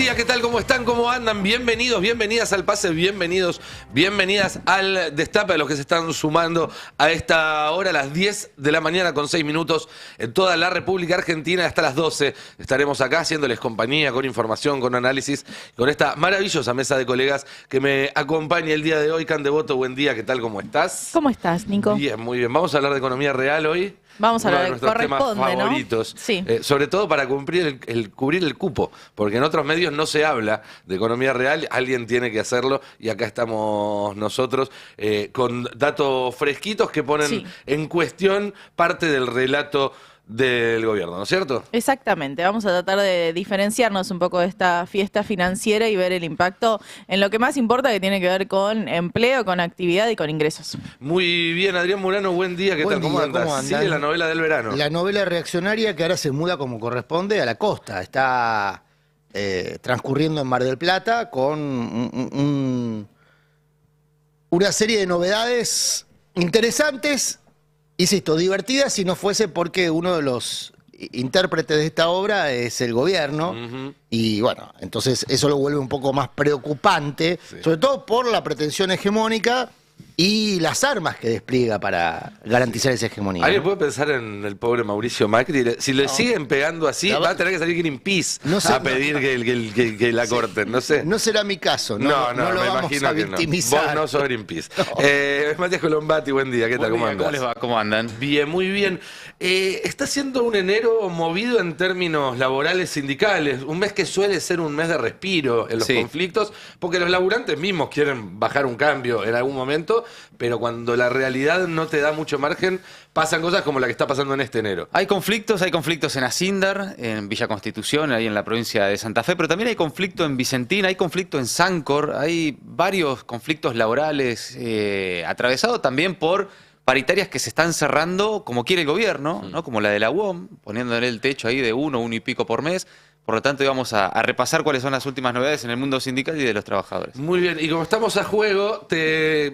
día, ¿qué tal? ¿Cómo están? ¿Cómo andan? Bienvenidos, bienvenidas al Pase, bienvenidas al Destape, a los que se están sumando a esta hora, a las 10 de la mañana con 6 minutos en toda la República Argentina. Hasta las 12 estaremos acá haciéndoles compañía, con información, con análisis, con esta maravillosa mesa de colegas que me acompaña el día de hoy. Can Devoto, buen día, ¿qué tal? ¿Cómo estás? ¿Cómo estás, Nico? Bien, muy bien. Vamos a hablar de economía real hoy. Vamos a hablar de nuestros temas corresponde, ¿no? favoritos, Sí. sobre todo para cubrir el cupo, porque en otros medios no se habla de economía real, alguien tiene que hacerlo y acá estamos nosotros con datos fresquitos que ponen Sí. en cuestión parte del relato del gobierno, ¿no es cierto? Exactamente, vamos a tratar de diferenciarnos un poco de esta fiesta financiera y ver el impacto en lo que más importa, que tiene que ver con empleo, con actividad y con ingresos. Muy bien, Adrián Murano, buen día, ¿qué Buen tal? ¿Cómo día, andas? ¿cómo andan? Sigue la novela del verano. La novela reaccionaria que ahora se muda como corresponde a la costa. Está transcurriendo en Mar del Plata con una serie de novedades interesantes, insisto, divertidas, si no fuese porque uno de los intérpretes de esta obra es el gobierno. Y bueno, entonces eso lo vuelve un poco más preocupante, sobre todo por la pretensión hegemónica y las armas que despliega para garantizar esa hegemonía. ¿Alguien puede pensar en el pobre Mauricio Macri? Si le siguen pegando así, va a tener que salir Greenpeace a pedir que la corten, no sé. No será mi caso, no lo me vamos imagino a que no. victimizar. Vos no sos Greenpeace. Matías Colombati, buen día, ¿qué tal? ¿Cómo andás? ¿Cómo les va? ¿Cómo andan? Bien, muy bien. Está siendo un enero movido en términos laborales sindicales, un mes que suele ser un mes de respiro en los conflictos, porque los laburantes mismos quieren bajar un cambio en algún momento, pero cuando la realidad no te da mucho margen, pasan cosas como la que está pasando en este enero. Hay conflictos en Asíndar, en Villa Constitución, ahí en la provincia de Santa Fe, pero también hay conflicto en Vicentín, hay conflicto en Sancor, hay varios conflictos laborales atravesados también por paritarias que se están cerrando como quiere el gobierno, ¿no? Como la de la UOM, poniéndole el techo ahí de uno y pico por mes. Por lo tanto, íbamos a repasar cuáles son las últimas novedades en el mundo sindical y de los trabajadores. Muy bien, y como estamos a juego, te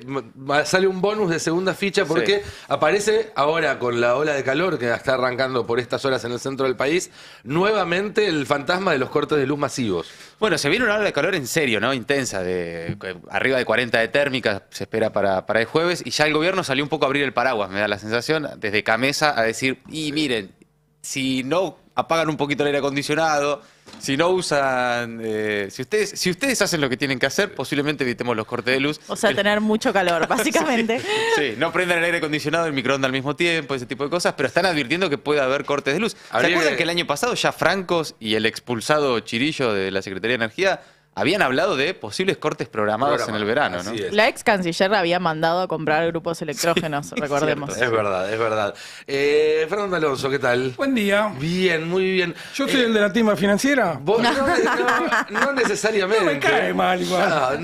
sale un bonus de segunda ficha porque aparece ahora con la ola de calor que está arrancando por estas horas en el centro del país, nuevamente el fantasma de los cortes de luz masivos. Bueno, se viene una ola de calor en serio, ¿no? Intensa, de arriba de 40 de térmica, se espera para el jueves, y ya el gobierno salió un poco a abrir el paraguas, me da la sensación, desde Camesa a decir, y miren, si no apagan un poquito el aire acondicionado, si no usan, si ustedes hacen lo que tienen que hacer, posiblemente evitemos los cortes de luz. O sea, tener mucho calor, básicamente. Sí, no prendan el aire acondicionado, el microondas al mismo tiempo, ese tipo de cosas, pero están advirtiendo que puede haber cortes de luz. ¿Se acuerdan que el año pasado ya Francos y el expulsado Chirillo de la Secretaría de Energía habían hablado de posibles cortes programados en el verano, ¿no? La ex canciller había mandado a comprar grupos electrógenos, recordemos. Es verdad, es verdad. Fernando Alonso, ¿qué tal? Buen día. Bien, muy bien. Yo soy el de la timba financiera. Vos no necesariamente. No me cae mal igual.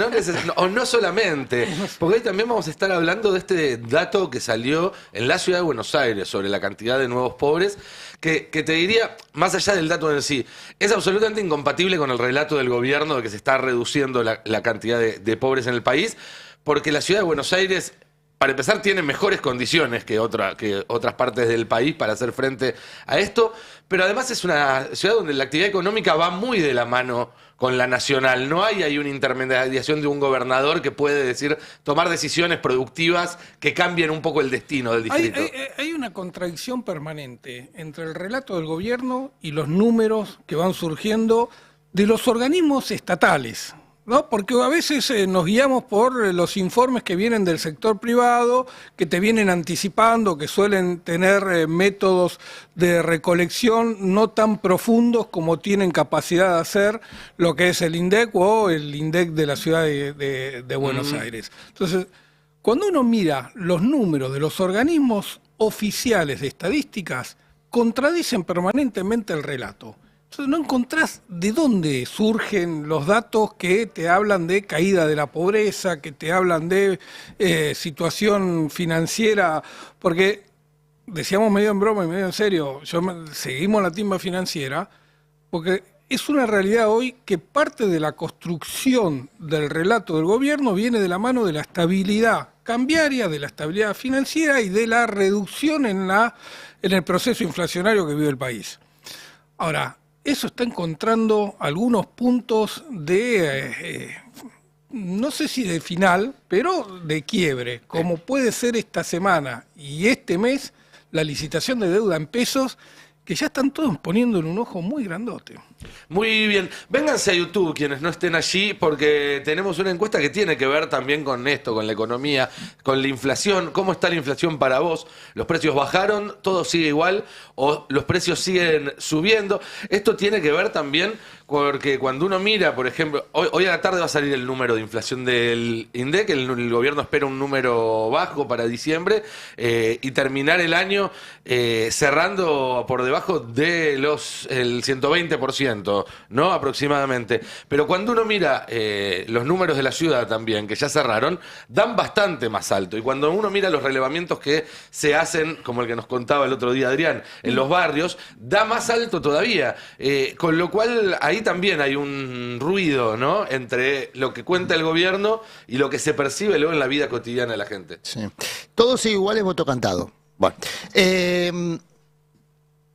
No solamente. Porque hoy también vamos a estar hablando de este dato que salió en la ciudad de Buenos Aires sobre la cantidad de nuevos pobres, que te diría, más allá del dato en sí, es absolutamente incompatible con el relato del gobierno de que se está reduciendo la cantidad de pobres en el país, porque la ciudad de Buenos Aires, para empezar, tiene mejores condiciones que otras partes del país para hacer frente a esto, pero además es una ciudad donde la actividad económica va muy de la mano con la nacional. No hay una intermediación de un gobernador que puede tomar decisiones productivas que cambien un poco el destino del distrito. Hay una contradicción permanente entre el relato del gobierno y los números que van surgiendo de los organismos estatales, ¿no? Porque a veces nos guiamos por los informes que vienen del sector privado, que te vienen anticipando, que suelen tener métodos de recolección no tan profundos como tienen capacidad de hacer lo que es el INDEC o el INDEC de la ciudad de Buenos Aires. Entonces, cuando uno mira los números de los organismos oficiales de estadísticas, contradicen permanentemente el relato. Entonces no encontrás de dónde surgen los datos que te hablan de caída de la pobreza, que te hablan de situación financiera, porque decíamos medio en broma y medio en serio, seguimos la timba financiera, porque es una realidad hoy que parte de la construcción del relato del gobierno viene de la mano de la estabilidad cambiaria, de la estabilidad financiera y de la reducción en el proceso inflacionario que vive el país. Ahora, eso está encontrando algunos puntos de, no sé si de final, pero de quiebre, como puede ser esta semana y este mes, la licitación de deuda en pesos, que ya están todos poniendo en un ojo muy grandote. Muy bien. Vénganse a YouTube quienes no estén allí, porque tenemos una encuesta que tiene que ver también con esto, con la economía, con la inflación. ¿Cómo está la inflación para vos? ¿Los precios bajaron? ¿Todo sigue igual? ¿O los precios siguen subiendo? Esto tiene que ver también porque cuando uno mira, por ejemplo, hoy a la tarde va a salir el número de inflación del INDEC, el gobierno espera un número bajo para diciembre y terminar el año cerrando por debajo de el 120%, ¿no? Aproximadamente. Pero cuando uno mira los números de la ciudad también, que ya cerraron, dan bastante más alto. Y cuando uno mira los relevamientos que se hacen, como el que nos contaba el otro día Adrián, en los barrios, da más alto todavía. Con lo cual ahí también hay un ruido, ¿no? Entre lo que cuenta el gobierno y lo que se percibe luego en la vida cotidiana de la gente. Sí. Todo sigue igual, es voto cantado. Bueno.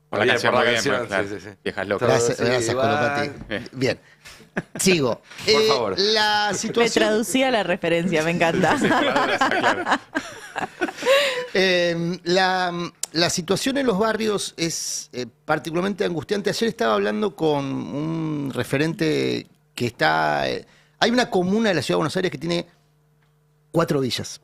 Por la Bien, canción, por la muy bien, canción, claro. sí, sí, sí. Viejas locas. Gracias, Colopati. Bien. Sigo. Por favor. La Me situación... traducía la referencia, me encanta. La situación en los barrios es particularmente angustiante. Ayer estaba hablando con un referente que está... hay una comuna de la Ciudad de Buenos Aires que tiene 4 villas.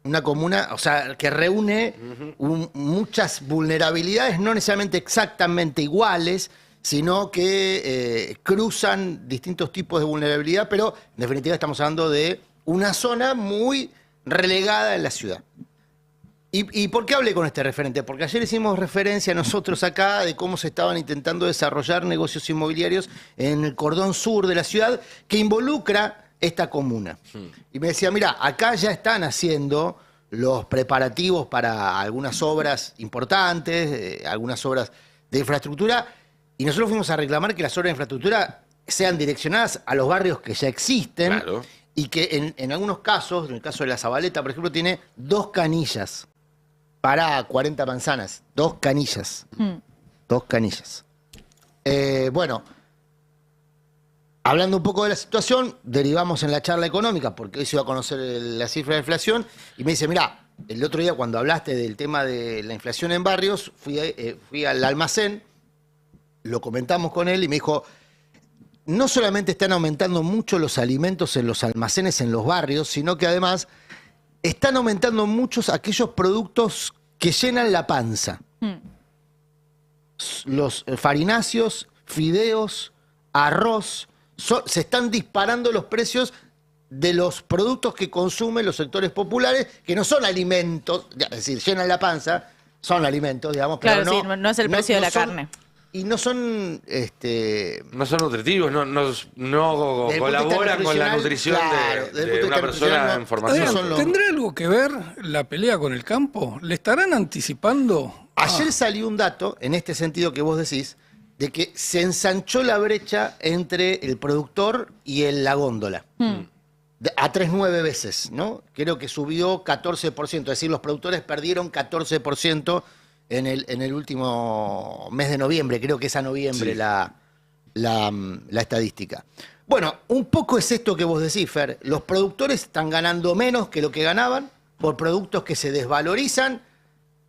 Una comuna, o sea, que reúne muchas vulnerabilidades, no necesariamente exactamente iguales, sino que cruzan distintos tipos de vulnerabilidad, pero en definitiva estamos hablando de una zona muy relegada en la ciudad. ¿Y por qué hablé con este referente? Porque ayer hicimos referencia nosotros acá de cómo se estaban intentando desarrollar negocios inmobiliarios en el cordón sur de la ciudad que involucra esta comuna. Y me decía, mira, acá ya están haciendo los preparativos para algunas obras importantes, algunas obras de infraestructura, y nosotros fuimos a reclamar que las obras de infraestructura sean direccionadas a los barrios que ya existen, Claro. y que en algunos casos, en el caso de la Zabaleta, por ejemplo, tiene 2 canillas para 40 manzanas. 2 canillas. 2 canillas. Bueno, hablando un poco de la situación, derivamos en la charla económica, porque hoy se iba a conocer la cifra de inflación, y me dice, mirá, el otro día cuando hablaste del tema de la inflación en barrios, fui al almacén, lo comentamos con él y me dijo, no solamente están aumentando mucho los alimentos en los almacenes en los barrios, sino que además están aumentando muchos aquellos productos que llenan la panza. Los farináceos, fideos, arroz, se están disparando los precios de los productos que consumen los sectores populares, que no son alimentos, es decir, llenan la panza, son alimentos, digamos, Claro, pero sí, no es el precio de la son- carne. Y no son... No son nutritivos, no Desde el punto de colaboran vista con la nutrición nutricional, claro, desde el de punto de una vista persona nutricional, en formación. no son los- ¿Tendrá algo que ver la pelea con el campo? ¿Le estarán anticipando? Ayer salió un dato, en este sentido que vos decís, de que se ensanchó la brecha entre el productor y la góndola. A 3,9 veces, ¿no? Creo que subió 14%, es decir, los productores perdieron 14% en el último mes de noviembre, creo que es a noviembre Sí. la estadística. Bueno, un poco es esto que vos decís, Fer. Los productores están ganando menos que lo que ganaban por productos que se desvalorizan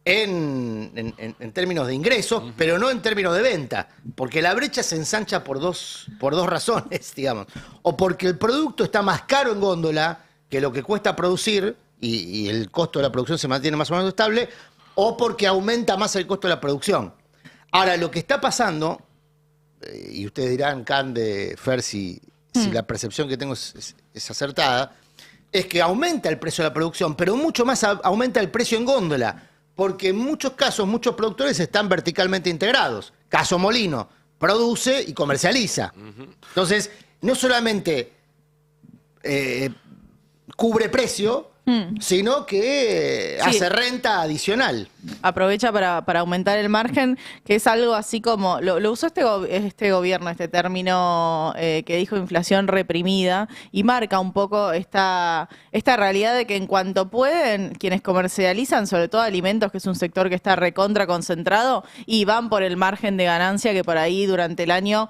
en términos de ingresos, pero no en términos de venta, porque la brecha se ensancha por dos razones, digamos. O porque el producto está más caro en góndola que lo que cuesta producir y el costo de la producción se mantiene más o menos estable, o porque aumenta más el costo de la producción. Ahora, lo que está pasando, y ustedes dirán, Cande, Fer, si la percepción que tengo es acertada, es que aumenta el precio de la producción, pero mucho más aumenta el precio en góndola, porque en muchos casos muchos productores están verticalmente integrados. Caso Molino, produce y comercializa. Entonces, no solamente cubre precio, sino que Sí. hace renta adicional. Aprovecha para aumentar el margen, que es algo así como, lo usó este gobierno, este término que dijo inflación reprimida, y marca un poco esta realidad de que en cuanto pueden, quienes comercializan, sobre todo alimentos, que es un sector que está recontra concentrado, y van por el margen de ganancia que por ahí durante el año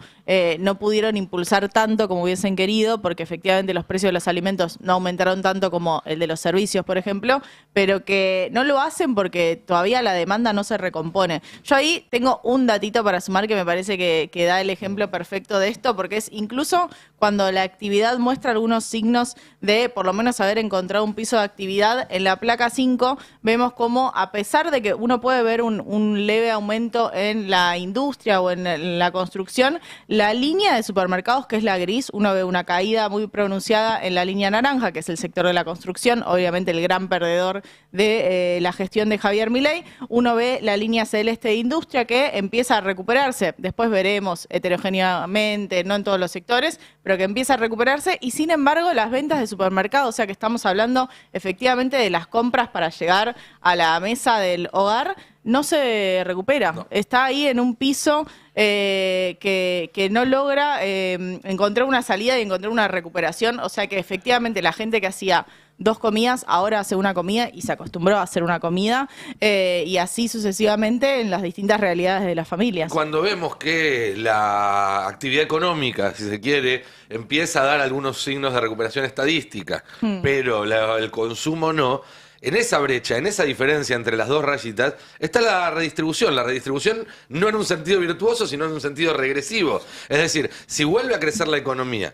no pudieron impulsar tanto como hubiesen querido, porque efectivamente los precios de los alimentos no aumentaron tanto como el de los servicios, por ejemplo, pero que no lo hacen porque todavía la demanda no se recompone. Yo ahí tengo un datito para sumar que me parece que da el ejemplo perfecto de esto, porque es incluso cuando la actividad muestra algunos signos de por lo menos haber encontrado un piso de actividad, en la placa 5 vemos como, a pesar de que uno puede ver un leve aumento en la industria o en la construcción, la línea de supermercados, que es la gris, uno ve una caída muy pronunciada en la línea naranja, que es el sector de la construcción, obviamente el gran perdedor de la gestión de Javier Milei. Uno ve la línea celeste de industria, que empieza a recuperarse. Después veremos heterogéneamente, no en todos los sectores, pero que empieza a recuperarse. Y sin embargo, las ventas de supermercados, o sea que estamos hablando efectivamente de las compras para llegar a la mesa del hogar, no se recupera. No. Está ahí en un piso que no logra encontrar una salida y encontrar una recuperación. O sea que efectivamente la gente que hacía 2 comidas ahora hace una comida y se acostumbró a hacer una comida, y así sucesivamente en las distintas realidades de las familias. Cuando vemos que la actividad económica, si se quiere, empieza a dar algunos signos de recuperación estadística, pero el consumo no. En esa brecha, en esa diferencia entre las dos rayitas, está la redistribución. La redistribución no en un sentido virtuoso, sino en un sentido regresivo. Es decir, si vuelve a crecer la economía,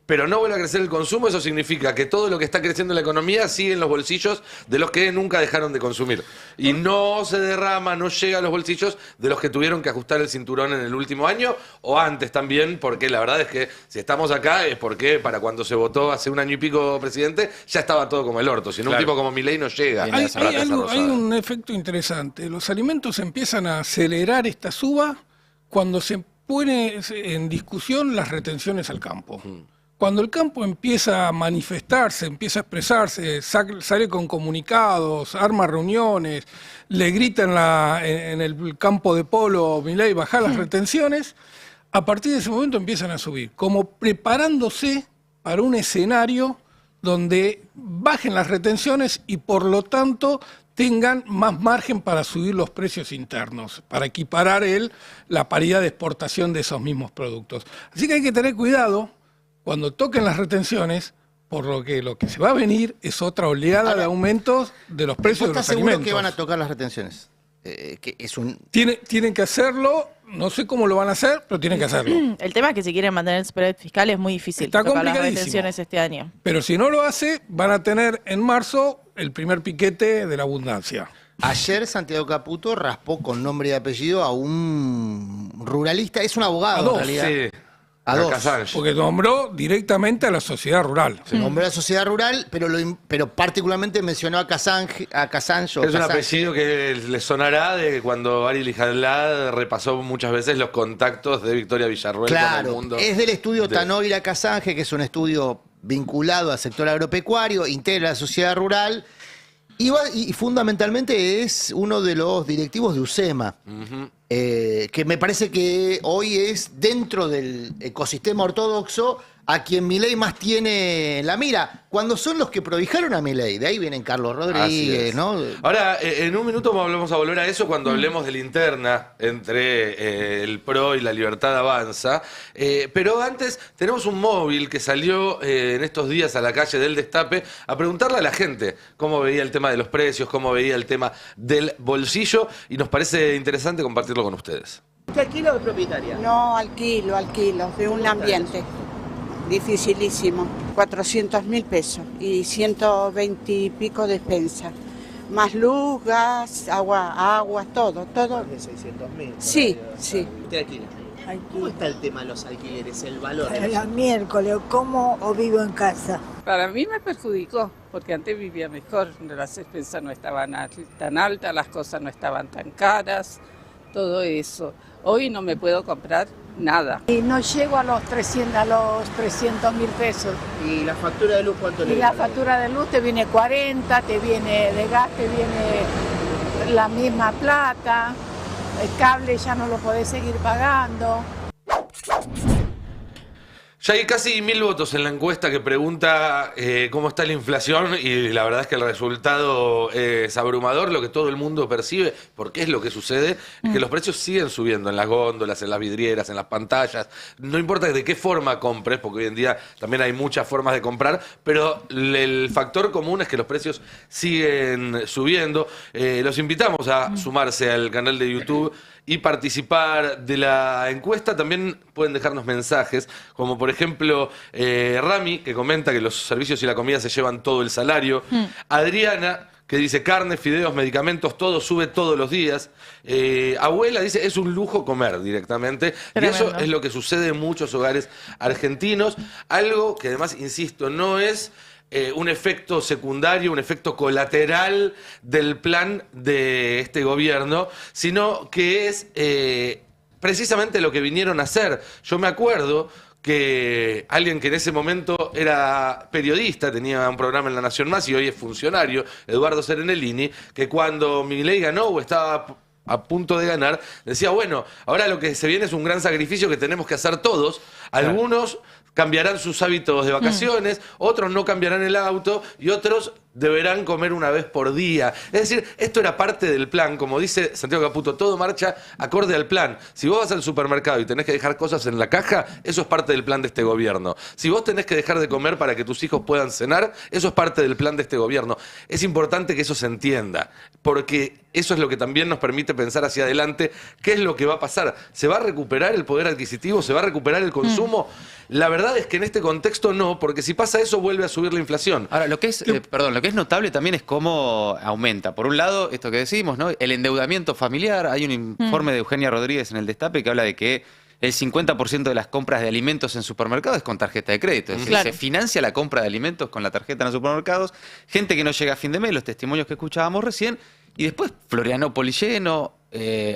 pero no vuelve a crecer el consumo, eso significa que todo lo que está creciendo en la economía sigue en los bolsillos de los que nunca dejaron de consumir. Y no se derrama, no llega a los bolsillos de los que tuvieron que ajustar el cinturón en el último año o antes también, porque la verdad es que si estamos acá es porque para cuando se votó hace 1 año y pico presidente ya estaba todo como el orto. Si no, claro, un tipo como Milei no llega. Hay un efecto interesante. Los alimentos empiezan a acelerar esta suba cuando se pone en discusión las retenciones al campo. Cuando el campo empieza a manifestarse, empieza a expresarse, sale con comunicados, arma reuniones, le grita en el campo de polo, Milei, bajar las retenciones, a partir de ese momento empiezan a subir, como preparándose para un escenario donde bajen las retenciones y por lo tanto tengan más margen para subir los precios internos, para equiparar la paridad de exportación de esos mismos productos. Así que hay que tener cuidado cuando toquen las retenciones, por lo que se va a venir es otra oleada de aumentos de los precios de los alimentos. ¿Estás seguro que van a tocar las retenciones? Tienen que hacerlo, no sé cómo lo van a hacer, pero tienen que hacerlo. El tema es que si quieren mantener el spread fiscal es muy difícil. Está tocar las complicadísimo. retenciones este año. Pero si no lo hace, van a tener en marzo el primer piquete de la abundancia. Ayer Santiago Caputo raspó con nombre y apellido a un ruralista, es un abogado en realidad. Sí. A 2. Porque nombró directamente a la sociedad rural. Se nombró a la sociedad rural, pero particularmente mencionó a Casanjo. Es un apellido que le sonará de cuando Ari Lijadlad repasó muchas veces los contactos de Victoria Villarruel con el mundo. Es del estudio Tanoira Casange, que es un estudio vinculado al sector agropecuario, integra la sociedad rural y fundamentalmente es uno de los directivos de USEMA. Que me parece que hoy es dentro del ecosistema ortodoxo a quien Milei más tiene en la mira, cuando son los que prohijaron a Milei. De ahí vienen Carlos Rodríguez, ¿no? Ahora, en un minuto vamos a volver a eso cuando hablemos de la interna entre el PRO y la Libertad Avanza. Pero antes, tenemos un móvil que salió en estos días a la calle del Destape a preguntarle a la gente cómo veía el tema de los precios, cómo veía el tema del bolsillo, y nos parece interesante compartirlo con ustedes. ¿Usted alquila o es propietaria? No, alquilo, de un ambiente. Dificilísimo, 400.000 pesos y 120 y pico de despensa, más luz, gas, agua, todo. ¿Más de 600.000? Sí. ¿Usted alquila? ¿Cómo está el tema de los alquileres, el valor? La miércoles, ¿como o vivo en casa? Para mí me perjudicó, porque antes vivía mejor, las expensas no estaban tan altas, las cosas no estaban tan caras, todo eso. Hoy no me puedo comprar nada. Y no llego a los 300.000 pesos. ¿Y la factura de luz cuánto le Y la viene? factura de luz te viene 40, te viene de gas, te viene la misma plata. El cable ya no lo podés seguir pagando. Ya hay casi 1000 votos en la encuesta que pregunta cómo está la inflación y la verdad es que el resultado es abrumador. Lo que todo el mundo percibe, porque es lo que sucede, es que los precios siguen subiendo en las góndolas, en las vidrieras, en las pantallas. No importa de qué forma compres, porque hoy en día también hay muchas formas de comprar, pero el factor común es que los precios siguen subiendo. Los invitamos a sumarse al canal de YouTube y participar de la encuesta. También pueden dejarnos mensajes, como por ejemplo Rami, que comenta que los servicios y la comida se llevan todo el salario. Adriana, que dice carne, fideos, medicamentos, todo sube todos los días. Abuela dice, es un lujo comer directamente. Tremendo. Y eso es lo que sucede en muchos hogares argentinos. Algo que además, insisto, no es un efecto secundario, un efecto colateral del plan de este gobierno, sino que es precisamente lo que vinieron a hacer. Yo me acuerdo que alguien que en ese momento era periodista, tenía un programa en La Nación Más y hoy es funcionario, Eduardo Serenellini, que cuando Milei ganó o estaba a punto de ganar, decía, bueno, ahora lo que se viene es un gran sacrificio que tenemos que hacer todos. Algunos cambiarán sus hábitos de vacaciones, otros no cambiarán el auto y otros deberán comer una vez por día. Es decir, esto era parte del plan. Como dice Santiago Caputo, todo marcha acorde al plan. Si vos vas al supermercado y tenés que dejar cosas en la caja, eso es parte del plan de este gobierno. Si vos tenés que dejar de comer para que tus hijos puedan cenar, eso es parte del plan de este gobierno. Es importante que eso se entienda, porque eso es lo que también nos permite pensar hacia adelante qué es lo que va a pasar. ¿Se va a recuperar el poder adquisitivo? ¿Se va a recuperar el consumo? La verdad es que en este contexto no, porque si pasa eso vuelve a subir la inflación. Ahora, lo que es notable también es cómo aumenta. Por un lado, esto que decimos, ¿no? El endeudamiento familiar. Hay un informe de Eugenia Rodríguez en El Destape que habla de que el 50% de las compras de alimentos en supermercados es con tarjeta de crédito. Es decir, Claro. se financia la compra de alimentos con la tarjeta en los supermercados. Gente que no llega a fin de mes, los testimonios que escuchábamos recién. Y después Florianópolis lleno,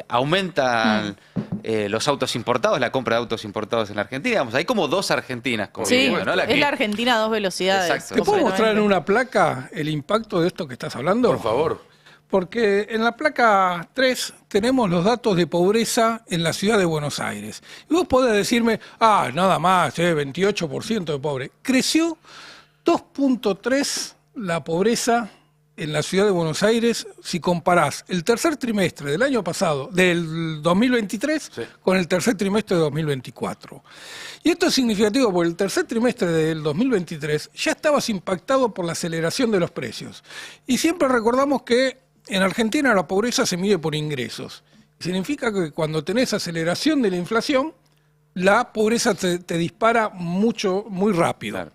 aumentan los autos importados, la compra de autos importados en la Argentina. Vamos, hay como dos Argentinas. Sí, conviviendo, ¿no? es la Argentina a dos velocidades. Exacto. ¿Te puedo mostrar en completamente. una placa el impacto de esto que estás hablando? Por favor. Porque en la placa 3 tenemos los datos de pobreza en la ciudad de Buenos Aires. Y vos podés decirme, nada más, 28% de pobre. Creció 2.3 la pobreza en la ciudad de Buenos Aires si comparás el tercer trimestre del año pasado, del 2023, con el tercer trimestre de 2024. Y esto es significativo porque el tercer trimestre del 2023 ya estabas impactado por la aceleración de los precios. Y siempre recordamos que en Argentina la pobreza se mide por ingresos. Significa que cuando tenés aceleración de la inflación, la pobreza te dispara muy rápido. Claro.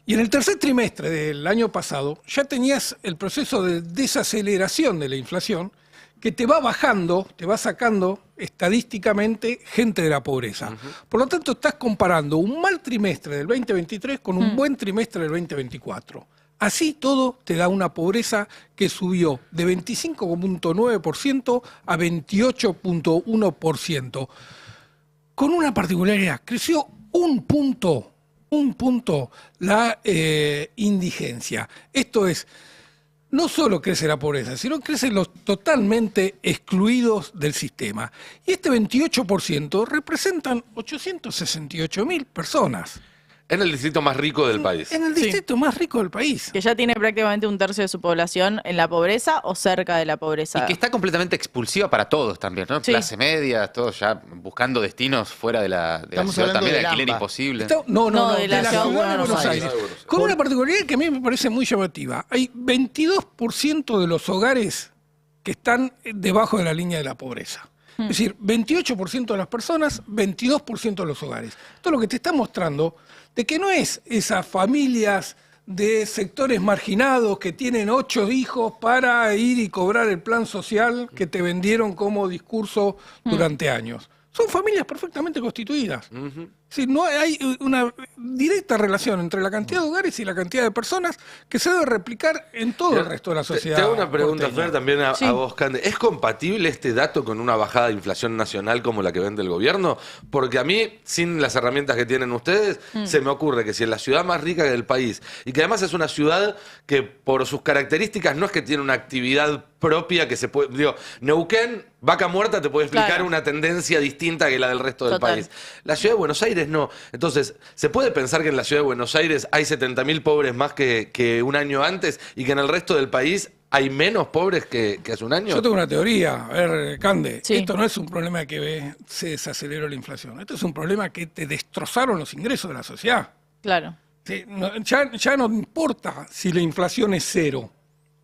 Y en el tercer trimestre del año pasado ya tenías el proceso de desaceleración de la inflación que te va bajando, te va sacando estadísticamente gente de la pobreza. Por lo tanto, estás comparando un mal trimestre del 2023 con un buen trimestre del 2024. Así todo te da una pobreza que subió de 25.9% a 28.1%. Con una particularidad, creció un punto la indigencia. Esto es, no solo crece la pobreza, sino crecen los totalmente excluidos del sistema. Y este 28% representan 868.000 personas. En el distrito más rico del país. En el distrito más rico del país. Que ya tiene prácticamente un tercio de su población en la pobreza o cerca de la pobreza. Y que está completamente expulsiva para todos también, ¿no? Sí. Clase media, todos ya buscando destinos fuera de la Estamos ciudad hablando también, de del alquiler AMBA. imposible. No, de la ciudad de Buenos Aires. Con una particularidad que a mí me parece muy llamativa. Hay 22% de los hogares que están debajo de la línea de la pobreza. Es decir, 28% de las personas, 22% de los hogares. Esto es lo que te está mostrando de que no es esas familias de sectores marginados que tienen 8 hijos para ir y cobrar el plan social que te vendieron como discurso durante años. Son familias perfectamente constituidas. Sí, no hay una directa relación entre la cantidad de hogares y la cantidad de personas que se debe replicar en todo el resto de la sociedad. Te hago una pregunta, porteña. Fer, también a Sí. vos, Cande. ¿Es compatible este dato con una bajada de inflación nacional como la que vende el gobierno? Porque a mí, sin las herramientas que tienen ustedes, se me ocurre que si en la ciudad más rica del país, y que además es una ciudad que por sus características no es que tiene una actividad propia que se puede... Digo, Neuquén, Vaca Muerta te puede explicar Claro. una tendencia distinta que la del resto del Total. país. La ciudad de Buenos Aires no. Entonces, ¿se puede pensar que en la ciudad de Buenos Aires hay 70.000 pobres más que un año antes y que en el resto del país hay menos pobres que hace un año? Yo tengo una teoría, a ver, Cande, Sí. esto no es un problema que se desaceleró la inflación, esto es un problema que te destrozaron los ingresos de la sociedad. Claro. Sí, ya no importa si la inflación es cero.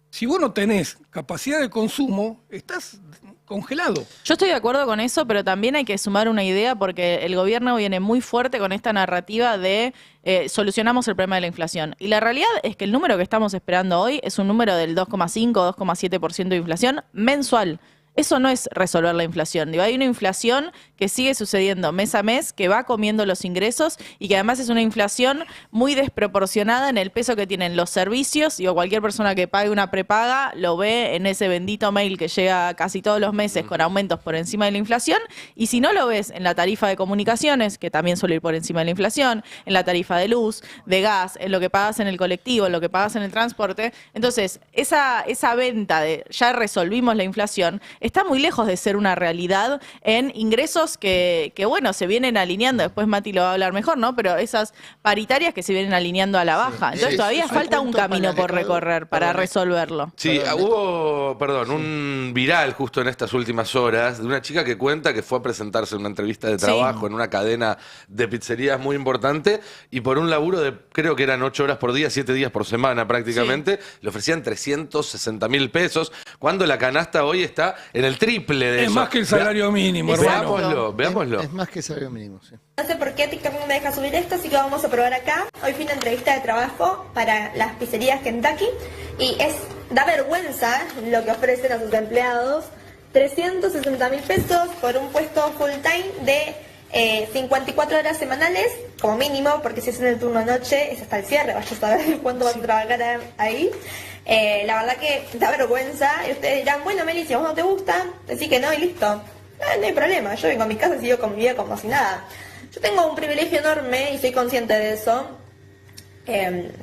Si vos no tenés capacidad de consumo, estás congelado. Yo estoy de acuerdo con eso, pero también hay que sumar una idea porque el gobierno viene muy fuerte con esta narrativa de solucionamos el problema de la inflación. Y la realidad es que el número que estamos esperando hoy es un número del 2,5, 2,7% de inflación mensual. Eso no es resolver la inflación. Digo, hay una inflación que sigue sucediendo mes a mes, que va comiendo los ingresos y que además es una inflación muy desproporcionada en el peso que tienen los servicios. Digo, cualquier persona que pague una prepaga lo ve en ese bendito mail que llega casi todos los meses con aumentos por encima de la inflación. Y si no lo ves en la tarifa de comunicaciones, que también suele ir por encima de la inflación, en la tarifa de luz, de gas, en lo que pagas en el colectivo, en lo que pagas en el transporte. Entonces, esa venta de ya resolvimos la inflación está muy lejos de ser una realidad en ingresos que bueno, se vienen alineando, después Mati lo va a hablar mejor, ¿no? Pero esas paritarias que se vienen alineando a la baja. Entonces sí, todavía sí. falta Hay un puntos camino para por que- recorrer para perdón. resolverlo. Sí, hubo, un viral justo en estas últimas horas de una chica que cuenta que fue a presentarse en una entrevista de Sí. trabajo en una cadena de pizzerías muy importante y por un laburo de, creo que eran 8 horas por día, 7 días por semana prácticamente, le ofrecían 360.000 pesos, cuando la canasta hoy está en el triple de Es eso. más que el salario mínimo, hermano. Veámoslo. Es más que salario mínimo, sí. No sé por qué TikTok no me deja subir esto, así que vamos a probar acá. Hoy fui a una entrevista de trabajo para las pizzerías Kentucky y da vergüenza lo que ofrecen a sus empleados. 360.000 pesos por un puesto full time de 54 horas semanales, como mínimo, porque si es en el turno noche es hasta el cierre, vaya a saber cuánto vas a trabajar ahí. La verdad que da vergüenza y ustedes dirán, bueno Meli, si a vos no te gusta, decís que no y listo. No hay problema, yo vengo a mi casa y sigo con mi vida como si nada. Yo tengo un privilegio enorme y soy consciente de eso.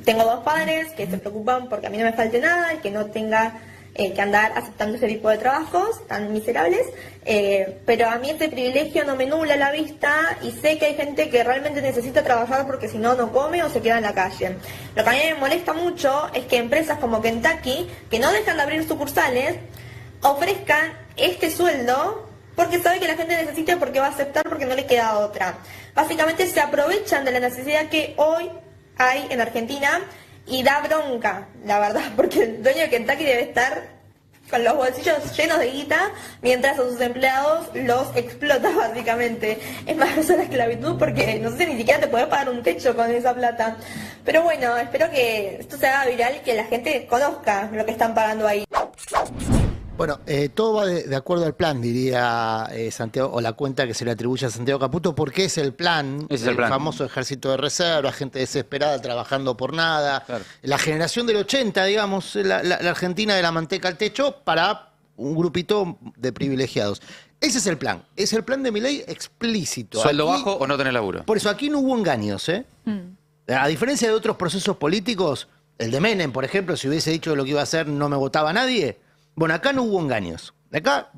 Tengo 2 padres que se preocupan porque a mí no me falte nada y que no tenga que andar aceptando ese tipo de trabajos tan miserables, pero a mí este privilegio no me nubla la vista y sé que hay gente que realmente necesita trabajar porque si no, no come o se queda en la calle. Lo que a mí me molesta mucho es que empresas como Kentucky, que no dejan de abrir sucursales, ofrezcan este sueldo porque sabe que la gente necesita porque va a aceptar porque no le queda otra. Básicamente se aprovechan de la necesidad que hoy hay en Argentina y da bronca, la verdad, porque el dueño de Kentucky debe estar con los bolsillos llenos de guita mientras a sus empleados los explota básicamente. Es más gruesa la esclavitud porque no sé, ni siquiera te podés pagar un techo con esa plata. Pero bueno, espero que esto se haga viral y que la gente conozca lo que están pagando ahí. Bueno, todo va de acuerdo al plan, diría Santiago, o la cuenta que se le atribuye a Santiago Caputo, porque es el plan, Ese es el plan. famoso ejército de reserva, gente desesperada trabajando por nada, Claro. la generación del 80, digamos, la Argentina de la manteca al techo para un grupito de privilegiados. Ese es el plan de Milei explícito. Sueldo Aquí- bajo o no tener laburo. Por eso aquí no hubo engaños, ¿eh? A diferencia de otros procesos políticos, el de Menem, por ejemplo, si hubiese dicho lo que iba a hacer no me votaba nadie. Bueno, acá no hubo engaños. Acá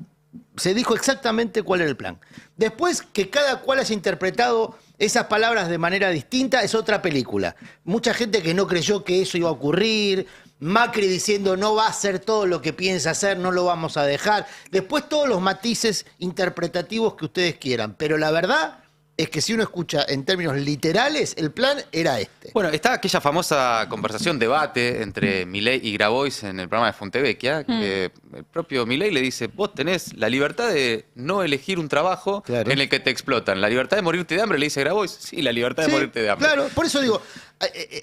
se dijo exactamente cuál era el plan. Después, que cada cual haya interpretado esas palabras de manera distinta, es otra película. Mucha gente que no creyó que eso iba a ocurrir, Macri diciendo no va a hacer todo lo que piensa hacer, no lo vamos a dejar. Después todos los matices interpretativos que ustedes quieran. Pero la verdad es que si uno escucha en términos literales, el plan era este. Bueno, está aquella famosa conversación, debate entre Milei y Grabois en el programa de Fontevecchia, que el propio Milei le dice, vos tenés la libertad de no elegir un trabajo Claro. en el que te explotan. La libertad de morirte de hambre, le dice Grabois. Sí, la libertad de Sí, morirte de hambre. Claro, por eso digo,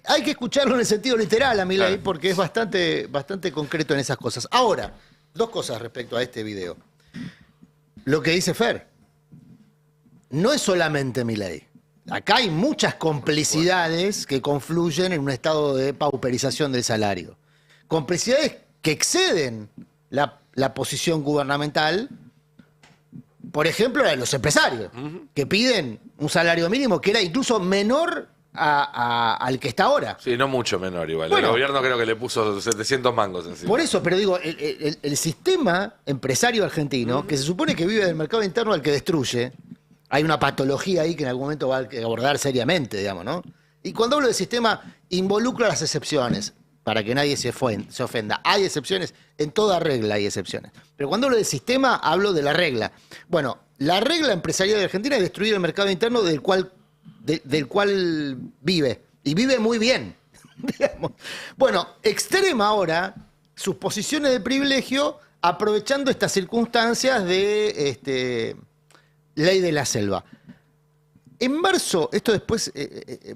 hay que escucharlo en el sentido literal a Milei, Claro. porque es bastante concreto en esas cosas. Ahora, 2 cosas respecto a este video. Lo que dice Fer, no es solamente Milei. acá hay muchas complicidades que confluyen en un estado de pauperización del salario. Complicidades que exceden la posición gubernamental, por ejemplo, la de los empresarios, que piden un salario mínimo que era incluso menor al que está ahora. Sí, no mucho menor igual. Bueno, el gobierno creo que le puso 700 mangos encima. Por eso, pero digo, el sistema empresario argentino, que se supone que vive del mercado interno al que destruye, hay una patología ahí que en algún momento va a abordar seriamente, digamos, ¿no? Y cuando hablo de sistema, involucro las excepciones, para que nadie se ofenda. Hay excepciones, en toda regla hay excepciones. Pero cuando hablo de sistema, hablo de la regla. Bueno, la regla empresarial de Argentina es destruir el mercado interno del cual vive. Y vive muy bien, digamos. Bueno, extrema ahora sus posiciones de privilegio aprovechando estas circunstancias de ley de la selva. En marzo, esto después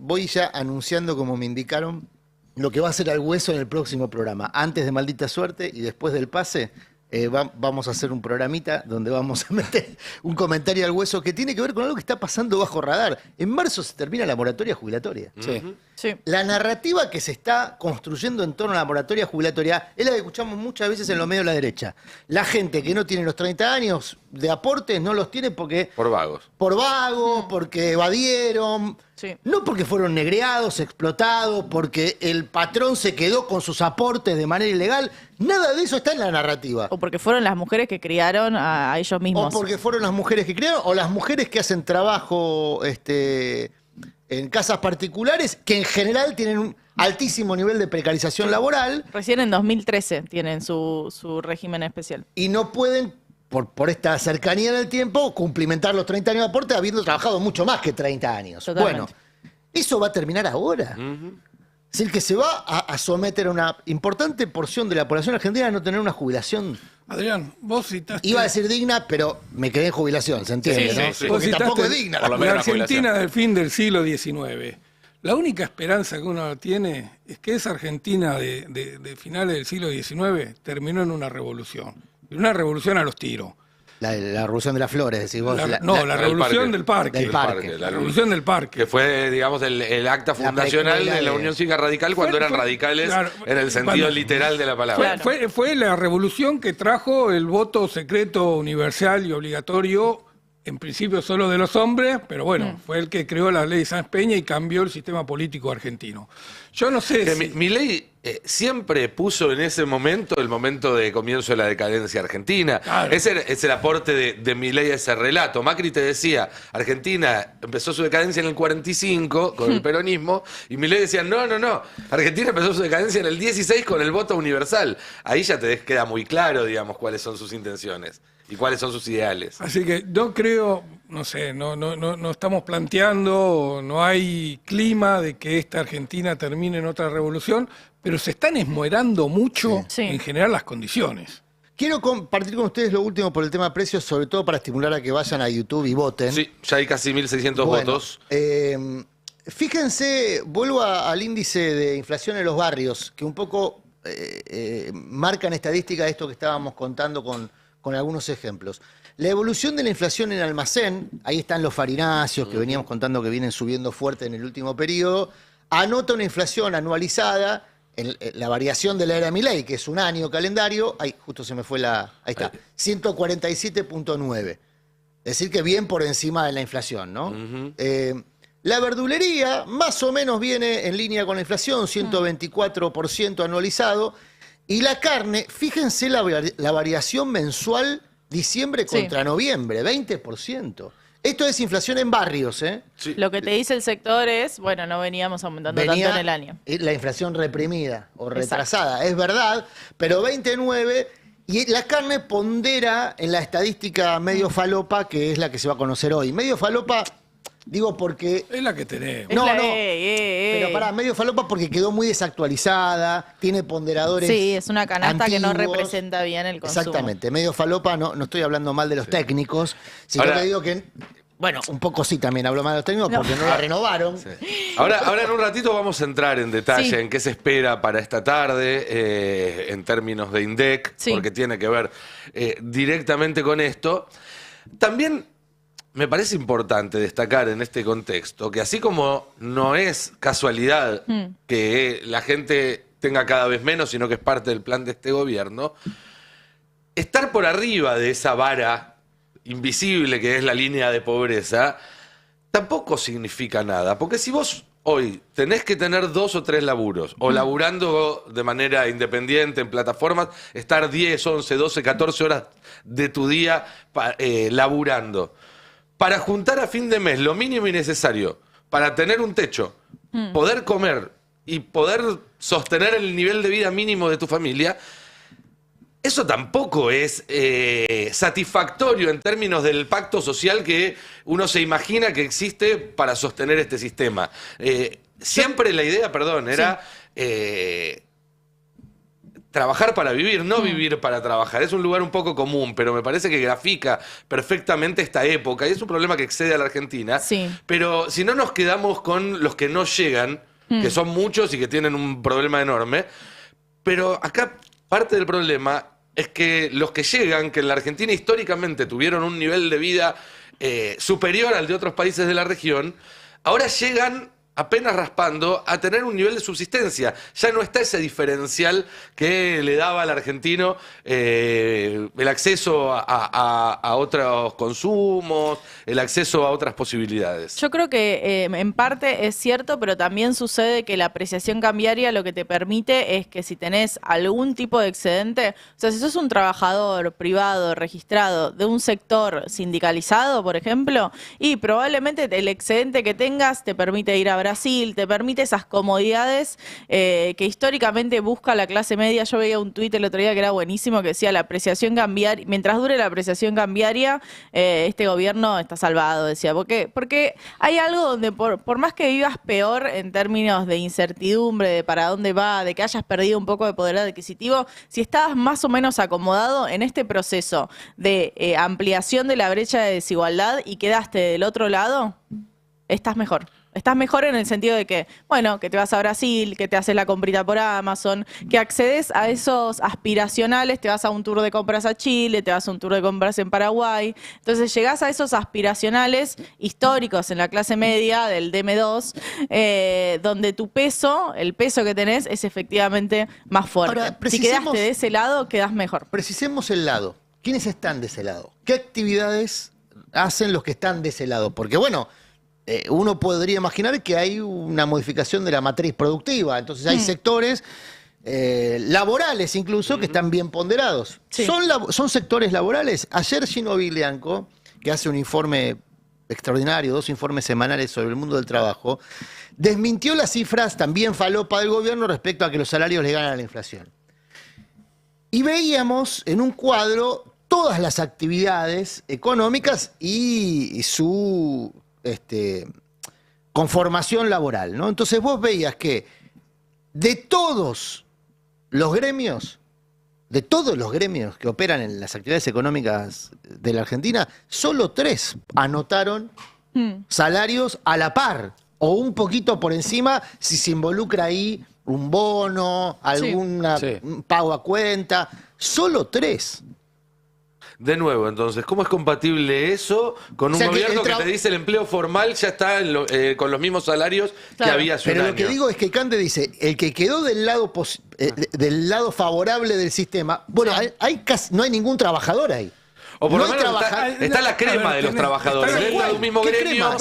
voy ya anunciando, como me indicaron, lo que va a ser al hueso en el próximo programa. Antes de Maldita Suerte y después del pase, vamos a hacer un programita donde vamos a meter un comentario al hueso que tiene que ver con algo que está pasando bajo radar. En marzo se termina la moratoria jubilatoria. Sí. Sí. La narrativa que se está construyendo en torno a la moratoria jubilatoria es la que escuchamos muchas veces en los medios de la derecha. La gente que no tiene los 30 años de aportes no los tiene porque... Por vagos. Por vagos, porque evadieron, Sí. no porque fueron negreados, explotados, porque el patrón se quedó con sus aportes de manera ilegal. Nada de eso está en la narrativa. O porque fueron las mujeres que criaron a ellos O mismos. porque fueron las mujeres que crearon, o las mujeres que hacen trabajo en casas particulares, que en general tienen un altísimo nivel de precarización laboral Recién en 2013 tienen su régimen especial. y no pueden, por esta cercanía en el tiempo, cumplimentar los 30 años de aporte habiendo trabajado mucho más que 30 años. Totalmente. Bueno, eso va a terminar ahora. Es decir, que se va a someter a una importante porción de la población argentina a no tener una jubilación. Adrián, vos citaste... Iba a decir digna, pero me quedé en jubilación, ¿se entiende? Sí, ¿no? sí, sí. Porque Vos tampoco es citaste digna. por lo la menos la Argentina del fin del siglo XIX. La única esperanza que uno tiene es que esa Argentina de finales del siglo XIX terminó en una revolución. Y una revolución a los tiros. La revolución de las flores, decís vos. La del revolución del parque. Del parque. La revolución del parque. Que fue, digamos, el acta fundacional precuela de la de- Unión Cívica Radical cuando eran radicales claro, en el sentido cuando- literal de la palabra. Fue la revolución que trajo el voto secreto, universal y obligatorio, en principio solo de los hombres, pero bueno, fue el que creó la ley de Sáenz Peña y cambió el sistema político argentino. Yo no sé Que si... Milei siempre puso en ese momento el momento de comienzo de la decadencia argentina. Claro. Ese es el aporte de Milei a ese relato. Macri te decía, Argentina empezó su decadencia en el 45 con el peronismo, y Milei decía, no, Argentina empezó su decadencia en el 16 con el voto universal. Ahí ya te queda muy claro, digamos, cuáles son sus intenciones y cuáles son sus ideales. Así que yo creo, no sé, no estamos planteando, no hay clima de que esta Argentina termine en otra revolución, pero se están esmerando mucho Sí. en generar las condiciones. Quiero compartir con ustedes lo último por el tema precios, sobre todo para estimular a que vayan a YouTube y voten. Sí, ya hay casi 1.600 Bueno, votos. Fíjense, vuelvo al índice de inflación en los barrios, que un poco marcan estadística de esto que estábamos contando con algunos ejemplos. La evolución de la inflación en almacén, ahí están los farináceos que veníamos contando que vienen subiendo fuerte en el último periodo, anota una inflación anualizada, en la variación de la era Milei, que es un año calendario, ahí justo se me fue ahí está, 147.9. Es decir, que bien por encima de la inflación, ¿no? La verdulería más o menos viene en línea con la inflación, 124% anualizado. Y la carne, fíjense la variación mensual diciembre Sí. contra noviembre, 20%. Esto es inflación en barrios, ¿eh? Sí. Lo que te dice el sector es, bueno, no veníamos aumentando tanto en el año. La inflación reprimida o Exacto. retrasada, es verdad, pero 29, y la carne pondera en la estadística medio falopa, que es la que se va a conocer hoy. Medio falopa, digo porque... Es la que tenemos. Es No, la- no. ey. Pero pará, medio falopa porque quedó muy desactualizada, tiene ponderadores. Sí, es una canasta que no antiguos. representa bien el consumo. Exactamente, medio falopa, no estoy hablando mal de los técnicos, sino Ahora- que digo que, bueno, un poco sí también hablo mal de los técnicos porque no la renovaron. Ahora en un ratito vamos a entrar en detalle Sí. en qué se espera para esta tarde en términos de INDEC, Sí. porque tiene que ver directamente con esto. También me parece importante destacar en este contexto que así como no es casualidad que la gente tenga cada vez menos, sino que es parte del plan de este gobierno, estar por arriba de esa vara invisible que es la línea de pobreza tampoco significa nada. Porque si vos hoy tenés que tener 2 o 3 laburos, o laburando de manera independiente en plataformas, estar 10, 11, 12, 14 horas de tu día laburando, para juntar a fin de mes lo mínimo y necesario para tener un techo, poder comer y poder sostener el nivel de vida mínimo de tu familia, eso tampoco es satisfactorio en términos del pacto social que uno se imagina que existe para sostener este sistema. Siempre la idea, era trabajar para vivir, no vivir para trabajar. Es un lugar un poco común, pero me parece que grafica perfectamente esta época y es un problema que excede a la Argentina. Sí. Pero si no nos quedamos con los que no llegan, que son muchos y que tienen un problema enorme, pero acá parte del problema es que los que llegan, que en la Argentina históricamente tuvieron un nivel de vida superior al de otros países de la región, ahora llegan apenas raspando a tener un nivel de subsistencia. Ya no está ese diferencial que le daba al argentino el acceso a otros consumos, el acceso a otras posibilidades. Yo creo que en parte es cierto, pero también sucede que la apreciación cambiaria lo que te permite es que si tenés algún tipo de excedente, o sea, si sos un trabajador privado registrado de un sector sindicalizado, por ejemplo, y probablemente el excedente que tengas te permite ir a Brasil, te permite esas comodidades que históricamente busca la clase media. Yo veía un tuit el otro día que era buenísimo, que decía la apreciación cambiaria, mientras dure la apreciación cambiaria, este gobierno está salvado, decía. Porque hay algo donde por más que vivas peor en términos de incertidumbre, de para dónde va, de que hayas perdido un poco de poder adquisitivo, si estabas más o menos acomodado en este proceso de ampliación de la brecha de desigualdad y quedaste del otro lado, estás mejor. Estás mejor en el sentido de que, bueno, que te vas a Brasil, que te haces la comprita por Amazon, que accedes a esos aspiracionales, te vas a un tour de compras a Chile, te vas a un tour de compras en Paraguay. Entonces llegás a esos aspiracionales históricos en la clase media del DM2, donde tu peso, el peso que tenés, es efectivamente más fuerte. Ahora, si quedaste de ese lado, quedás mejor. Precisemos el lado. ¿Quiénes están de ese lado? ¿Qué actividades hacen los que están de ese lado? Porque, bueno, uno podría imaginar que hay una modificación de la matriz productiva, entonces hay sectores laborales incluso que están bien ponderados. Sí. ¿Son sectores laborales? Ayer Gino Viglianco, que hace un informe extraordinario, 2 informes semanales sobre el mundo del trabajo, desmintió las cifras también falopa del gobierno respecto a que los salarios le ganan a la inflación. Y veíamos en un cuadro todas las actividades económicas y su conformación laboral, ¿no? Entonces vos veías que de todos los gremios que operan en las actividades económicas de la Argentina, solo 3 anotaron salarios a la par o un poquito por encima si se involucra ahí un bono, algún pago a cuenta. Solo 3. De nuevo, entonces, ¿cómo es compatible eso con un gobierno que te dice el empleo formal ya está con los mismos salarios que había hace un año? Pero lo que digo es que Cande dice, el que quedó del lado favorable del sistema, bueno, no hay ningún trabajador ahí. O por no lo menos está la crema de los trabajadores. Dentro de un mismo gremio.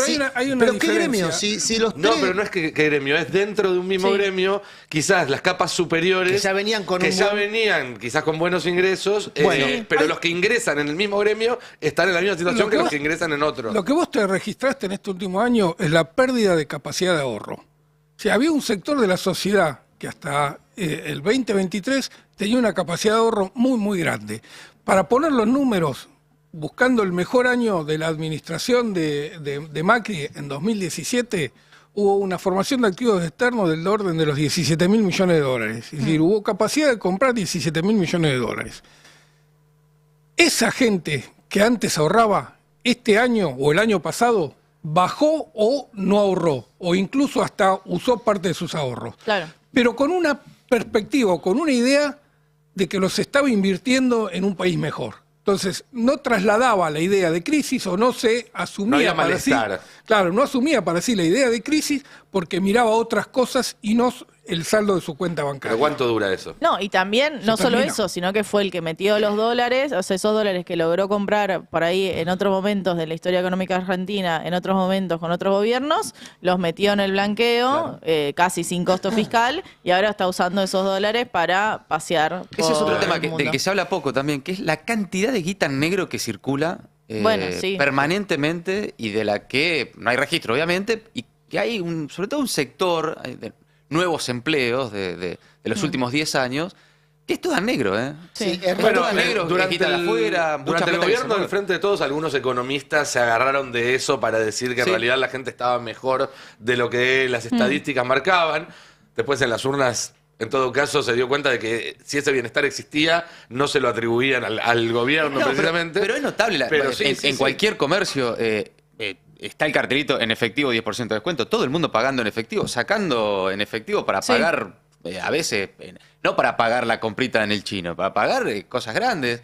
¿Pero qué gremio? Si los no, pero no es que gremio, es dentro de un mismo gremio, quizás las capas superiores. Que ya venían quizás con buenos ingresos, pero los que ingresan en el mismo gremio están en la misma situación que los que ingresan en otro. Lo que vos te registraste en este último año es la pérdida de capacidad de ahorro. O sea, había un sector de la sociedad que hasta el 2023 tenía una capacidad de ahorro muy, muy grande. Para poner los números, buscando el mejor año de la administración de Macri en 2017, hubo una formación de activos externos del orden de los 17.000 millones de dólares. Es decir, hubo capacidad de comprar 17.000 millones de dólares. Esa gente que antes ahorraba, este año o el año pasado, bajó o no ahorró, o incluso hasta usó parte de sus ahorros. Claro. Pero con una perspectiva, con una idea de que los estaba invirtiendo en un país mejor. Entonces, no trasladaba la idea de crisis o no se asumía No había para sí. malestar. Claro, no asumía para sí la idea de crisis porque miraba otras cosas y no el saldo de su cuenta bancaria. ¿Pero cuánto dura eso? No, y también no solo termina. eso, sino que fue el que metió los dólares, o sea, esos dólares que logró comprar por ahí en otros momentos de la historia económica argentina, en otros momentos con otros gobiernos, los metió en el blanqueo, casi sin costo fiscal, y ahora está usando esos dólares para pasear. Ese es otro por tema el del mundo. que se habla poco también, que es la cantidad de guita en negro que circula Bueno, sí. permanentemente y de la que no hay registro, obviamente, y que hay sobre todo un sector de nuevos empleos de los últimos 10 años, que es todo en negro, ¿eh? Sí. es Bueno, raro. negro, durante quita de afuera, mucha durante el plata que se gobierno mueve. del Frente de Todos, algunos economistas se agarraron de eso para decir que en Sí. realidad la gente estaba mejor de lo que las estadísticas marcaban. Después en las urnas, en todo caso, se dio cuenta de que si ese bienestar existía, no se lo atribuían al gobierno No, precisamente. pero es notable, Pero sí, en sí, sí. cualquier comercio está el cartelito en efectivo 10% de descuento, todo el mundo pagando en efectivo, sacando en efectivo para Sí. pagar, a veces, no para pagar la comprita en el chino, para pagar cosas grandes.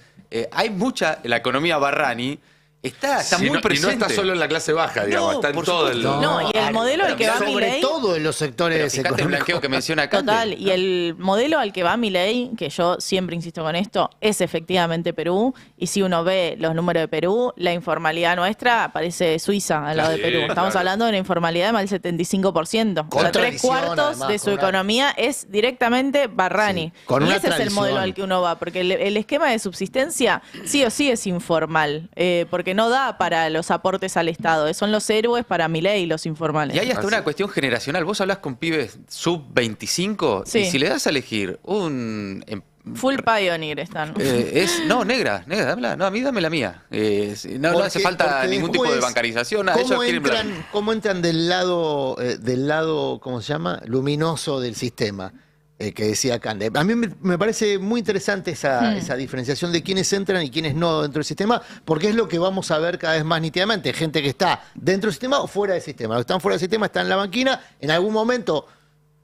Hay mucha, la economía Barrani está Sí, muy no, y no presente. está solo en la clase baja, digamos, No, está en por todo el... supuesto. No, y el modelo al que va sobre Milei... todo en los Pero sectores fíjate el económicos. blanqueo que menciona Cande. Total, y el modelo al que va Milei, que yo siempre insisto con esto, es efectivamente Perú, y si uno ve los números de Perú, la informalidad nuestra parece Suiza al lado de Sí, Perú. Estamos claro. hablando de una informalidad de más del 75%. Con O sea, tradición, 3/4 además, de su con una- economía es directamente Barrani. Sí, con y una ese es el tradición. modelo al que uno va, porque el esquema de subsistencia sí o sí es informal, porque no da para los aportes al Estado. Son los héroes para Milei los informales. Y hay hasta Ah, una sí. cuestión generacional. Vos hablas con pibes sub 25 Sí. y si le das a elegir un... Full pioneer están. No, negra, dámela. No, a mí dame la mía. No Porque- hace falta porque ningún tipo de después, bancarización. Nada, ellos quieren ¿Cómo entran del lado, ¿cómo se llama? Luminoso del sistema? Que decía Cande. A mí me parece muy interesante esa diferenciación de quiénes entran y quiénes no dentro del sistema, porque es lo que vamos a ver cada vez más nítidamente. Gente que está dentro del sistema o fuera del sistema. Los que están fuera del sistema están en la banquina, en algún momento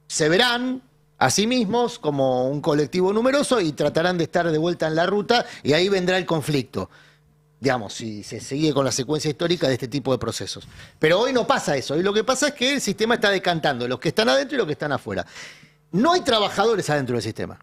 se verán a sí mismos como un colectivo numeroso y tratarán de estar de vuelta en la ruta y ahí vendrá el conflicto. Digamos, si se sigue con la secuencia histórica de este tipo de procesos. Pero hoy no pasa eso. Hoy lo que pasa es que el sistema está decantando los que están adentro y los que están afuera. No hay trabajadores adentro del sistema.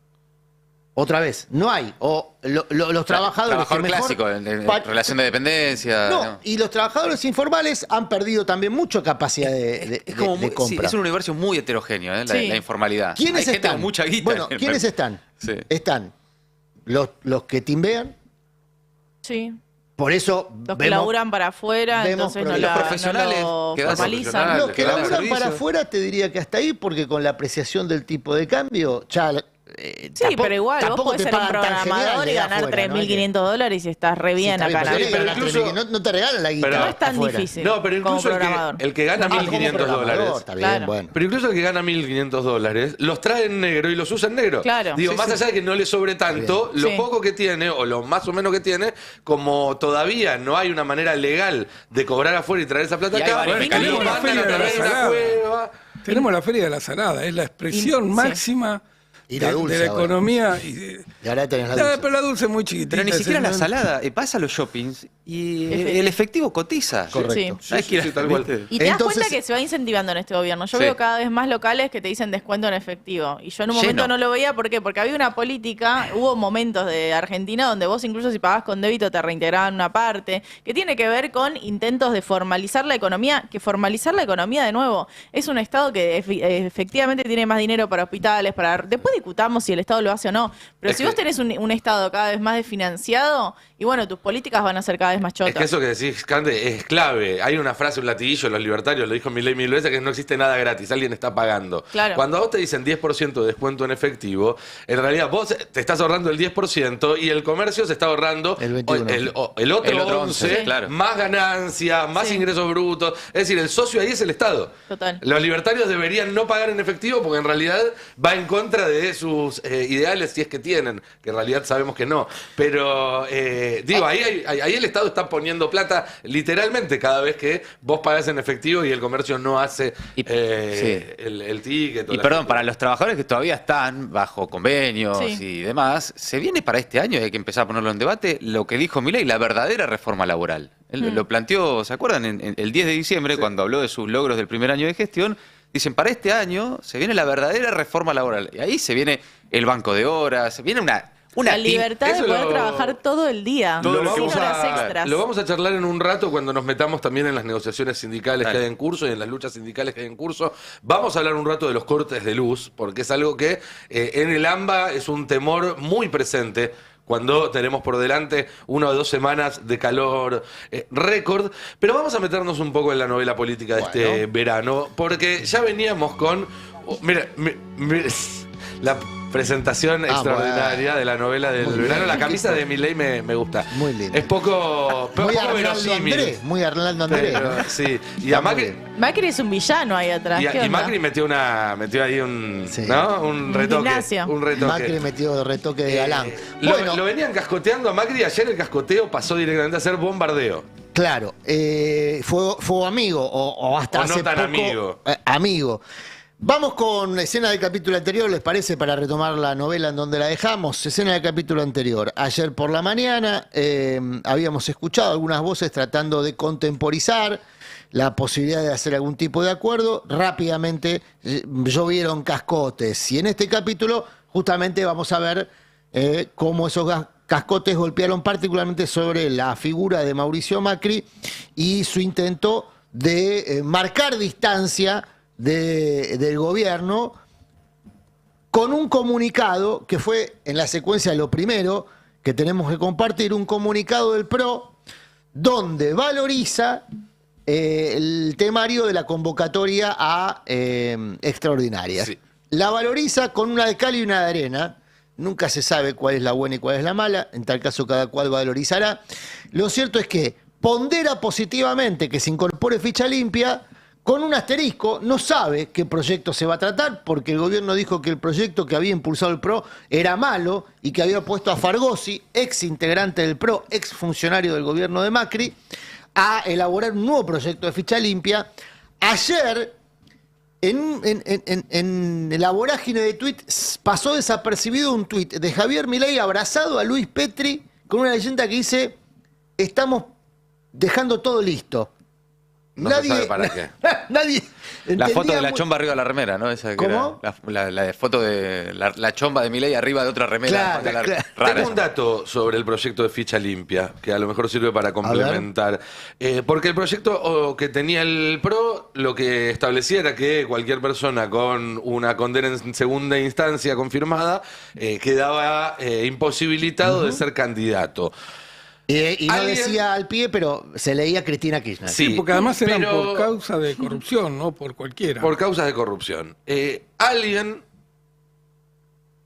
Otra vez, no hay. O los trabajadores Trabajador que mejor clásico, en pa- relación de dependencia. No, y los trabajadores informales han perdido también mucha capacidad de Es como de muy- sí, compra. es un universo muy heterogéneo, la Sí. informalidad. ¿Quiénes Hay gente están? con mucha guita. Bueno, ¿quiénes están? Sí. Están los que timbean, Sí. por eso Los que laburan para afuera, vemos entonces no, los profesionales no que lo dan formalizan. profesionales. los que que dan laburan servicio. para afuera te diría que hasta ahí, porque con la apreciación del tipo de cambio, ya Sí, pero igual, vos tampoco podés te ser un pagan tan programador genial y de ganar afuera, ¿no? $3.500 y estás re bien Sí, está acá en bien, pero Argentina. incluso- no te regalan la guita. pero- No es tan afuera. difícil No, pero como incluso programador. el que gana Ah, como $1.500 programador, está bien, Claro. bueno. Pero incluso el que gana $1.500 los trae en negro y los usa en negro. Claro. Digo, Sí, más allá de que no le sobre tanto, bien. lo Sí. poco que tiene, o lo más o menos que tiene, como todavía no hay una manera legal de cobrar afuera y traer esa plata Y hay acá, varios lo mecanismos. mandan a Feria de la través de una Salada. cueva. Tenemos la Feria de la Salada, es la expresión Sí. máxima Y la de dulce la ahora. economía. Y ahora tenés la Ya, dulce. pero la dulce es muy chiquitita. Pero ni siquiera la ¿no? salada. Vas a los shoppings y Efectivo. el efectivo cotiza. Correcto. Sí. Hay que ir a- Sí, tal cual. ¿viste? Y te das Entonces- cuenta que se va incentivando en este gobierno. Yo Sí. veo cada vez más locales que te dicen descuento en efectivo. Y yo en un momento Lleno. no lo veía. ¿Por qué? Porque había una política, hubo momentos de Argentina donde vos incluso si pagabas con débito te reintegraban una parte, que tiene que ver con intentos de formalizar la economía, que formalizar la economía de nuevo es un Estado que efectivamente tiene más dinero para hospitales, para... Después discutamos si el Estado lo hace o no. Pero Es si que- vos tenés un Estado cada vez más desfinanciado, y bueno, tus políticas van a ser cada vez más chotas. Es que eso que decís, Cande, es clave. Hay una frase, un latiguillo de los libertarios, lo dijo Milei 1000 veces, que no existe nada gratis, alguien está pagando. Claro. Cuando a vos te dicen 10% de descuento en efectivo, en realidad vos te estás ahorrando el 10% y el comercio se está ahorrando El 21. el otro El otro 11, 11, claro. más ganancias, más Sí. ingresos brutos. Es decir, el socio ahí es el Estado. Total. Los libertarios deberían no pagar en efectivo porque en realidad va en contra de de sus ideales, si es que tienen, que en realidad sabemos que no. Pero, digo, ahí el Estado está poniendo plata literalmente cada vez que vos pagás en efectivo y el comercio no hace el ticket. Y perdón, para los trabajadores que todavía están bajo convenios y demás, se viene para este año, y hay que empezar a ponerlo en debate, lo que dijo Milei, la verdadera reforma laboral. Él lo planteó, ¿se acuerdan? En el 10 de diciembre, cuando habló de sus logros del primer año de gestión, dicen, para este año se viene la verdadera reforma laboral. Y ahí se viene el banco de horas, se viene una la libertad de poder trabajar todo el día, sin horas extras. Lo vamos a charlar en un rato cuando nos metamos también en las negociaciones sindicales que hay en curso y en las luchas sindicales que hay en curso. Vamos a hablar un rato de los cortes de luz, porque es algo que en el AMBA es un temor muy presente cuando tenemos por delante 1 o 2 semanas de calor récord. Pero vamos a meternos un poco en la novela política de este verano, porque ya veníamos con... mira, la presentación extraordinaria de la novela del verano. La camisa de Milei me gusta. Muy lindo. Es poco verosímil. Muy Arnaldo Andrés. Sí. Y a Macri... Macri es un villano ahí atrás. Y Macri metió ahí un retoque. Un retoque. Macri metió retoque de galán. Lo venían cascoteando a Macri. Ayer el cascoteo pasó directamente a ser bombardeo. Claro. Fue amigo o hasta hace no tan poco, amigo. Amigo. Vamos con escena del capítulo anterior, ¿les parece? Para retomar la novela en donde la dejamos. Escena del capítulo anterior. Ayer por la mañana habíamos escuchado algunas voces tratando de contemporizar la posibilidad de hacer algún tipo de acuerdo. Rápidamente llovieron cascotes. Y en este capítulo justamente vamos a ver cómo esos cascotes golpearon particularmente sobre la figura de Mauricio Macri y su intento de marcar distancia del gobierno con un comunicado que fue en la secuencia lo primero que tenemos que compartir, un comunicado del PRO donde valoriza el temario de la convocatoria a extraordinarias. Sí. La valoriza con una de cal y una de arena. Nunca se sabe cuál es la buena y cuál es la mala. En tal caso, cada cual valorizará. Lo cierto es que pondera positivamente que se incorpore ficha limpia. Con un asterisco, no sabe qué proyecto se va a tratar, porque el gobierno dijo que el proyecto que había impulsado el PRO era malo y que había puesto a Fargosi, ex integrante del PRO, ex funcionario del gobierno de Macri, a elaborar un nuevo proyecto de ficha limpia. Ayer, en la vorágine de tweets, pasó desapercibido un tuit de Javier Milei abrazado a Luis Petri con una leyenda que dice: estamos dejando todo listo. Nadie sabe para qué. Nadie la foto de la chomba arriba de la remera, ¿no? Esa que ¿Cómo? Era la foto de la chomba de Milei arriba de otra remera. Claro. Tengo un dato sobre el proyecto de ficha limpia, que a lo mejor sirve para complementar. Porque el proyecto que tenía el PRO, lo que establecía era que cualquier persona con una condena en segunda instancia confirmada quedaba imposibilitado de ser candidato. Y no decía al pie, pero se leía Cristina Kirchner. Sí, porque además eran por causa de corrupción, no por cualquiera. Por causas de corrupción. Alguien,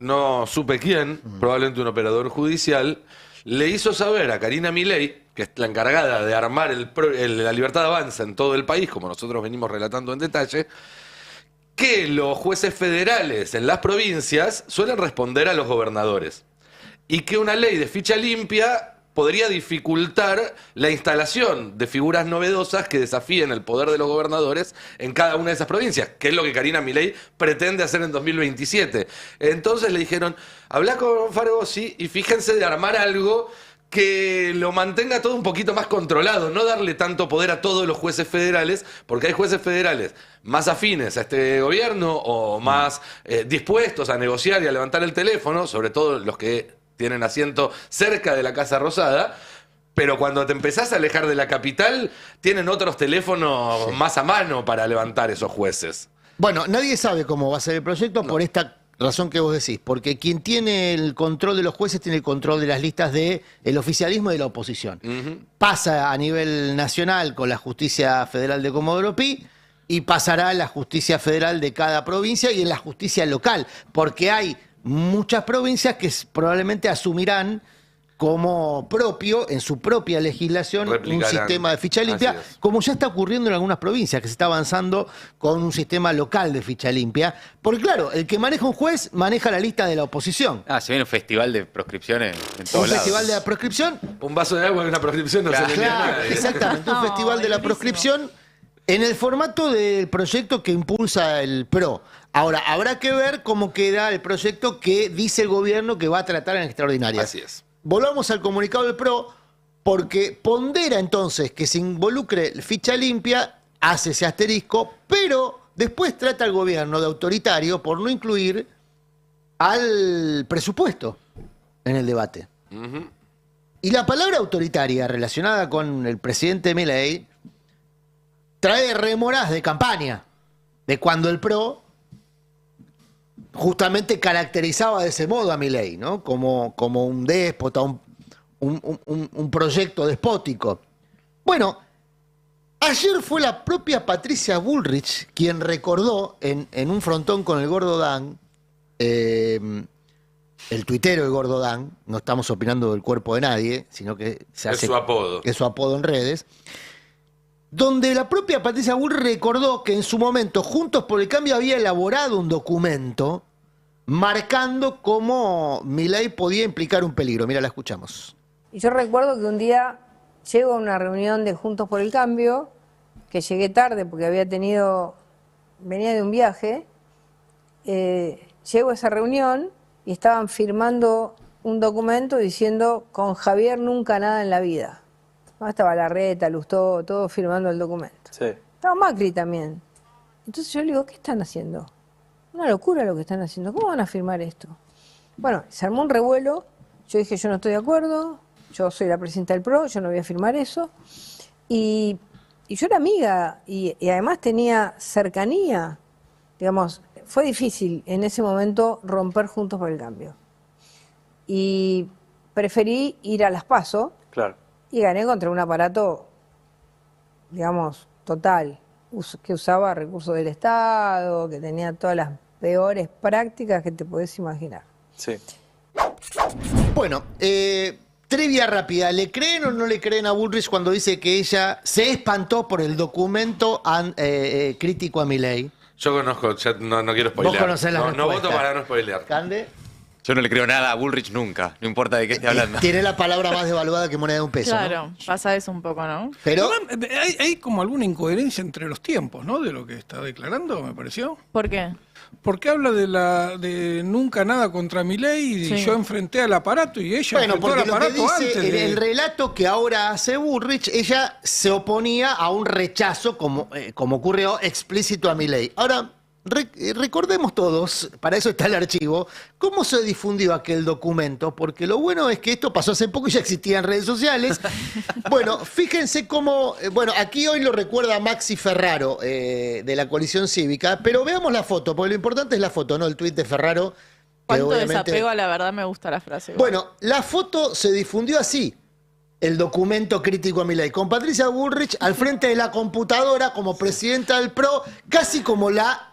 no supe quién, probablemente un operador judicial, le hizo saber a Karina Milei, que es la encargada de armar la libertad de avanza en todo el país, como nosotros venimos relatando en detalle, que los jueces federales en las provincias suelen responder a los gobernadores. Y que una ley de ficha limpia podría dificultar la instalación de figuras novedosas que desafíen el poder de los gobernadores en cada una de esas provincias, que es lo que Karina Milei pretende hacer en 2027. Entonces le dijeron, habla con Fargosi y fíjense de armar algo que lo mantenga todo un poquito más controlado, no darle tanto poder a todos los jueces federales, porque hay jueces federales más afines a este gobierno o más dispuestos a negociar y a levantar el teléfono, sobre todo los que tienen asiento cerca de la Casa Rosada, pero cuando te empezás a alejar de la capital, tienen otros teléfonos más a mano para levantar esos jueces. Bueno, nadie sabe cómo va a ser el proyecto por esta razón que vos decís, porque quien tiene el control de los jueces tiene el control de las listas del oficialismo y de la oposición. Pasa a nivel nacional con la Justicia Federal de Comodoro Pi y pasará a la Justicia Federal de cada provincia y en la justicia local, porque hay muchas provincias que probablemente asumirán como propio, en su propia legislación, un Replicarán. sistema de ficha limpia, Así es. como ya está ocurriendo en algunas provincias, que se está avanzando con un sistema local de ficha limpia. Porque claro, el que maneja un juez maneja la lista de la oposición. Se viene un festival de proscripciones en todos Un lados. festival de la proscripción. Un vaso de agua y una proscripción no se le niega a Claro, nadie. exactamente, un No, festival de la buenísimo. proscripción en el formato del proyecto que impulsa el PRO. Ahora, habrá que ver cómo queda el proyecto que dice el gobierno que va a tratar en extraordinaria. Así es. Volvamos al comunicado del PRO, porque pondera entonces que se involucre ficha limpia, hace ese asterisco, pero después trata al gobierno de autoritario por no incluir al presupuesto en el debate. Ujú. Y la palabra autoritaria relacionada con el presidente Milei trae rémoras de campaña, de cuando el PRO justamente caracterizaba de ese modo a Milei, ¿no? Como un déspota, un proyecto despótico. Bueno, ayer fue la propia Patricia Bullrich quien recordó en un frontón con el Gordo Dan, el tuitero del Gordo Dan, no estamos opinando del cuerpo de nadie, sino que se Es hace su apodo. es su apodo en redes, donde la propia Patricia Bull recordó que en su momento Juntos por el Cambio había elaborado un documento marcando cómo Milei podía implicar un peligro. Mira, la escuchamos. Y yo recuerdo que un día llego a una reunión de Juntos por el Cambio, que llegué tarde porque venía de un viaje, llego a esa reunión y estaban firmando un documento diciendo con Javier nunca nada en la vida. Estaba Larreta, Lustó, todos firmando el documento. Sí. Estaba Macri también. Entonces yo le digo, ¿qué están haciendo? Una locura lo que están haciendo. ¿Cómo van a firmar esto? Bueno, se armó un revuelo. Yo dije, yo no estoy de acuerdo. Yo soy la presidenta del PRO, yo no voy a firmar eso. Y yo era amiga y además tenía cercanía. Digamos, fue difícil en ese momento romper Juntos por el Cambio. Y preferí ir a las PASO. Claro. Y gané contra un aparato, digamos, total, que usaba recursos del Estado, que tenía todas las peores prácticas que te podés imaginar. Sí. Bueno, trivia rápida. ¿Le creen o no le creen a Bullrich cuando dice que ella se espantó por el documento crítico a Milei? Yo conozco, ya no quiero spoilear. Vos conocés la no respuesta. voto para no spoilear. ¿Cande? Yo no le creo nada a Bullrich nunca, no importa de qué esté hablando. Tiene la palabra más devaluada que moneda de un peso, Claro, ¿no? pasa eso un poco, ¿no? Pero Hay como alguna incoherencia entre los tiempos, ¿no? De lo que está declarando, me pareció. ¿Por qué? Porque habla de nunca nada contra Milei y Sí. yo enfrenté al aparato y ella bueno, enfrentó al porque lo que aparato dice antes en de... el relato que ahora hace Bullrich, ella se oponía a un rechazo, como ocurrió, explícito a Milei. Ahora, recordemos todos, para eso está el archivo, cómo se difundió aquel documento, porque lo bueno es que esto pasó hace poco y ya existía en redes sociales. Bueno, fíjense cómo, aquí hoy lo recuerda Maxi Ferraro de la Coalición Cívica, pero veamos la foto, porque lo importante es la foto, no el tuit de Ferraro. que ¿Cuánto obviamente- desapego a la verdad? Me gusta la frase. Bueno, la foto se difundió así. El documento crítico a Milei, con Patricia Bullrich al frente de la computadora como presidenta del PRO, casi como la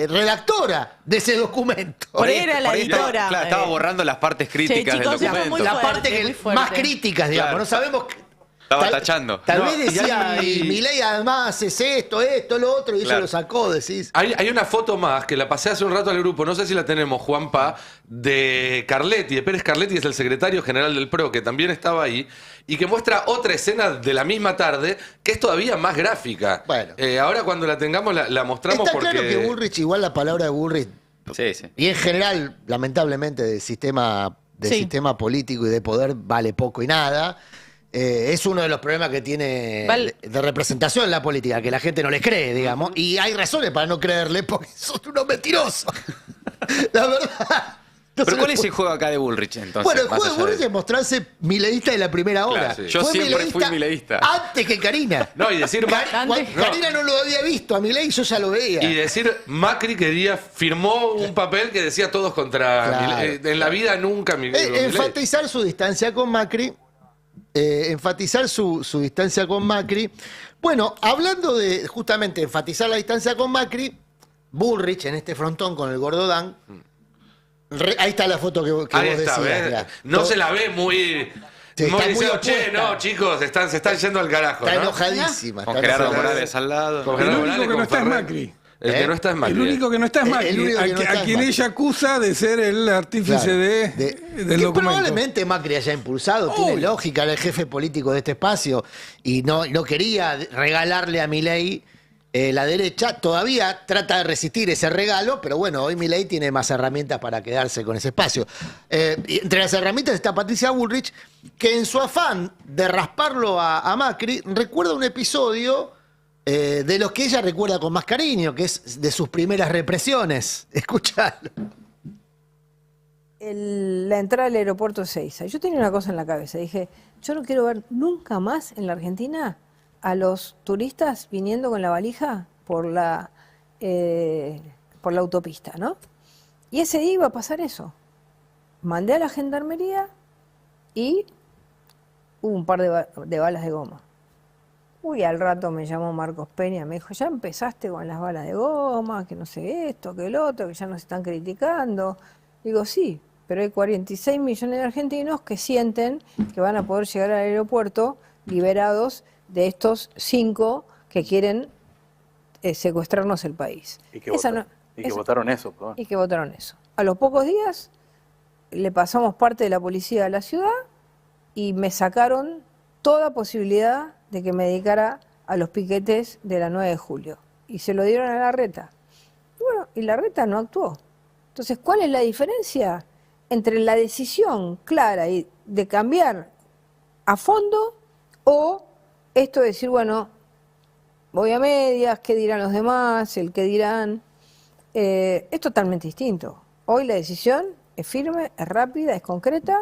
redactora de ese documento. Por ahí era la Por ahí estaba- editora. claro, estaba borrando las partes críticas chicos, del eso es muy documento. La fuerte, parte muy que fuerte. más críticas, digamos. Claro. No sabemos. Estaba tachando. Tal No, vez y decía, hay- y Milei además es esto, lo otro, y ella Claro. lo sacó, decís. Hay una foto más que la pasé hace un rato al grupo, no sé si la tenemos, Juanpa, de Carletti, de Pérez Carletti, que es el secretario general del PRO, que también estaba ahí, y que muestra otra escena de la misma tarde, que es todavía más gráfica. Bueno. Ahora cuando la tengamos la mostramos Está porque... claro que Bullrich, igual la palabra de Bullrich, Sí, sí. y en general, lamentablemente, del sistema Sí. político y de poder vale poco y nada. Es uno de los problemas que tiene de representación en la política, que la gente no les cree, digamos. Y hay razones para no creerle, porque son unos mentirosos. La verdad. No se Pero ¿cuál le es el puede- juego acá de Bullrich, entonces? Bueno, el más juego de allá Bullrich es mostrarse mileísta de la primera hora. Claro, sí. Yo siempre fui mileísta. Antes que Karina. No, y decir... Karina no lo había visto, a Milei yo ya lo veía. Y decir, Macri firmó un papel que decía todos contra Claro. Milei. En la vida nunca Milei. Enfatizar su distancia con Macri. Enfatizar su distancia con Macri. Bueno, hablando de justamente enfatizar la distancia con Macri, Bullrich en este frontón con el Gordo Dan Ahí está la foto que Ahí vos está, decías. ¿ves? mirá. No Todo- se la ve muy... Sí, está muy diciendo, che, opuesta. no, chicos, se están yendo al carajo. Está ¿no? enojadísima. Con está Gerardo enojada. Morales al lado. Con El Gerardo único Morales, que no con está es Ferrer. Macri. El que no está es Macri. El único que no está es El Macri, único que no está a es quien Macri. ella acusa de ser el artífice Claro, del que documento. probablemente Macri haya impulsado, tiene Obvio. lógica, era el jefe político de este espacio y no quería regalarle a Milei la derecha. Todavía trata de resistir ese regalo, pero bueno, hoy Milei tiene más herramientas para quedarse con ese espacio. Y entre las herramientas está Patricia Bullrich, que en su afán de rasparlo a Macri, recuerda un episodio de los que ella recuerda con más cariño, que es de sus primeras represiones. Escuchalo. La entrada al aeropuerto de Ezeiza. Yo tenía una cosa en la cabeza. Dije, yo no quiero ver nunca más en la Argentina a los turistas viniendo con la valija por la autopista, ¿no? Y ese día iba a pasar eso. Mandé a la gendarmería y hubo un par de balas de goma. Uy, al rato me llamó Marcos Peña, me dijo, ya empezaste con las balas de goma, que no sé esto, que el otro, que ya nos están criticando. Digo, sí, pero hay 46 millones de argentinos que sienten que van a poder llegar al aeropuerto liberados de estos 5 que quieren secuestrarnos el país. Y que votaron eso, perdón. Y que votaron eso. A los pocos días le pasamos parte de la policía a la ciudad y me sacaron toda posibilidad de que me dedicara a los piquetes de la 9 de julio. Y se lo dieron a Larreta. Y bueno, y Larreta no actuó. Entonces, ¿cuál es la diferencia entre la decisión clara de cambiar a fondo o esto de decir, bueno, voy a medias, qué dirán los demás, el qué dirán? Es totalmente distinto. Hoy la decisión es firme, es rápida, es concreta.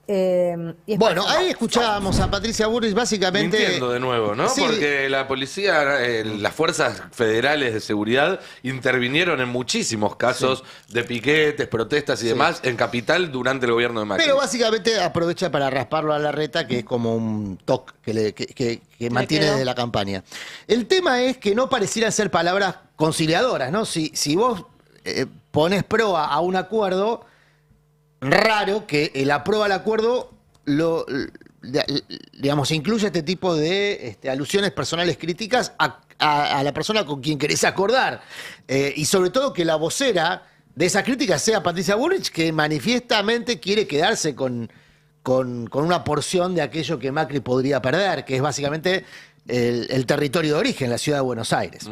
Y es Bueno, ahí escuchábamos a Patricia Bullrich básicamente... Mintiendo de nuevo, ¿no? Sí. Porque la policía, las fuerzas federales de seguridad intervinieron en muchísimos casos de piquetes, protestas y demás en Capital durante el gobierno de Macri. Pero básicamente aprovecha para rasparlo a Larreta, que es como un toque que mantiene desde la campaña. El tema es que no parecieran ser palabras conciliadoras, ¿no? Si vos pones pro a un acuerdo, raro que el aprueba al acuerdo digamos, incluye este tipo de alusiones personales críticas a la persona con quien querés acordar. Y sobre todo que la vocera de esa crítica sea Patricia Bullrich, que manifiestamente quiere quedarse con una porción de aquello que Macri podría perder, que es básicamente el territorio de origen, la ciudad de Buenos Aires.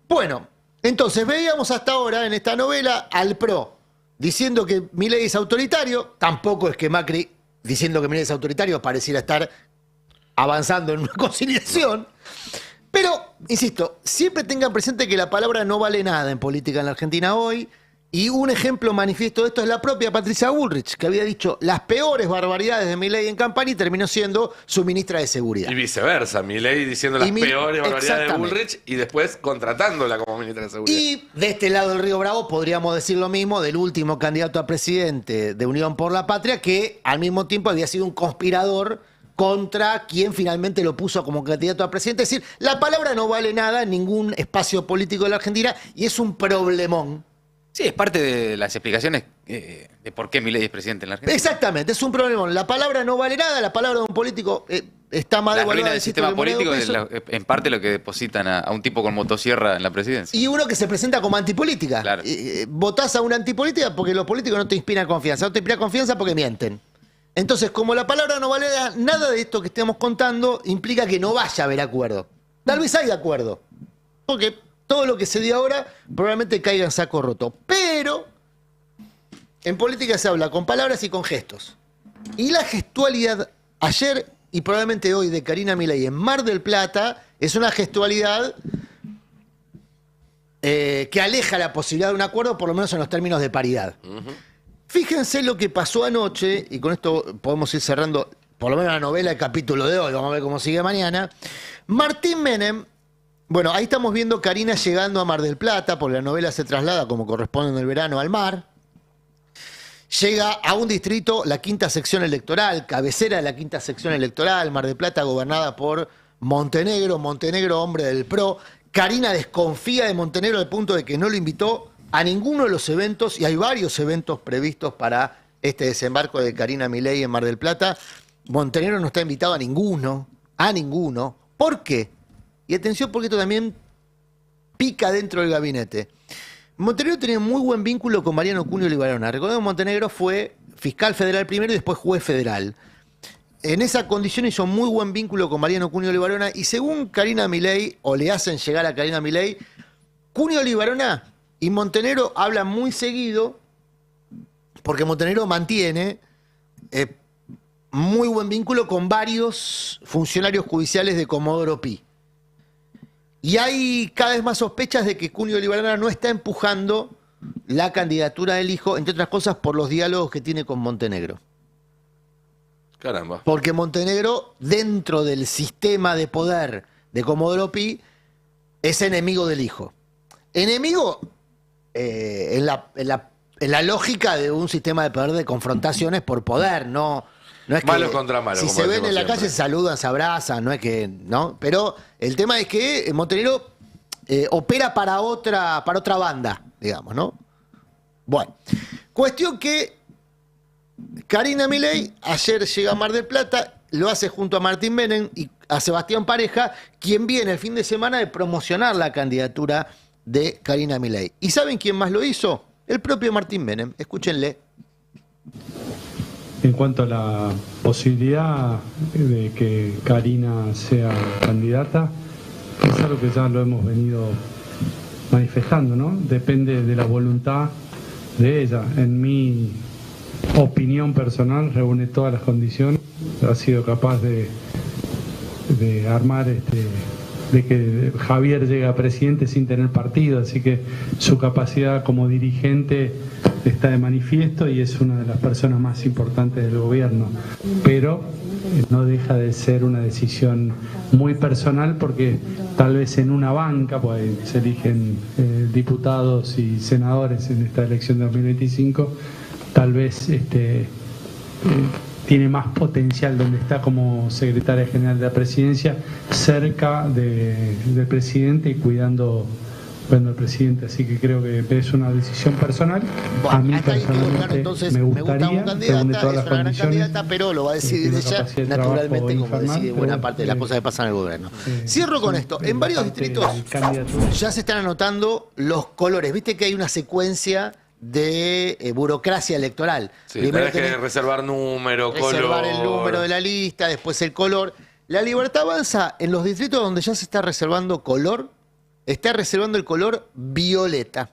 Bueno, entonces veíamos hasta ahora en esta novela al PRO diciendo que Milei es autoritario. Tampoco es que Macri, diciendo que Milei es autoritario, pareciera estar avanzando en una conciliación. Pero, insisto, siempre tengan presente que la palabra no vale nada en política en la Argentina hoy. Y un ejemplo manifiesto de esto es la propia Patricia Bullrich, que había dicho las peores barbaridades de Milei en campaña y terminó siendo su ministra de Seguridad. Y viceversa, Milei diciendo las peores barbaridades de Bullrich y después contratándola como ministra de Seguridad. Y de este lado del Río Bravo podríamos decir lo mismo del último candidato a presidente de Unión por la Patria, que al mismo tiempo había sido un conspirador contra quien finalmente lo puso como candidato a presidente. Es decir, la palabra no vale nada en ningún espacio político de la Argentina y es un problemón. Sí, es parte de las explicaciones de por qué Milei es presidente en la Argentina. Exactamente, es un problemón. La palabra no vale nada, la palabra de un político está mal La evaluada. ruina del sistema político es en parte lo que depositan a un tipo con motosierra en la presidencia. Y uno que se presenta como antipolítica. Claro. Votás a una antipolítica porque los políticos no te inspiran confianza. No te inspiran confianza porque mienten. Entonces, como la palabra no vale nada de esto que estemos contando, implica que no vaya a haber acuerdo. Tal vez hay acuerdo. Porque todo lo que se dio ahora probablemente caiga en saco roto. Pero en política se habla con palabras y con gestos. Y la gestualidad ayer y probablemente hoy de Karina Milei en Mar del Plata es una gestualidad que aleja la posibilidad de un acuerdo, por lo menos en los términos de paridad. Fíjense lo que pasó anoche, y con esto podemos ir cerrando por lo menos la novela, el capítulo de hoy, vamos a ver cómo sigue mañana. Martín Menem, bueno, ahí estamos viendo Karina llegando a Mar del Plata, porque la novela se traslada, como corresponde en el verano, al mar. Llega a un distrito, la quinta sección electoral, cabecera de la quinta sección electoral, Mar del Plata gobernada por Montenegro, hombre del PRO. Karina desconfía de Montenegro al punto de que no lo invitó a ninguno de los eventos, y hay varios eventos previstos para este desembarco de Karina Milei en Mar del Plata. Montenegro no está invitado a ninguno. ¿Por qué? Y atención, porque esto también pica dentro del gabinete. Montenegro tenía muy buen vínculo con Mariano Cunio Libarona. Recordemos que Montenegro fue fiscal federal primero y después juez federal. En esa condición hizo muy buen vínculo con Mariano Cunio Libarona y según Karina Milei, o le hacen llegar a Karina Milei, Cunio Libarona y Montenegro hablan muy seguido porque Montenegro mantiene muy buen vínculo con varios funcionarios judiciales de Comodoro Pi. Y hay cada vez más sospechas de que Cunio Libarona no está empujando la candidatura del hijo, entre otras cosas por los diálogos que tiene con Montenegro. Caramba. Porque Montenegro, dentro del sistema de poder de Comodoro Pi, es enemigo del hijo. Enemigo en la lógica de un sistema de poder de confrontaciones por poder, no es que malo contra malo. Si se ven en la calle se saludan, se abrazan, no es que, ¿no? Pero el tema es que Montenegro opera para otra banda, digamos, ¿no? Bueno, cuestión que Karina Milei ayer llega a Mar del Plata, lo hace junto a Martín Menem y a Sebastián Pareja, quien viene el fin de semana de promocionar la candidatura de Karina Milei. ¿Y saben quién más lo hizo? El propio Martín Menem. Escúchenle. En cuanto a la posibilidad de que Karina sea candidata, es algo que ya lo hemos venido manifestando, ¿no? Depende de la voluntad de ella. En mi opinión personal, reúne todas las condiciones, ha sido capaz de armar de que Javier llegue a presidente sin tener partido, así que su capacidad como dirigente está de manifiesto y es una de las personas más importantes del gobierno, pero no deja de ser una decisión muy personal porque tal vez en una banca, pues se eligen diputados y senadores en esta elección de 2025, tal vez tiene más potencial donde está como secretaria general de la presidencia, cerca del presidente y cuidando al presidente, así que creo que es una decisión personal. Bueno, a mí hasta ahí quedó claro, personalmente entonces me me gusta gustaría, un candidata, reúne todas es las una gran condiciones, candidata, pero lo va a decidir tiene ella capacidad de naturalmente, trabajo como infernal, decide buena pero, parte de las cosas que pasan en el gobierno. Cierro con esto. En la varios parte distritos de candidatura. ya se están anotando los colores. Viste que hay una secuencia de burocracia electoral. Sí, Primero tenés que reservar número, reservar color. el número de la lista, después el color. La Libertad Avanza, en los distritos donde ya se está reservando color, está reservando el color violeta.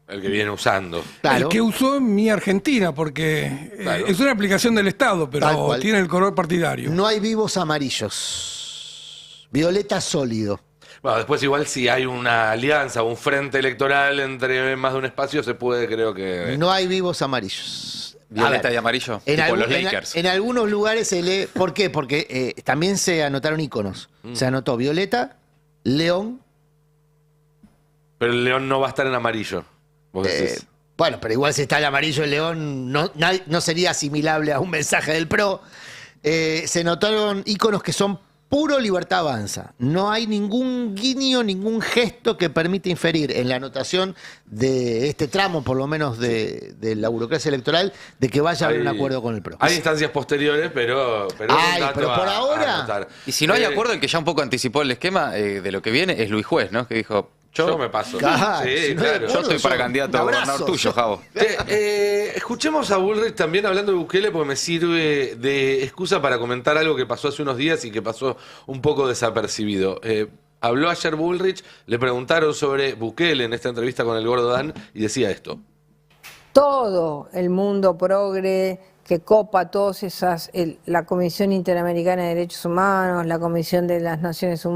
El que viene usando. Claro. El que usó en Mi Argentina, porque Claro. es una aplicación del Estado, Tal pero cual. tiene el color partidario. No hay vivos amarillos. Violeta sólido. Bueno, después igual si hay una alianza, un frente electoral entre más de un espacio, se puede, creo que... No hay vivos amarillos. Violeta A ver, y amarillo, en, tipo algún- los en- Lakers. en algunos lugares se lee. ¿Por qué? Porque también se anotaron iconos. Se anotó violeta, león. Pero el león no va a estar en amarillo. Vos decís. Bueno, pero igual si está el amarillo, el león no sería asimilable a un mensaje del PRO. Se notaron iconos que son puro Libertad Avanza. No hay ningún guiño, ningún gesto que permita inferir en la anotación de este tramo, por lo menos de la burocracia electoral, de que vaya a haber un acuerdo con el PRO. Hay instancias posteriores, pero es un dato pero por a ahora- anotar. Y si no hay acuerdo, el que ya un poco anticipó el esquema de lo que viene es Luis Juez, ¿no? Que dijo, Yo me paso. Claro, Sí, si no hay claro. acuerdo, yo estoy para candidato a gobernador abrazos. tuyo, Javo. Escuchemos a Bullrich también hablando de Bukele porque me sirve de excusa para comentar algo que pasó hace unos días y que pasó un poco desapercibido. Habló ayer Bullrich, le preguntaron sobre Bukele en esta entrevista con el Gordo Dan y decía esto. Todo el mundo progre que copa todas esas, la Comisión Interamericana de Derechos Humanos, la Comisión de las Naciones,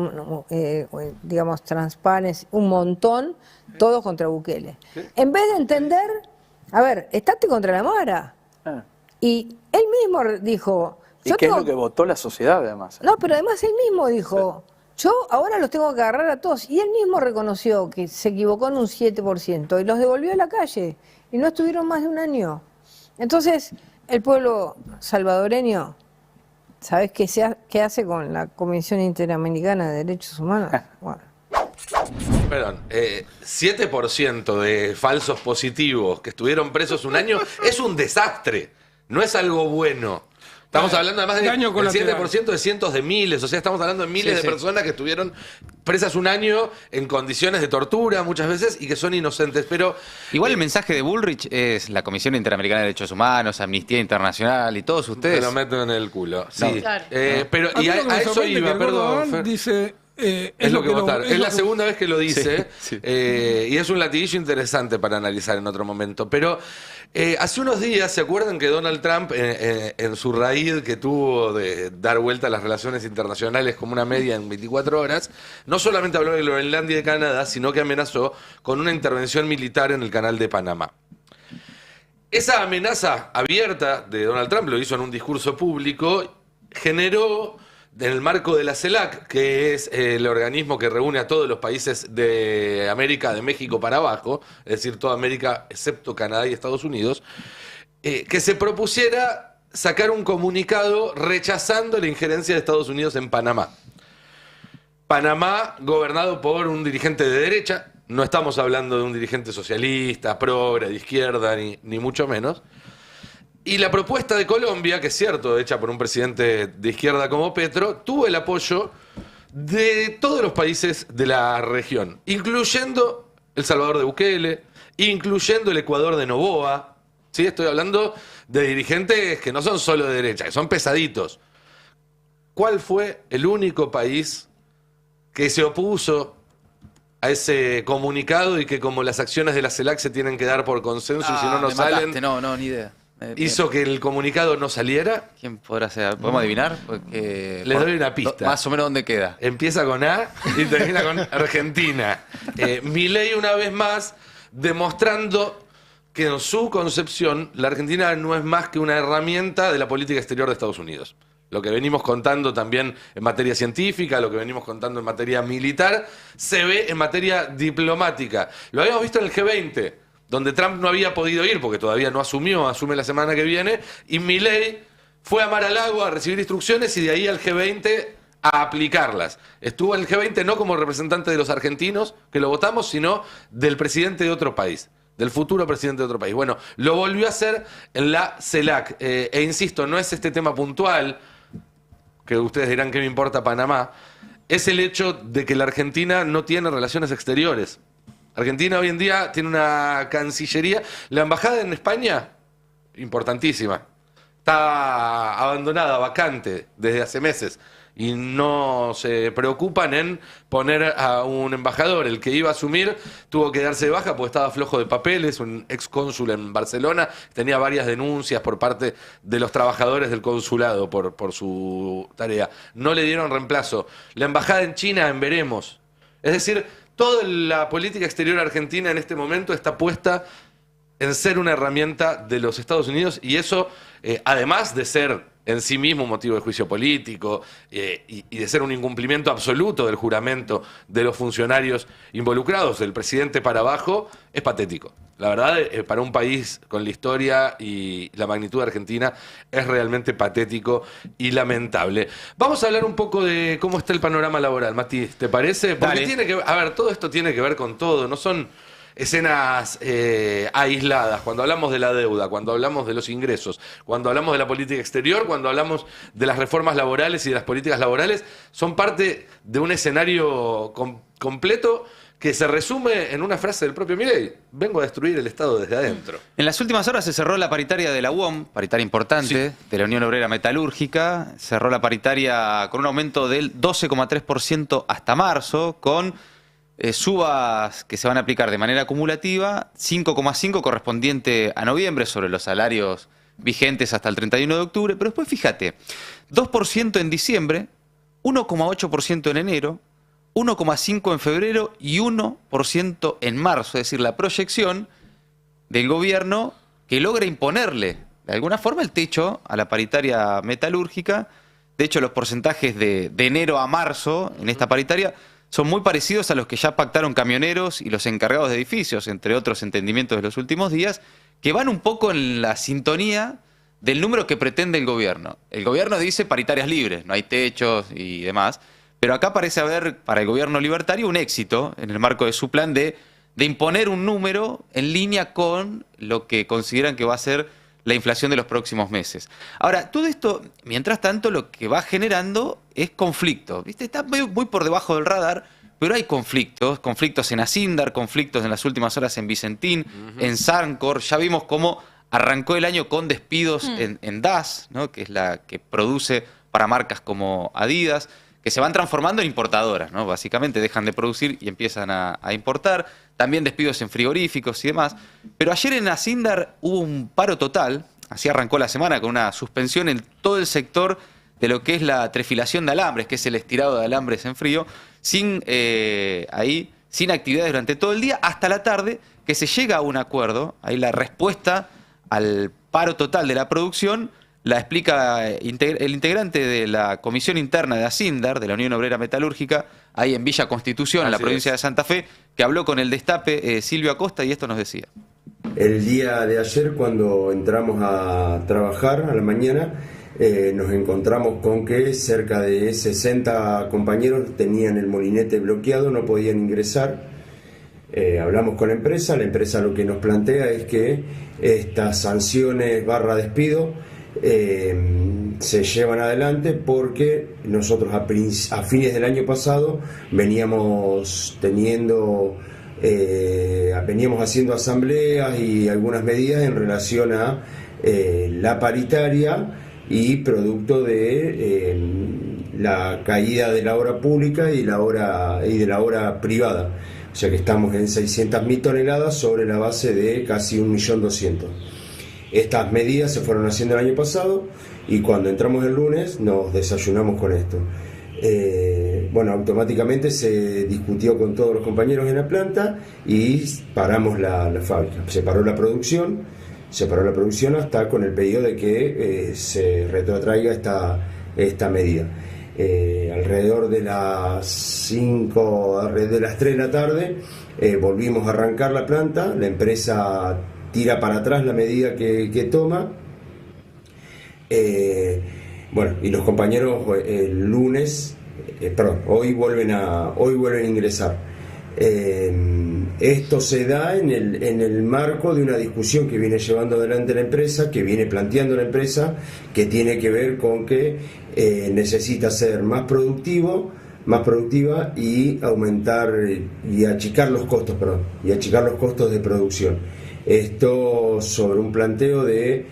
digamos, Transparency, un montón, todo contra Bukele. En vez de entender, a ver, estate contra la Mara. Ah. Y él mismo dijo... ¿Y yo qué es tengo- lo que votó la sociedad, además? No, pero además él mismo dijo, yo ahora los tengo que agarrar a todos. Y él mismo reconoció que se equivocó en un 7% y los devolvió a la calle. Y no estuvieron más de un año. Entonces, el pueblo salvadoreño, ¿sabes qué hace con la Comisión Interamericana de Derechos Humanos? Bueno. Perdón, 7% de falsos positivos que estuvieron presos un año es un desastre, no es algo bueno. Estamos hablando además del 7% de cientos de miles, o sea, estamos hablando de miles de personas que estuvieron presas un año en condiciones de tortura muchas veces y que son inocentes, pero... Igual el mensaje de Bullrich es la Comisión Interamericana de Derechos Humanos, Amnistía Internacional y todos ustedes... Me lo meten en el culo, sí. No. Claro. Pero y a eso iba, perdón, Fer. Dice... es lo que votar. Es la segunda vez que lo dice Sí. y es un latiguillo interesante para analizar en otro momento. Pero hace unos días, ¿se acuerdan que Donald Trump en su raíz que tuvo de dar vuelta a las relaciones internacionales como una media en 24 horas, no solamente habló de Groenlandia y de Canadá, sino que amenazó con una intervención militar en el canal de Panamá? Esa amenaza abierta de Donald Trump, lo hizo en un discurso público, generó... En el marco de la CELAC, que es el organismo que reúne a todos los países de América, de México para abajo, es decir, toda América excepto Canadá y Estados Unidos, que se propusiera sacar un comunicado rechazando la injerencia de Estados Unidos en Panamá. Panamá gobernado por un dirigente de derecha, no estamos hablando de un dirigente socialista, progre, de izquierda, ni mucho menos. Y la propuesta de Colombia, que es cierto, hecha por un presidente de izquierda como Petro, tuvo el apoyo de todos los países de la región, incluyendo El Salvador de Bukele, incluyendo el Ecuador de Noboa. ¿Sí? Estoy hablando de dirigentes que no son solo de derecha, que son pesaditos. ¿Cuál fue el único país que se opuso a ese comunicado y que, como las acciones de la CELAC se tienen que dar por consenso y si no, no salen... No, ni idea. ¿Hizo que el comunicado no saliera? ¿Quién podrá ser? ¿Podemos adivinar? Porque, Les doy una pista. Más o menos dónde queda. Empieza con A y termina con Argentina. Milei, una vez más, demostrando que en su concepción la Argentina no es más que una herramienta de la política exterior de Estados Unidos. Lo que venimos contando también en materia científica, lo que venimos contando en materia militar, se ve en materia diplomática. Lo habíamos visto en el G20, donde Trump no había podido ir porque todavía no asume la semana que viene, y Milei fue a Mar-a-Lago a recibir instrucciones y de ahí al G20 a aplicarlas. Estuvo en el G20 no como representante de los argentinos que lo votamos, sino del presidente de otro país, del futuro presidente de otro país. Bueno, lo volvió a hacer en la CELAC. E insisto, no es este tema puntual, que ustedes dirán que me importa Panamá, es el hecho de que la Argentina no tiene relaciones exteriores. Argentina hoy en día tiene una cancillería. La embajada en España, importantísima, está abandonada, vacante desde hace meses. Y no se preocupan en poner a un embajador. El que iba a asumir tuvo que darse de baja porque estaba flojo de papeles, un excónsul en Barcelona. Tenía varias denuncias por parte de los trabajadores del consulado por su tarea. No le dieron reemplazo. La embajada en China, en veremos. Es decir, toda la política exterior argentina en este momento está puesta en ser una herramienta de los Estados Unidos y eso, además de ser en sí mismo un motivo de juicio político y de ser un incumplimiento absoluto del juramento de los funcionarios involucrados, del presidente para abajo, es patético. La verdad, para un país con la historia y la magnitud de Argentina, es realmente patético y lamentable. Vamos a hablar un poco de cómo está el panorama laboral, Mati, ¿te parece? Porque tiene que, a ver, todo esto tiene que ver con todo, no son escenas aisladas, cuando hablamos de la deuda, cuando hablamos de los ingresos, cuando hablamos de la política exterior, cuando hablamos de las reformas laborales y de las políticas laborales, son parte de un escenario completo que se resume en una frase del propio Milei: vengo a destruir el Estado desde adentro. En las últimas horas se cerró la paritaria de la UOM, paritaria importante, de la Unión Obrera Metalúrgica. Cerró la paritaria con un aumento del 12,3% hasta marzo, con subas que se van a aplicar de manera acumulativa, 5,5% correspondiente a noviembre sobre los salarios vigentes hasta el 31 de octubre. Pero después fíjate, 2% en diciembre, 1,8% en enero, 1,5% en febrero y 1% en marzo. Es decir, la proyección del gobierno que logra imponerle de alguna forma el techo a la paritaria metalúrgica. De hecho, los porcentajes de enero a marzo en esta paritaria son muy parecidos a los que ya pactaron camioneros y los encargados de edificios, entre otros entendimientos de los últimos días, que van un poco en la sintonía del número que pretende el gobierno. El gobierno dice paritarias libres, no hay techos y demás, Pero acá parece haber, para el gobierno libertario, un éxito en el marco de su plan de imponer un número en línea con lo que consideran que va a ser la inflación de los próximos meses. Ahora, todo esto, mientras tanto, lo que va generando es conflicto. ¿Viste? Está muy por debajo del radar, pero hay conflictos en Asindar, conflictos en las últimas horas en Vicentín, en Sancor. Ya vimos cómo arrancó el año con despidos en DAS, ¿no? Que es la que produce para marcas como Adidas, que se van transformando en importadoras, ¿no? Básicamente dejan de producir y empiezan a importar. También despidos en frigoríficos y demás. Pero ayer en Asindar hubo un paro total, así arrancó la semana, con una suspensión en todo el sector de lo que es la trefilación de alambres, que es el estirado de alambres en frío, sin actividades durante todo el día, hasta la tarde, que se llega a un acuerdo. Ahí la respuesta al paro total de la producción la explica el integrante de la Comisión Interna de Asindar, de la Unión Obrera Metalúrgica, ahí en Villa Constitución, en la provincia de Santa Fe, que habló con el Destape Silvio Acosta, y esto nos decía. El día de ayer, cuando entramos a trabajar a la mañana, nos encontramos con que cerca de 60 compañeros tenían el molinete bloqueado, no podían ingresar. Hablamos con la empresa lo que nos plantea es que estas sanciones / despido se llevan adelante porque nosotros a fines del año pasado veníamos haciendo asambleas y algunas medidas en relación a la paritaria y producto de la caída de la obra pública y de la obra privada. O sea que estamos en 600.000 toneladas sobre la base de casi 1.200.000. Estas medidas se fueron haciendo el año pasado y cuando entramos el lunes nos desayunamos con esto. Automáticamente se discutió con todos los compañeros en la planta y paramos la fábrica. Se paró la producción hasta con el pedido de que se retrotraiga esta medida. Alrededor de las 3 de la tarde volvimos a arrancar la planta, la empresa tira para atrás la medida que toma, y los compañeros hoy vuelven a ingresar. Esto se da en el marco de una discusión que viene llevando adelante la empresa, que viene planteando la empresa, que tiene que ver con que necesita ser más productiva y aumentar y achicar los costos de producción. Esto sobre un planteo de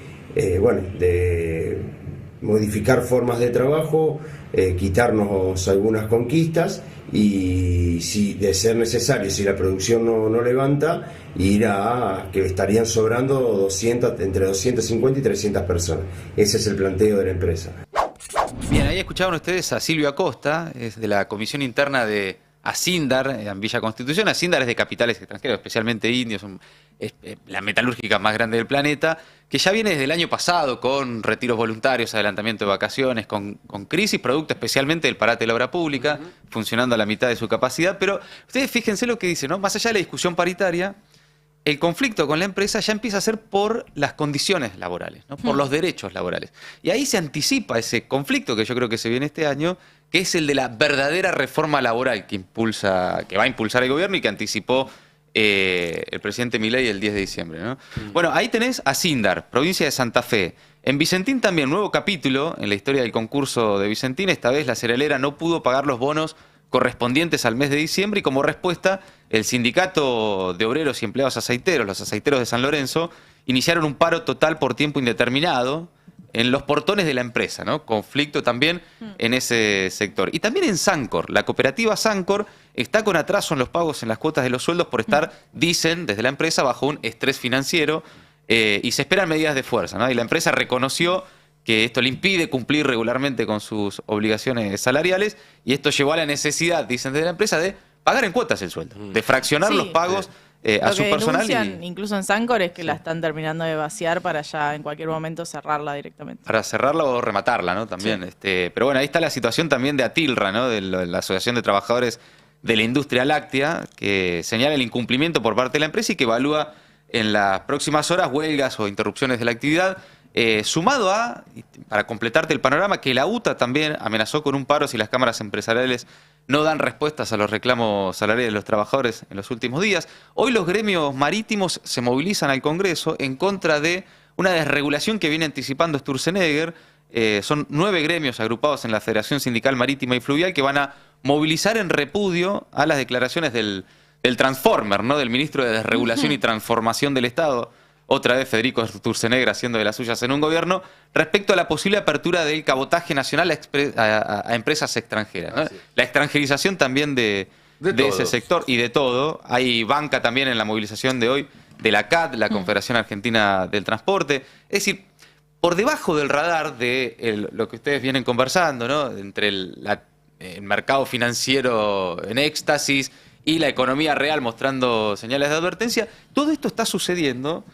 modificar formas de trabajo, quitarnos algunas conquistas y, si de ser necesario, si la producción no levanta, ir a que estarían sobrando entre 250 y 300 personas. Ese es el planteo de la empresa. Bien, ahí escuchaban ustedes a Silvio Acosta, es de la Comisión Interna de Asindar, en Villa Constitución. Asindar es de capitales extranjeros, especialmente indios, es la metalúrgica más grande del planeta, que ya viene desde el año pasado con retiros voluntarios, adelantamiento de vacaciones, con crisis, producto especialmente del parate de la obra pública, funcionando a la mitad de su capacidad. Pero ustedes fíjense lo que dice, ¿no? Más allá de la discusión paritaria, el conflicto con la empresa ya empieza a ser por las condiciones laborales, ¿no? Por los derechos laborales. Y ahí se anticipa ese conflicto que yo creo que se viene este año, que es el de la verdadera reforma laboral que va a impulsar el gobierno y que anticipó el presidente Milei el 10 de diciembre, ¿no? Bueno, ahí tenés Asindar, provincia de Santa Fe. En Vicentín también, nuevo capítulo en la historia del concurso de Vicentín. Esta vez la cerealera no pudo pagar los bonos correspondientes al mes de diciembre y como respuesta el Sindicato de Obreros y Empleados Aceiteros, los aceiteros de San Lorenzo, iniciaron un paro total por tiempo indeterminado en los portones de la empresa, ¿no? Conflicto también en ese sector. Y también en Sancor, la cooperativa Sancor está con atraso en los pagos en las cuotas de los sueldos por estar, dicen desde la empresa, bajo un estrés financiero y se esperan medidas de fuerza, ¿no? Y la empresa reconoció que esto le impide cumplir regularmente con sus obligaciones salariales y esto llevó a la necesidad, dicen desde la empresa, de pagar en cuotas el sueldo, de fraccionar los pagos a su personal. Incluso en Sancor es que la están terminando de vaciar para ya en cualquier momento cerrarla directamente. Para cerrarla o rematarla, ¿no? También. Sí. Pero bueno, ahí está la situación también de Atilra, ¿no? De la Asociación de Trabajadores de la Industria Láctea, que señala el incumplimiento por parte de la empresa y que evalúa en las próximas horas huelgas o interrupciones de la actividad. Sumado a, para completarte el panorama, que la UTA también amenazó con un paro si las cámaras empresariales no dan respuestas a los reclamos salariales de los trabajadores en los últimos días. Hoy los gremios marítimos se movilizan al Congreso en contra de una desregulación que viene anticipando Sturzenegger. Son 9 gremios agrupados en la Federación Sindical Marítima y Fluvial que van a movilizar en repudio a las declaraciones del Transformer, ¿no? Del ministro de Desregulación y Transformación del Estado, otra vez Federico Sturzenegger haciendo de las suyas en un gobierno, respecto a la posible apertura del cabotaje nacional a empresas extranjeras, ¿no? La extranjerización también de ese sector y de todo. Hay banca también en la movilización de hoy de la CAT, la Confederación Argentina del Transporte. Es decir, por debajo del radar de lo que ustedes vienen conversando, ¿no? Entre el mercado financiero en éxtasis y la economía real mostrando señales de advertencia, todo esto está sucediendo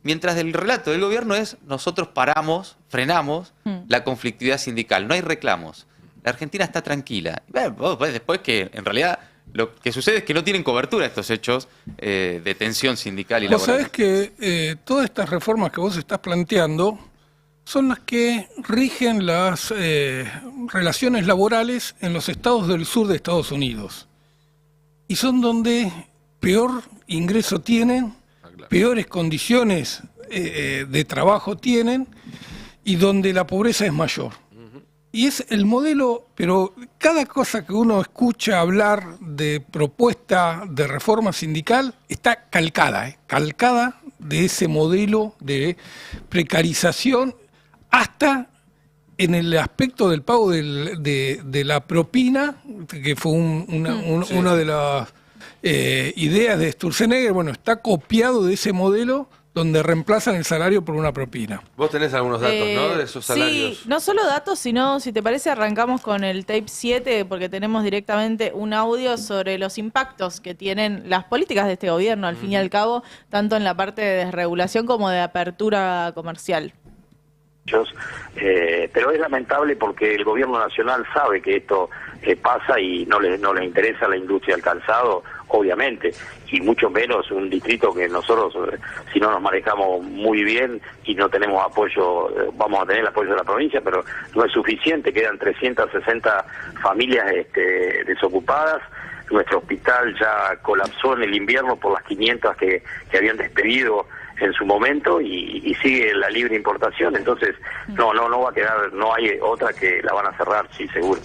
mientras el relato del gobierno es: nosotros paramos, frenamos la conflictividad sindical, no hay reclamos. La Argentina está tranquila. Bueno, después que en realidad lo que sucede es que no tienen cobertura estos hechos de tensión sindical y laboral. Vos sabés que todas estas reformas que vos estás planteando son las que rigen las relaciones laborales en los estados del sur de Estados Unidos. Y son donde peor ingreso tienen, peores condiciones de trabajo tienen y donde la pobreza es mayor. Y es el modelo, pero cada cosa que uno escucha hablar de propuesta de reforma sindical está calcada de ese modelo de precarización, hasta en el aspecto del pago de la propina, que fue una de las ideas de Sturzenegger. Bueno, está copiado de ese modelo donde reemplazan el salario por una propina. Vos tenés algunos datos, ¿no? De esos salarios. Sí, no solo datos, sino, si te parece, arrancamos con el tape 7, porque tenemos directamente un audio sobre los impactos que tienen las políticas de este gobierno, al fin y al cabo, tanto en la parte de desregulación como de apertura comercial. Pero es lamentable porque el gobierno nacional sabe que esto pasa y no les interesa la industria del calzado, obviamente, y mucho menos un distrito que nosotros, si no nos manejamos muy bien y no tenemos apoyo, vamos a tener el apoyo de la provincia, pero no es suficiente. Quedan 360 familias desocupadas. Nuestro hospital ya colapsó en el invierno por las 500 que habían despedido en su momento y sigue la libre importación. Entonces no va a quedar, no hay otra, que la van a cerrar, sí, seguro.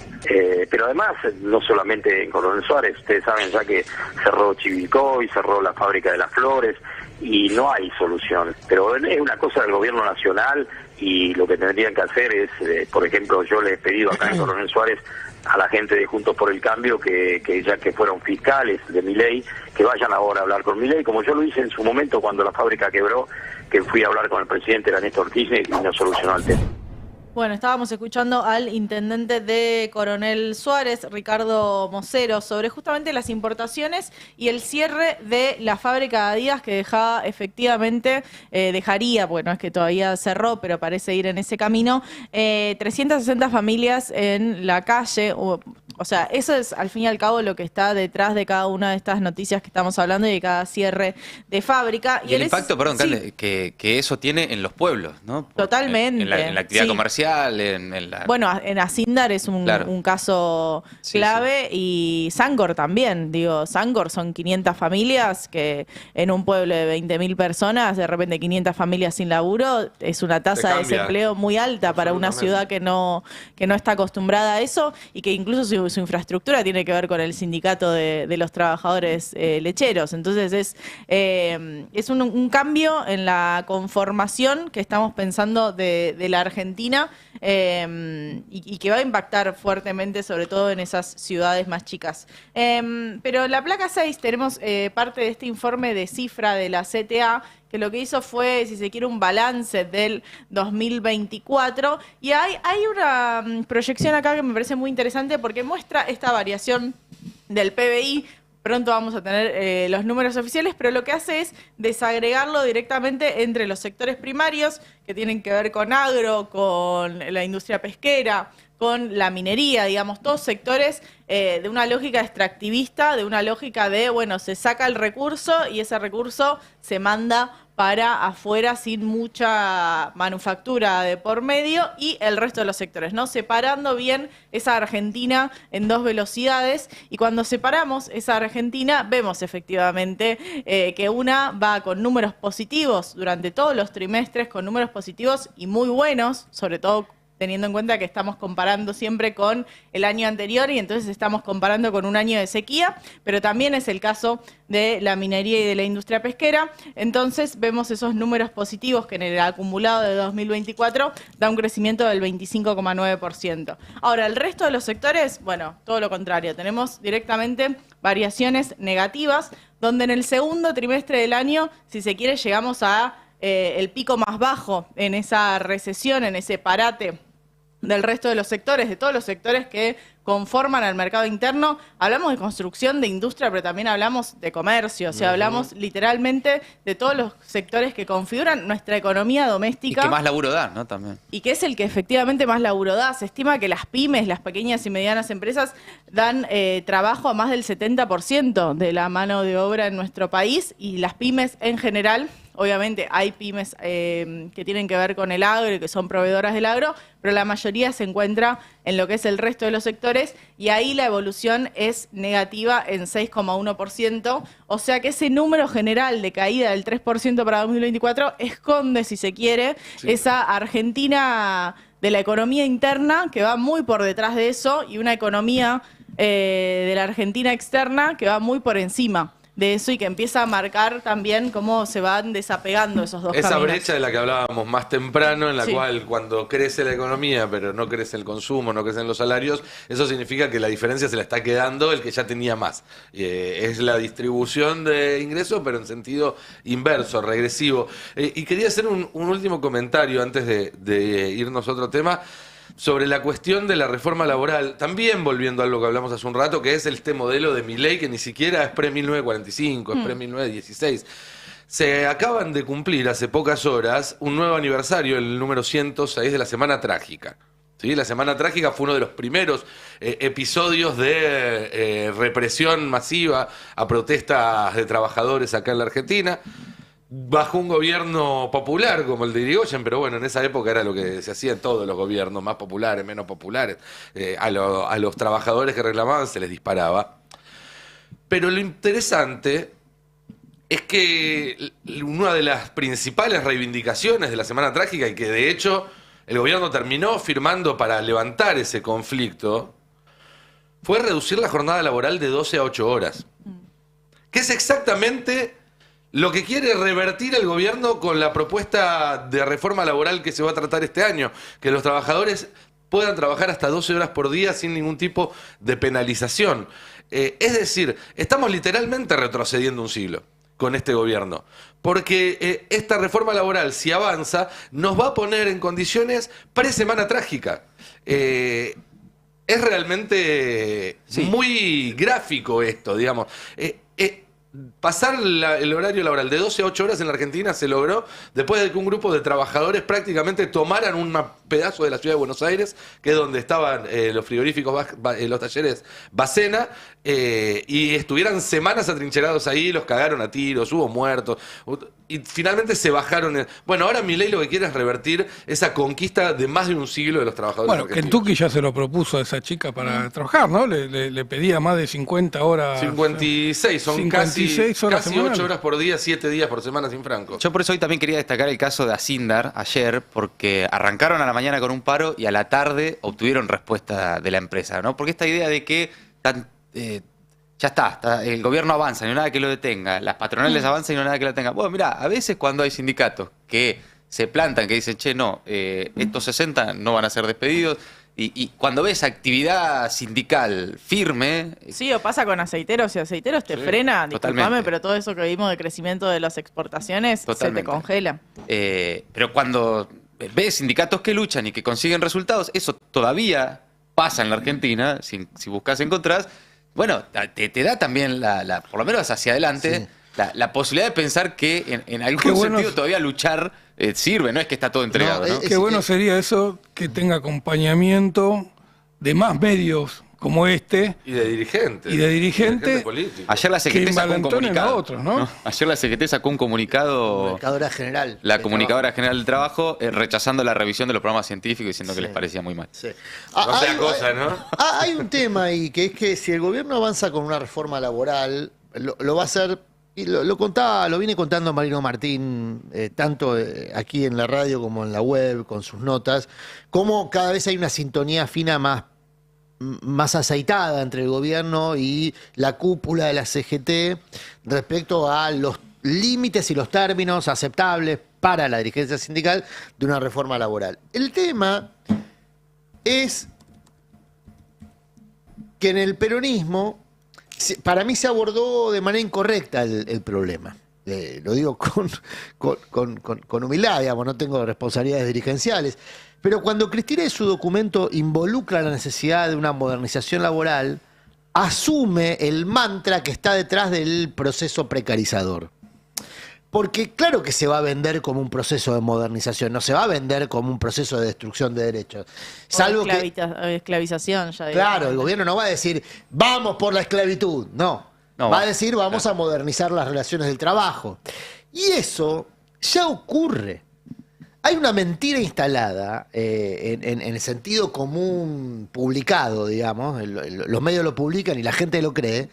Pero además, no solamente en Coronel Suárez, ustedes saben ya que cerró Chivilcoy, cerró la fábrica de las flores y no hay solución. Pero es una cosa del gobierno nacional y lo que tendrían que hacer es, por ejemplo, yo les he pedido acá en Coronel Suárez a la gente de Juntos por el Cambio que ya que fueron fiscales de Milei, que vayan ahora a hablar con Milei, como yo lo hice en su momento cuando la fábrica quebró, que fui a hablar con el presidente, era Néstor Kirchner, y no solucionó el tema. Bueno, estábamos escuchando al intendente de Coronel Suárez, Ricardo Mosero, sobre justamente las importaciones y el cierre de la fábrica de Adidas, que dejaba efectivamente, dejaría, bueno, es que todavía cerró, pero parece ir en ese camino, 360 familias en la calle. O sea, eso es al fin y al cabo lo que está detrás de cada una de estas noticias que estamos hablando y de cada cierre de fábrica. Y el impacto, perdón, sí, que eso tiene en los pueblos, ¿no? Totalmente. En la actividad comercial, Bueno, en Asindar es un caso clave, y Sancor también. Digo, Sancor son 500 familias que en un pueblo de 20.000 personas, de repente 500 familias sin laburo, es una tasa de desempleo muy alta para una ciudad que no está acostumbrada a eso, y que incluso su infraestructura tiene que ver con el sindicato de los trabajadores lecheros. Entonces es un cambio en la conformación que estamos pensando de la Argentina, y que va a impactar fuertemente, sobre todo en esas ciudades más chicas. Pero la placa 6 tenemos parte de este informe de cifra de la CTA, que lo que hizo fue, si se quiere, un balance del 2024. Y hay una proyección acá que me parece muy interesante porque muestra esta variación del PBI. Pronto vamos a tener los números oficiales, pero lo que hace es desagregarlo directamente entre los sectores primarios, que tienen que ver con agro, con la industria pesquera, con la minería, digamos, todos sectores de una lógica extractivista, de una lógica de, bueno, se saca el recurso y ese recurso se manda para afuera sin mucha manufactura de por medio y el resto de los sectores, ¿no? Separando bien esa Argentina en dos velocidades y cuando separamos esa Argentina vemos efectivamente que una va con números positivos durante todos los trimestres, con números positivos y muy buenos, sobre todo teniendo en cuenta que estamos comparando siempre con el año anterior y entonces estamos comparando con un año de sequía, pero también es el caso de la minería y de la industria pesquera. Entonces vemos esos números positivos que en el acumulado de 2024 da un crecimiento del 25,9%. Ahora, el resto de los sectores, bueno, todo lo contrario, tenemos directamente variaciones negativas, donde en el segundo trimestre del año, si se quiere, llegamos a el pico más bajo en esa recesión, en ese parate del resto de los sectores, de todos los sectores que conforman al mercado interno. Hablamos de construcción, de industria, pero también hablamos de comercio, o sea, hablamos literalmente de todos los sectores que configuran nuestra economía doméstica. Y que más laburo da, ¿no? También. Y que es el que efectivamente más laburo da. Se estima que las pymes, las pequeñas y medianas empresas, dan trabajo a más del 70% de la mano de obra en nuestro país y las pymes en general. Obviamente hay pymes que tienen que ver con el agro y que son proveedoras del agro, pero la mayoría se encuentra en lo que es el resto de los sectores y ahí la evolución es negativa en 6,1%, o sea que ese número general de caída del 3% para 2024 esconde, si se quiere, esa Argentina de la economía interna que va muy por detrás de eso y una economía de la Argentina externa que va muy por encima de eso y que empieza a marcar también cómo se van desapegando esos dos Esa caminos. brecha de la que hablábamos más temprano, en la cual cuando crece la economía, pero no crece el consumo, no crecen los salarios, eso significa que la diferencia se la está quedando el que ya tenía más. Es la distribución de ingresos, pero en sentido inverso, regresivo. Y quería hacer un último comentario antes de irnos a otro tema, sobre la cuestión de la reforma laboral, también volviendo a algo que hablamos hace un rato, que es este modelo de Milei, que ni siquiera es pre-1945, es pre-1916. Se acaban de cumplir hace pocas horas un nuevo aniversario, el número 106 de la Semana Trágica. ¿Sí? La Semana Trágica fue uno de los primeros episodios de represión masiva a protestas de trabajadores acá en la Argentina, bajo un gobierno popular como el de Irigoyen, pero bueno, en esa época era lo que se hacía en todos los gobiernos, más populares, menos populares. A los trabajadores que reclamaban se les disparaba. Pero lo interesante es que una de las principales reivindicaciones de la Semana Trágica, y que de hecho el gobierno terminó firmando para levantar ese conflicto, fue reducir la jornada laboral de 12 a 8 horas. Que es exactamente lo que quiere revertir el gobierno con la propuesta de reforma laboral que se va a tratar este año, que los trabajadores puedan trabajar hasta 12 horas por día sin ningún tipo de penalización. Es decir, estamos literalmente retrocediendo un siglo con este gobierno, porque esta reforma laboral, si avanza, nos va a poner en condiciones pre-Semana Trágica. Es realmente muy gráfico esto, digamos. Pasar el horario laboral de 12 a 8 horas en la Argentina se logró después de que un grupo de trabajadores prácticamente tomaran un pedazo de la ciudad de Buenos Aires, que es donde estaban los frigoríficos, los talleres Bacena, y estuvieran semanas atrincherados ahí, los cagaron a tiros, hubo muertos, y finalmente se bajaron. Bueno, ahora Milei lo que quiere es revertir esa conquista de más de un siglo de los trabajadores argentinos. Kentucky ya se lo propuso a esa chica para trabajar, ¿no? Le pedía más de 50 horas. 56, son 56 horas casi 8 horas por día, 7 días por semana sin franco. Yo por eso hoy también quería destacar el caso de Asindar ayer, porque arrancaron a la mañana con un paro y a la tarde obtuvieron respuesta de la empresa, ¿no? Porque esta idea de que ya está, el gobierno avanza y no hay nada que lo detenga, las patronales avanzan y no hay nada que lo detenga. Bueno, mirá, a veces cuando hay sindicatos que se plantan, que dicen, che, no, estos 60 no van a ser despedidos, y cuando ves actividad sindical firme... Sí, o pasa con aceiteros, y aceiteros te frena, disculpame, pero todo eso que vimos de crecimiento de las exportaciones se te congela. Pero cuando ves sindicatos que luchan y que consiguen resultados, eso todavía pasa en la Argentina, si buscas encontrás. Bueno, te da también, por lo menos hacia adelante, la posibilidad de pensar que en algún sentido todavía luchar sirve, no es que está todo entregado. ¿no? Qué bueno sería eso, que tenga acompañamiento de más medios como este. Y de dirigentes. Y de dirigentes. Ayer la CGT sacó un envalentonen a comunicado. otros, ¿no? Ayer la CGT sacó un comunicado. Comunicadora general. La comunicadora general del trabajo rechazando la revisión de los programas científicos, diciendo que les parecía muy mal. Sí. No sea cosa, ¿no? Hay un tema ahí, que es que si el gobierno avanza con una reforma laboral, lo va a hacer, y lo viene contando Marino Martín, tanto aquí en la radio como en la web, con sus notas, como cada vez hay una sintonía fina más aceitada entre el gobierno y la cúpula de la CGT respecto a los límites y los términos aceptables para la dirigencia sindical de una reforma laboral. El tema es que en el peronismo, para mí se abordó de manera incorrecta el problema. Lo digo con humildad, digamos, no tengo responsabilidades dirigenciales. Pero cuando Cristina en su documento involucra la necesidad de una modernización laboral, asume el mantra que está detrás del proceso precarizador. Porque claro que se va a vender como un proceso de modernización, no se va a vender como un proceso de destrucción de derechos. Salvo esclavización, ya digo. Claro, el gobierno no va a decir, vamos por la esclavitud, no. Va a decir, vamos a modernizar las relaciones del trabajo. Y eso ya ocurre. Hay una mentira instalada en el sentido común publicado, digamos, los medios lo publican y la gente lo cree,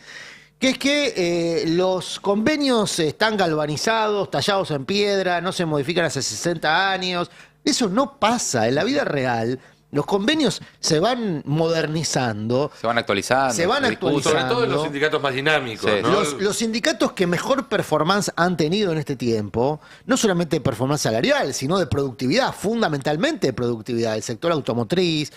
que es que los convenios están galvanizados, tallados en piedra, no se modifican hace 60 años. Eso no pasa. En la vida real, los convenios se van modernizando. Se van actualizando. Sobre todo en los sindicatos más dinámicos. Sí. ¿no? Los sindicatos que mejor performance han tenido en este tiempo, no solamente de performance salarial, sino de productividad, fundamentalmente de productividad, el sector automotriz,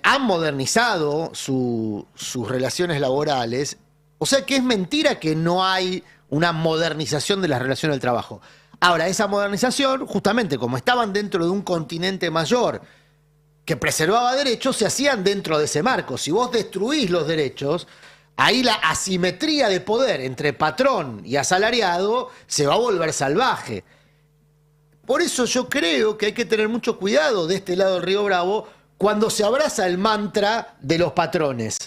han modernizado sus relaciones laborales. O sea que es mentira que no hay una modernización de las relaciones del trabajo. Ahora, esa modernización, justamente como estaban dentro de un continente mayor que preservaba derechos, se hacían dentro de ese marco. Si vos destruís los derechos, ahí la asimetría de poder entre patrón y asalariado se va a volver salvaje. Por eso yo creo que hay que tener mucho cuidado de este lado del Río Bravo cuando se abraza el mantra de los patrones.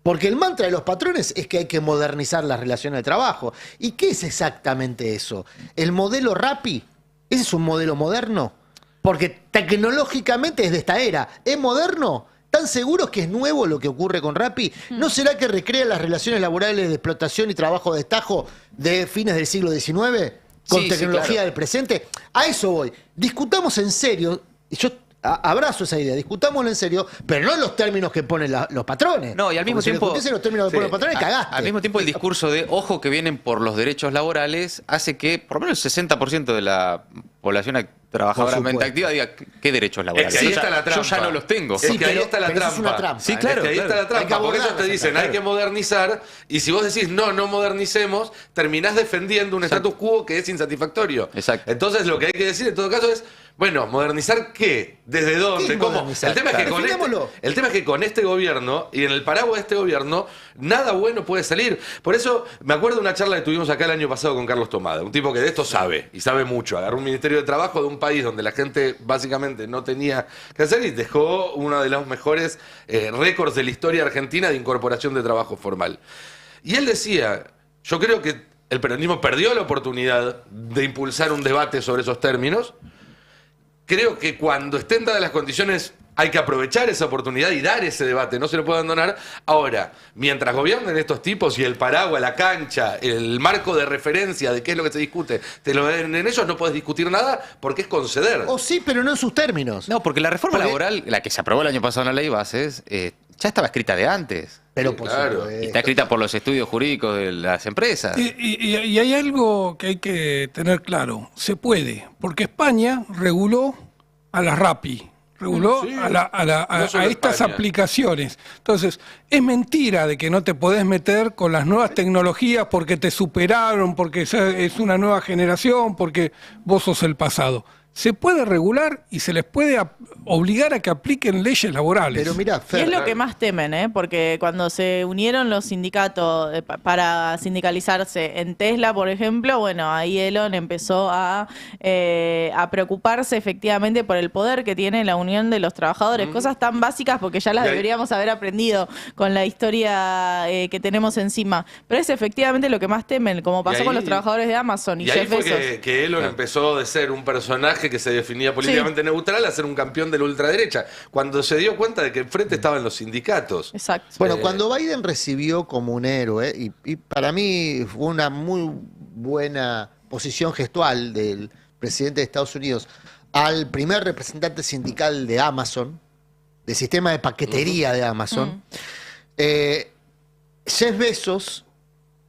Porque el mantra de los patrones es que hay que modernizar las relaciones de trabajo. ¿Y qué es exactamente eso? ¿El modelo Rappi? ¿Ese es un modelo moderno? Porque tecnológicamente es de esta era. ¿Es moderno? ¿Tan seguros que es nuevo lo que ocurre con Rappi? ¿No será que recrea las relaciones laborales de explotación y trabajo de destajo de fines del siglo XIX con tecnología del presente? A eso voy. Discutamos en serio. Yo abrazo esa idea, discutámoslo en serio, pero no en los términos que ponen los patrones. No, y al mismo tiempo. Si los términos que ponen los patrones, cagaste. Al mismo tiempo, el discurso de ojo que vienen por los derechos laborales hace que por lo menos el 60% de la población trabajadoramente activa diga qué derechos laborales. Es que ahí está la trampa. Yo ya no los tengo. Es que ahí está la trampa. Es una trampa. Sí, claro. Es que ahí está la trampa. Porque ellos te dicen, hay que modernizar, y si vos decís, no modernicemos, terminás defendiendo un status quo que es insatisfactorio. Exacto. Entonces, lo que hay que decir en todo caso es, bueno, ¿modernizar qué? ¿Desde dónde? ¿Cómo? El tema es que con este gobierno y en el paraguas de este gobierno, nada bueno puede salir. Por eso, me acuerdo de una charla que tuvimos acá el año pasado con Carlos Tomada, un tipo que de esto sabe, y sabe mucho. Agarró un Ministerio de Trabajo de un país donde la gente básicamente no tenía que hacer y dejó uno de los mejores récords de la historia argentina de incorporación de trabajo formal. Y él decía, yo creo que el peronismo perdió la oportunidad de impulsar un debate sobre esos términos. Creo que cuando estén dadas las condiciones hay que aprovechar esa oportunidad y dar ese debate, no se lo puede abandonar. Ahora, mientras gobiernen estos tipos y el paraguas, la cancha, el marco de referencia de qué es lo que se discute, te lo den en ellos, no podés discutir nada porque es conceder. O sí, pero no en sus términos. No, porque la reforma laboral, la que se aprobó el año pasado en la ley bases, ya estaba escrita de antes. Pero claro. Está escrita por los estudios jurídicos de las empresas. Y hay algo que hay que tener claro. Se puede, porque España reguló a la Rappi, reguló a estas aplicaciones. Entonces, es mentira de que no te podés meter con las nuevas tecnologías porque te superaron, porque es una nueva generación, porque vos sos el pasado. se puede regular y se les puede obligar a que apliquen leyes laborales. Pero mira, Y es lo que más temen, porque cuando se unieron los sindicatos para sindicalizarse en Tesla, por ejemplo, bueno, ahí Elon empezó a preocuparse efectivamente por el poder que tiene la unión de los trabajadores, cosas tan básicas porque ya las deberíamos haber aprendido con la historia que tenemos encima. Pero es efectivamente lo que más temen, como pasó con los trabajadores de Amazon y ahí Jeff fue Bezos. que Elon empezó de ser un personaje que se definía políticamente neutral a ser un campeón de la ultraderecha, cuando se dio cuenta de que enfrente estaban los sindicatos. Exacto. Bueno, cuando Biden recibió como un héroe, y para mí fue una muy buena posición gestual del presidente de Estados Unidos, al primer representante sindical de Amazon, del sistema de paquetería de Amazon, Jeff Bezos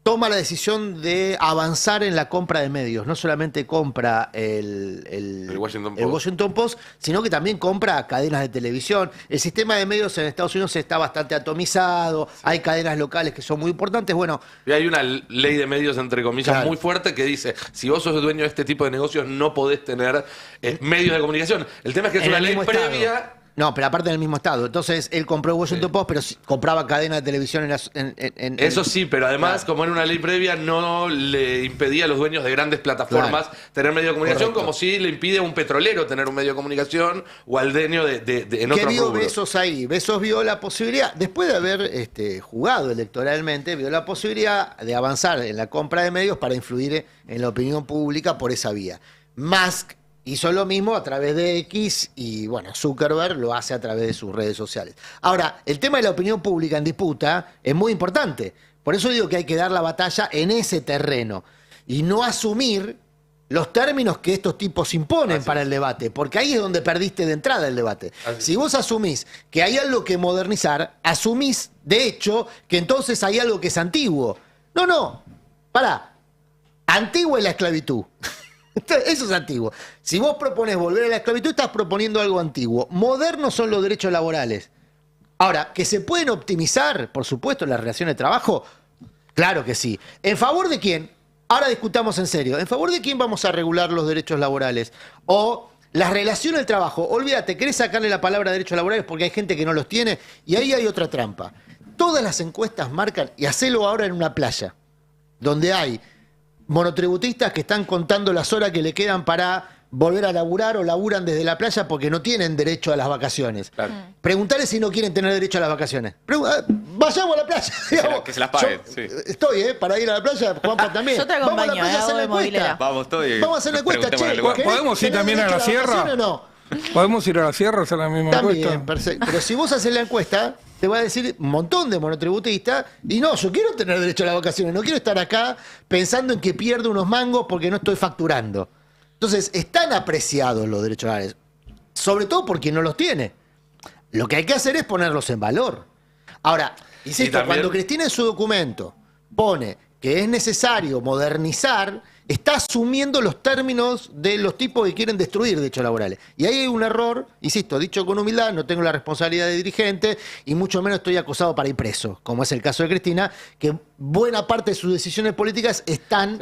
toma la decisión de avanzar en la compra de medios. No solamente compra el Washington Post, sino que también compra cadenas de televisión. El sistema de medios en Estados Unidos está bastante atomizado, hay cadenas locales que son muy importantes. Bueno, y hay una ley de medios, entre comillas, muy fuerte que dice, si vos sos dueño de este tipo de negocios, no podés tener medios de comunicación. El tema es que es una ley previa... No, pero aparte en el mismo estado. Entonces, él compró el Washington Post, pero compraba cadenas de televisión en Eso sí, pero además, como era una ley previa, no le impedía a los dueños de grandes plataformas tener medio de comunicación, como si le impide a un petrolero tener un medio de comunicación o al dueño en otro ¿Qué vio rubro. Bezos ahí? Bezos vio la posibilidad, después de haber jugado electoralmente, vio la posibilidad de avanzar en la compra de medios para influir en la opinión pública por esa vía. Musk hizo lo mismo a través de X y, bueno, Zuckerberg lo hace a través de sus redes sociales. Ahora, el tema de la opinión pública en disputa es muy importante. Por eso digo que hay que dar la batalla en ese terreno y no asumir los términos que estos tipos imponen para el debate, porque ahí es donde perdiste de entrada el debate. Si vos asumís que hay algo que modernizar, asumís, de hecho, que entonces hay algo que es antiguo. No, pará. Antigua es la esclavitud. Eso es antiguo. Si vos propones volver a la esclavitud, estás proponiendo algo antiguo. Modernos son los derechos laborales. Ahora, ¿que se pueden optimizar, por supuesto, las relaciones de trabajo? Claro que sí. ¿En favor de quién? Ahora discutamos en serio. ¿En favor de quién vamos a regular los derechos laborales? O las relaciones del trabajo. Olvídate, querés sacarle la palabra derechos laborales porque hay gente que no los tiene. Y ahí hay otra trampa. Todas las encuestas marcan, y hacelo ahora en una playa, donde hay monotributistas que están contando las horas que le quedan para volver a laburar o laburan desde la playa porque no tienen derecho a las vacaciones. Claro. Preguntarle si no quieren tener derecho a las vacaciones. Vayamos a la playa. Que se las paguen. Estoy, para ir a la playa, Juanpa también. Yo te acompaño, vamos a la playa a hacer la encuesta. Vamos a hacer la encuesta, che. ¿Podemos ir también a la sierra? ¿O no? ¿Podemos ir a la sierra a hacer la misma encuesta? Perfecto. Pero si vos haces la encuesta, te va a decir un montón de monotributistas, y no, yo quiero tener derecho a las vacaciones, no quiero estar acá pensando en que pierdo unos mangos porque no estoy facturando. Entonces, están apreciados los derechos laborales, sobre todo por quien no los tiene. Lo que hay que hacer es ponerlos en valor. Ahora, insisto, cuando Cristina en su documento pone que es necesario modernizar, está asumiendo los términos de los tipos que quieren destruir derechos laborales. Y ahí hay un error, insisto, dicho con humildad, no tengo la responsabilidad de dirigente y mucho menos estoy acosado para ir preso, como es el caso de Cristina, que buena parte de sus decisiones políticas están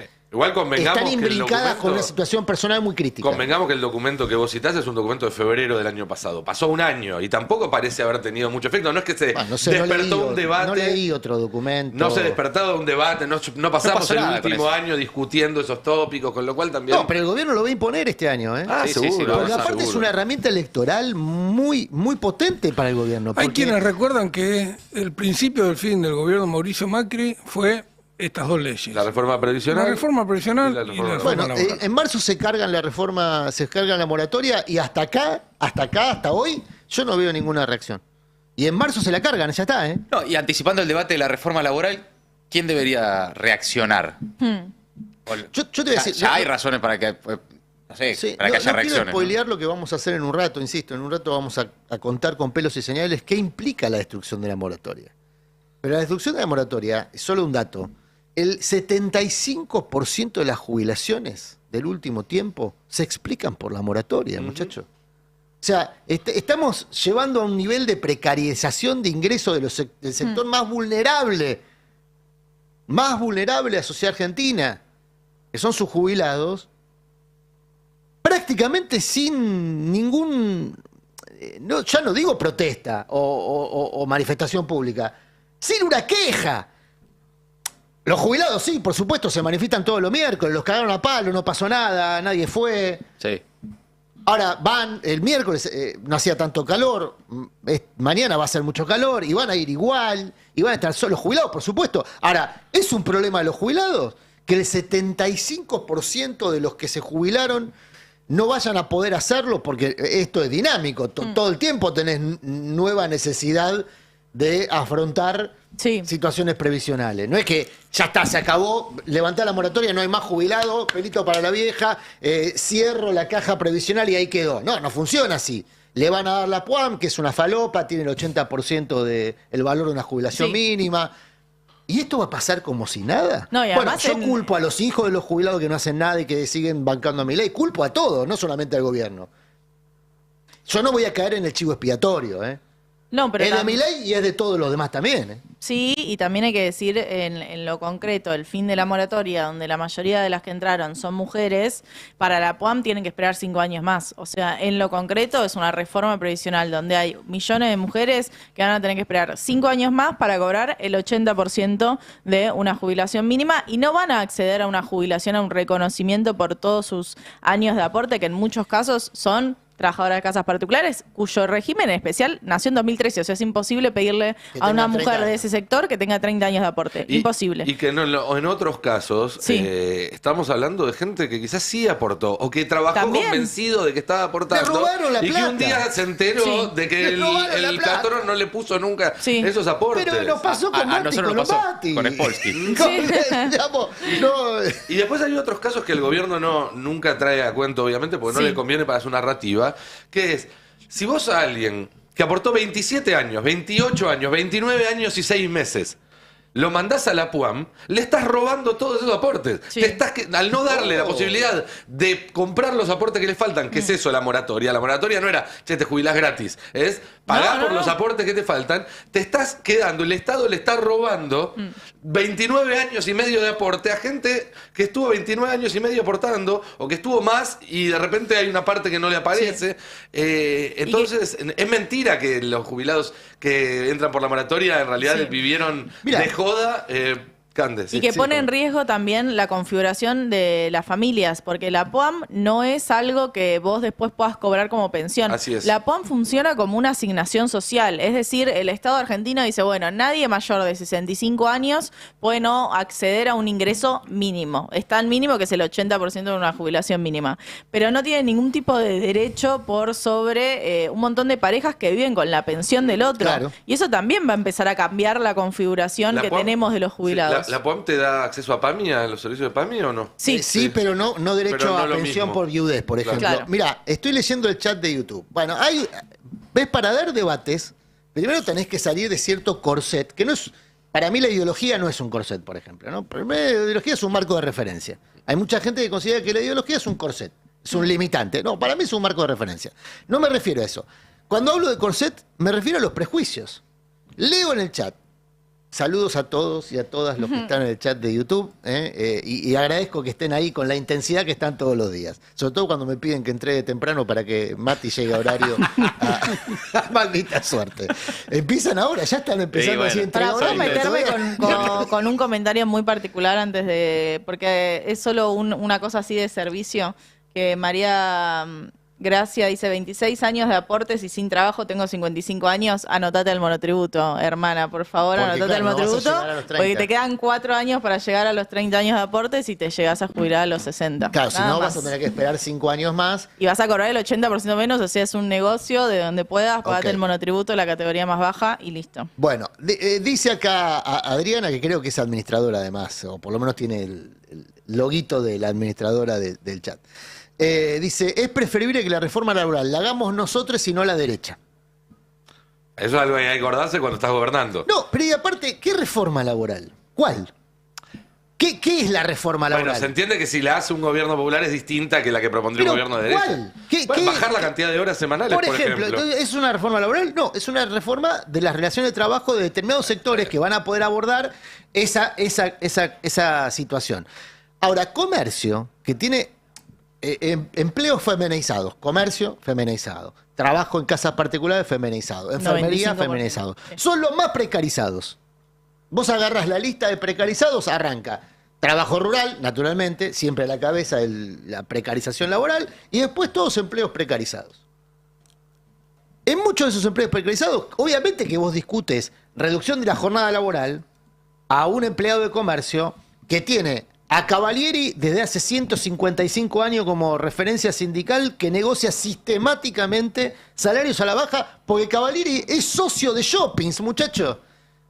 imbricadas con una situación personal muy crítica. Convengamos que el documento que vos citás es un documento de febrero del año pasado. Pasó un año y tampoco parece haber tenido mucho efecto. No es que se despertó un debate. No leí otro documento. No se despertó un debate. No pasamos el último año discutiendo esos tópicos, con lo cual también... No, pero el gobierno lo va a imponer este año. Seguro. Porque aparte es una herramienta electoral muy, muy potente para el gobierno. Hay quienes recuerdan que el principio del fin del gobierno de Mauricio Macri fue estas dos leyes. La reforma previsional. La reforma previsional y la reforma bueno, laboral. En marzo se cargan la reforma, se cargan la moratoria y hasta hoy, yo no veo ninguna reacción. Y en marzo se la cargan, ya está, ¿eh? No, y anticipando el debate de la reforma laboral, ¿quién debería reaccionar? Yo te voy a decir, ya hay razones para que, para que haya reacciones. No quiero spoilear lo que vamos a hacer en un rato, insisto, en un rato vamos a contar con pelos y señales qué implica la destrucción de la moratoria. Pero la destrucción de la moratoria, es solo un dato, el 75% de las jubilaciones del último tiempo se explican por la moratoria, muchachos. O sea, estamos llevando a un nivel de precarización de ingresos del sector más vulnerable de la sociedad argentina, que son sus jubilados, prácticamente sin ningún, ya no digo protesta o manifestación pública, sin una queja. Los jubilados sí, por supuesto, se manifiestan todos los miércoles, los cagaron a palo, no pasó nada, nadie fue. Sí. Ahora van, el miércoles no hacía tanto calor, mañana va a ser mucho calor, y van a ir igual, y van a estar solos los jubilados, por supuesto. Ahora, ¿es un problema de los jubilados? Que el 75% de los que se jubilaron no vayan a poder hacerlo, porque esto es dinámico, todo el tiempo tenés nueva necesidad de afrontar situaciones previsionales. No es que ya está, se acabó, levanté la moratoria, no hay más jubilado, pelito para la vieja, cierro la caja previsional y ahí quedó. No, no funciona así. Le van a dar la PUAM, que es una falopa, tiene el 80% del valor de una jubilación mínima. ¿Y esto va a pasar como si nada? No, y bueno, yo culpo a los hijos de los jubilados que no hacen nada y que siguen bancando a Milei. Culpo a todos, no solamente al gobierno. Yo no voy a caer en el chivo expiatorio, ¿eh? No, pero es de Milei y es de todos los demás también, ¿eh? Sí, y también hay que decir en lo concreto, el fin de la moratoria, donde la mayoría de las que entraron son mujeres, para la PUAM tienen que esperar 5 años más. O sea, en lo concreto es una reforma previsional donde hay millones de mujeres que van a tener que esperar 5 años más para cobrar el 80% de una jubilación mínima y no van a acceder a una jubilación, a un reconocimiento por todos sus años de aporte, que en muchos casos son trabajadoras de casas particulares, cuyo régimen especial nació en 2013. O sea, es imposible pedirle a una mujer de ese sector que tenga 30 años de aporte. Imposible. Y que no, en otros casos estamos hablando de gente que quizás sí aportó o que trabajó convencido de que estaba aportando y que un día se enteró de que el patrón no le puso nunca esos aportes. Pero nos pasó con Mati, nosotros nos pasó con Spolsky. Y después hay otros casos que el gobierno nunca trae a cuento, obviamente, porque no le conviene para su narrativa, que es, si vos a alguien que aportó 27 años, 28 años, 29 años y 6 meses, lo mandás a la PUAM, le estás robando todos esos aportes. Al no darle la posibilidad de comprar los aportes que le faltan, que es eso, la moratoria. La moratoria no era, che, te jubilás gratis. Es pagar por los aportes que te faltan. Te estás quedando, el Estado le está robando 29 años y medio de aporte a gente que estuvo 29 años y medio aportando, o que estuvo más y de repente hay una parte que no le aparece. Entonces, es mentira que los jubilados que entran por la moratoria en realidad vivieron de joda. Y que pone en riesgo también la configuración de las familias, porque la PUAM no es algo que vos después puedas cobrar como pensión. Así es. La PUAM funciona como una asignación social, es decir, el Estado argentino dice, bueno, nadie mayor de 65 años puede no acceder a un ingreso mínimo. Es tan mínimo que es el 80% de una jubilación mínima. Pero no tiene ningún tipo de derecho por sobre un montón de parejas que viven con la pensión del otro. Claro. Y eso también va a empezar a cambiar la configuración que tenemos de los jubilados. ¿La PUAM te da acceso a PAMI, a los servicios de PAMI o no? Sí, pero no derecho a pensión por viudez, por ejemplo. Claro. Mira, estoy leyendo el chat de YouTube. Bueno, ves, para dar debates, primero tenés que salir de cierto corset, que no es, para mí la ideología no es un corset, por ejemplo, ¿no? Para mí la ideología es un marco de referencia. Hay mucha gente que considera que la ideología es un corset, es un limitante. No, para mí es un marco de referencia. No me refiero a eso. Cuando hablo de corset, me refiero a los prejuicios. Leo en el chat. Saludos a todos y a todas los que están en el chat de YouTube, y agradezco que estén ahí con la intensidad que están todos los días. Sobre todo cuando me piden que entregue temprano para que Mati llegue a horario. Maldita suerte. Empiezan ahora, ya están empezando así a entregar. Para meterme con un comentario muy particular antes de... Porque es solo una cosa así de servicio, que María... Gracia dice, 26 años de aportes y sin trabajo, tengo 55 años, anotate al monotributo, hermana, por favor, anotate al monotributo, porque te quedan 4 años para llegar a los 30 años de aportes y te llegas a jubilar a los 60. Claro, si no vas a tener que esperar 5 años más. Y vas a cobrar el 80% menos, o sea, es un negocio de donde puedas, pagate el monotributo, la categoría más baja y listo. Bueno, dice acá Adriana, que creo que es administradora además, o por lo menos tiene el loguito de la administradora del chat. Dice, es preferible que la reforma laboral la hagamos nosotros y no la derecha. Eso es algo que hay que acordarse cuando estás gobernando. No, pero y aparte, ¿qué reforma laboral? ¿Cuál? ¿Qué es la reforma laboral? Bueno, se entiende que si la hace un gobierno popular es distinta que la que propondría un gobierno de derecha. ¿Cuál? Bajar la cantidad de horas semanales, por ejemplo. Entonces, ¿es una reforma laboral? No, es una reforma de las relaciones de trabajo de determinados sectores que van a poder abordar esa situación. Ahora, comercio, que tiene... empleos feminizados, comercio feminizado, trabajo en casas particulares feminizado, enfermería 95%. feminizado. Son los más precarizados. Vos agarrás la lista de precarizados, arranca trabajo rural, naturalmente, siempre a la cabeza la precarización laboral, y después todos empleos precarizados. En muchos de esos empleos precarizados, obviamente que vos discutes reducción de la jornada laboral a un empleado de comercio que tiene a Cavalieri desde hace 155 años como referencia sindical que negocia sistemáticamente salarios a la baja porque Cavalieri es socio de shoppings, muchachos.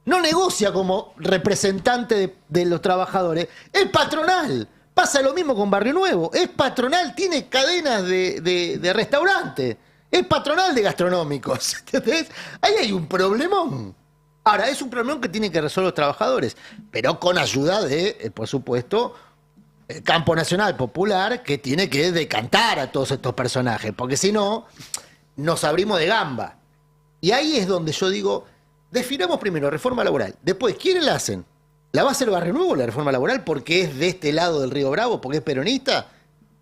No negocia como representante de los trabajadores, es patronal. Pasa lo mismo con Barrio Nuevo, es patronal, tiene cadenas de restaurantes, es patronal de gastronómicos. ¿Entendés? Ahí hay un problemón. Ahora, es un problemón que tienen que resolver los trabajadores, pero con ayuda de, por supuesto, el campo nacional popular que tiene que decantar a todos estos personajes, porque si no, nos abrimos de gamba. Y ahí es donde yo digo, definamos primero reforma laboral. Después, ¿quiénes la hacen? ¿La va a hacer Barrio Nuevo la reforma laboral porque es de este lado del Río Bravo, porque es peronista?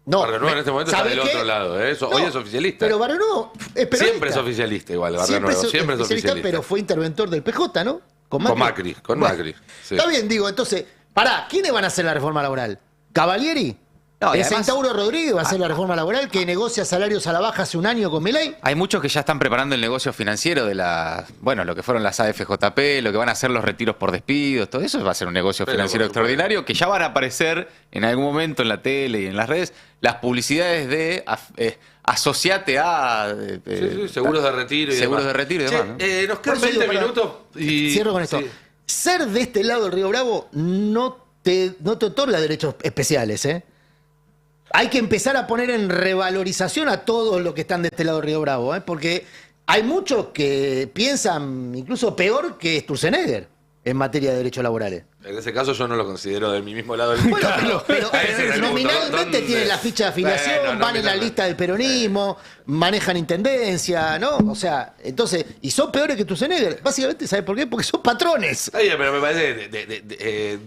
No. Barrio Nuevo en este momento está del otro lado, ¿eh? No, hoy es oficialista. Pero Barrio Nuevo es peronista. Siempre es oficialista igual, Barrio Nuevo. Siempre es oficialista. Pero fue interventor del PJ, ¿no? Con Macri. Con Macri. Sí. Está bien, digo, entonces, ¿quiénes van a hacer la reforma laboral? ¿Cavalieri? No, y ¿El además- Centauro Rodríguez va a hacer la reforma laboral que negocia salarios a la baja hace un año con Milei? Hay muchos que ya están preparando el negocio financiero de lo que fueron las AFJP, lo que van a ser los retiros por despidos, todo eso va a ser un negocio Pero, financiero por supuesto. extraordinario, que ya van a aparecer en algún momento en la tele y en las redes las publicidades de asociate a Sí, seguros de retiro y seguros demás. de retiro y Che, demás, ¿no? Por nos quedan eso digo, 20 perdón, minutos y... Cierro con esto. Sí. Ser de este lado del Río Bravo no te otorga derechos especiales, ¿eh? Hay que empezar a poner en revalorización a todos los que están de este lado del Río Bravo, ¿eh? Porque hay muchos que piensan incluso peor que Sturzenegger en materia de derechos laborales. En ese caso yo no lo considero del mismo lado del Bueno, mundo. pero Ese es el punto. nominalmente ¿Dónde? tienen la ficha de afiliación, Bueno, van en la nominalmente. lista del peronismo, manejan intendencia, ¿no? O sea, entonces, y son peores que Sturzenegger. Básicamente, ¿sabes por qué? Porque son patrones. Está bien, pero me parece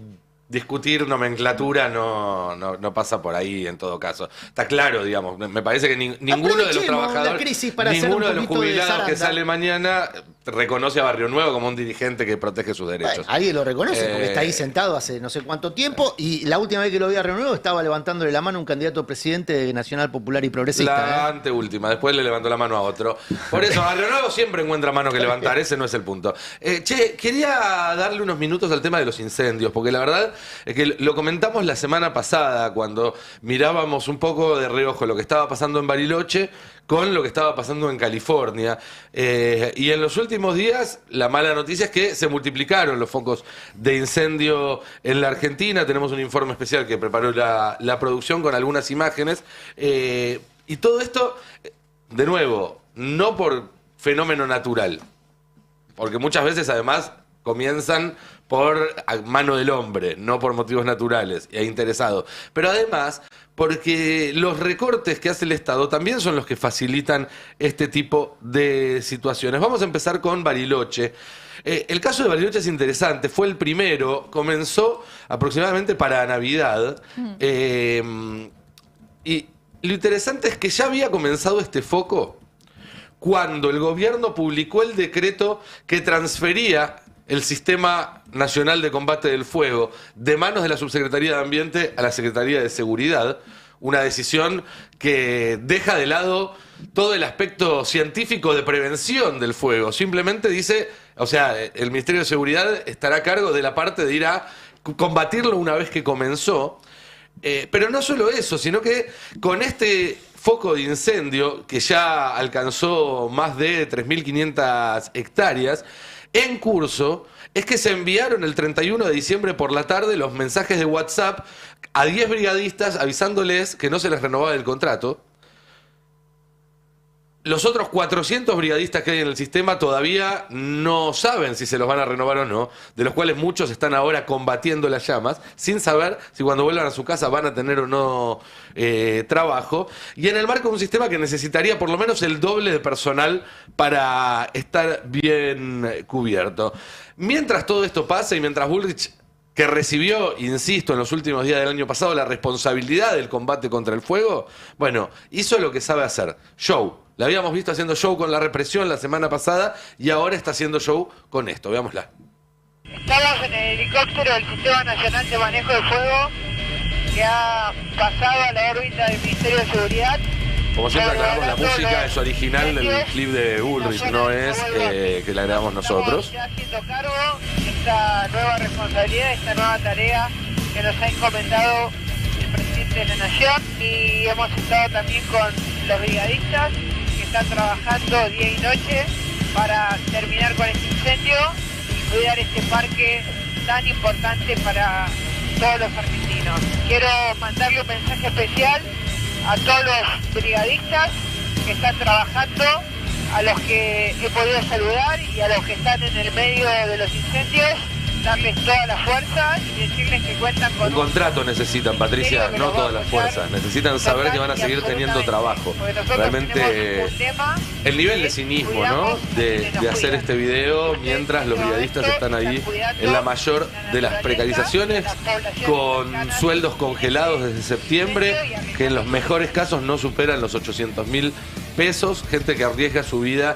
discutir nomenclatura no pasa por ahí en todo caso. Está claro, digamos. Me parece que ninguno de los Aprovechemos trabajadores, la crisis para hacer ninguno un de los poquito de jubilados que zaranda. sale mañana reconoce a Barrio Nuevo como un dirigente que protege sus derechos. Bueno, alguien lo reconoce porque está ahí sentado hace no sé cuánto tiempo y la última vez que lo vi a Río Nuevo estaba levantándole la mano a un candidato a presidente de Nacional Popular y Progresista. La anteúltima, después le levantó la mano a otro. Por eso, Barrio Nuevo siempre encuentra mano que levantar, ese no es el punto. Quería darle unos minutos al tema de los incendios, porque la verdad es que lo comentamos la semana pasada cuando mirábamos un poco de reojo lo que estaba pasando en Bariloche con lo que estaba pasando en California. Y en los últimos días, la mala noticia es que se multiplicaron los focos de incendio en la Argentina. Tenemos un informe especial que preparó la producción con algunas imágenes. Y todo esto, de nuevo, no por fenómeno natural, porque muchas veces además comienzan por mano del hombre, no por motivos naturales e interesados. Pero además, porque los recortes que hace el Estado también son los que facilitan este tipo de situaciones. Vamos a empezar con Bariloche. El caso de Bariloche es interesante, fue el primero, comenzó aproximadamente para Navidad. Y lo interesante es que ya había comenzado este foco cuando el gobierno publicó el decreto que transfería el Sistema Nacional de Combate del Fuego de manos de la Subsecretaría de Ambiente a la Secretaría de Seguridad, una decisión que deja de lado todo el aspecto científico de prevención del fuego. Simplemente dice, o sea, el Ministerio de Seguridad estará a cargo de la parte de ir a combatirlo una vez que comenzó. Pero no solo eso, sino que con este foco de incendio, que ya alcanzó más de 3.500 hectáreas, en curso, es que se enviaron el 31 de diciembre por la tarde los mensajes de WhatsApp a 10 brigadistas avisándoles que no se les renovaba el contrato. Los otros 400 brigadistas que hay en el sistema todavía no saben si se los van a renovar o no, de los cuales muchos están ahora combatiendo las llamas, sin saber si cuando vuelvan a su casa van a tener o no trabajo, y en el marco de un sistema que necesitaría por lo menos el doble de personal para estar bien cubierto. Mientras todo esto pasa y mientras Bullrich que recibió, insisto, en los últimos días del año pasado la responsabilidad del combate contra el fuego, bueno, hizo lo que sabe hacer, show. La habíamos visto haciendo show con la represión la semana pasada y ahora está haciendo show con esto. Veámosla. Estamos en el helicóptero del Sistema Nacional de Manejo de Fuego que ha pasado a la órbita del Ministerio de Seguridad. Como siempre aclaramos, la música es original del clip de Bullrich, no es que la grabamos nosotros. Estamos ya haciendo cargo de esta nueva responsabilidad, esta nueva tarea que nos ha encomendado el presidente de la Nación, y hemos estado también con los brigadistas que están trabajando día y noche para terminar con este incendio y cuidar este parque tan importante para todos los argentinos. Quiero mandarle un mensaje especial a todos los brigadistas que están trabajando, a los que he podido saludar y a los que están en el medio de los incendios, darles toda la fuerza y decirles que cuentan con un contrato necesitan, Patricia, no todas las fuerzas. Necesitan saber que van a seguir teniendo trabajo. Realmente el nivel de cinismo, ¿no? De hacer este video mientras los brigadistas están ahí en la mayor de las precarizaciones, con sueldos congelados desde septiembre, que en los mejores casos no superan los 800.000 pesos, gente que arriesga su vida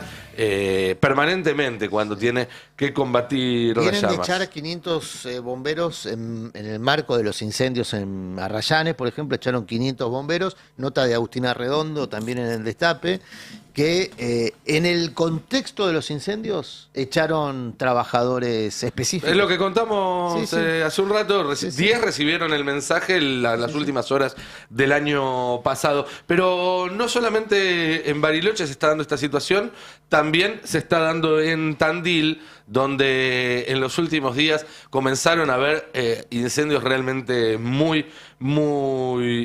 permanentemente cuando tiene que combatir las Vienen de llamas. echar 500 bomberos en el marco de los incendios en Arrayanes, por ejemplo, echaron 500 bomberos, nota de Agustina Redondo también en el Destape, que en el contexto de los incendios echaron trabajadores específicos. Es lo que contamos hace un rato. 10 recibieron el mensaje en las últimas horas del año pasado. Pero no solamente en Bariloche se está dando esta situación, también se está dando en Tandil, donde en los últimos días comenzaron a haber incendios realmente muy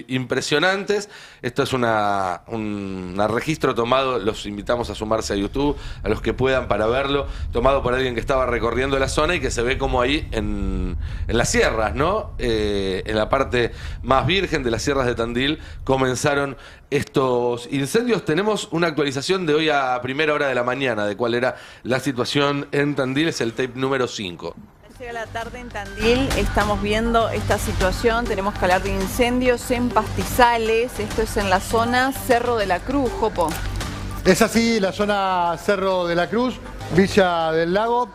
impresionantes. Esto es un registro tomado, los invitamos a sumarse a YouTube, a los que puedan para verlo, tomado por alguien que estaba recorriendo la zona y que se ve como ahí en las sierras, ¿no? En la parte más virgen de las sierras de Tandil comenzaron estos incendios. Tenemos una actualización de hoy a primera hora de la mañana de cuál era la situación en Tandil, es el tape número 5. Llega la tarde en Tandil, estamos viendo esta situación, tenemos que hablar de incendios en pastizales, esto es en la zona Cerro de la Cruz, Jopo. Es así, la zona Cerro de la Cruz, Villa del Lago,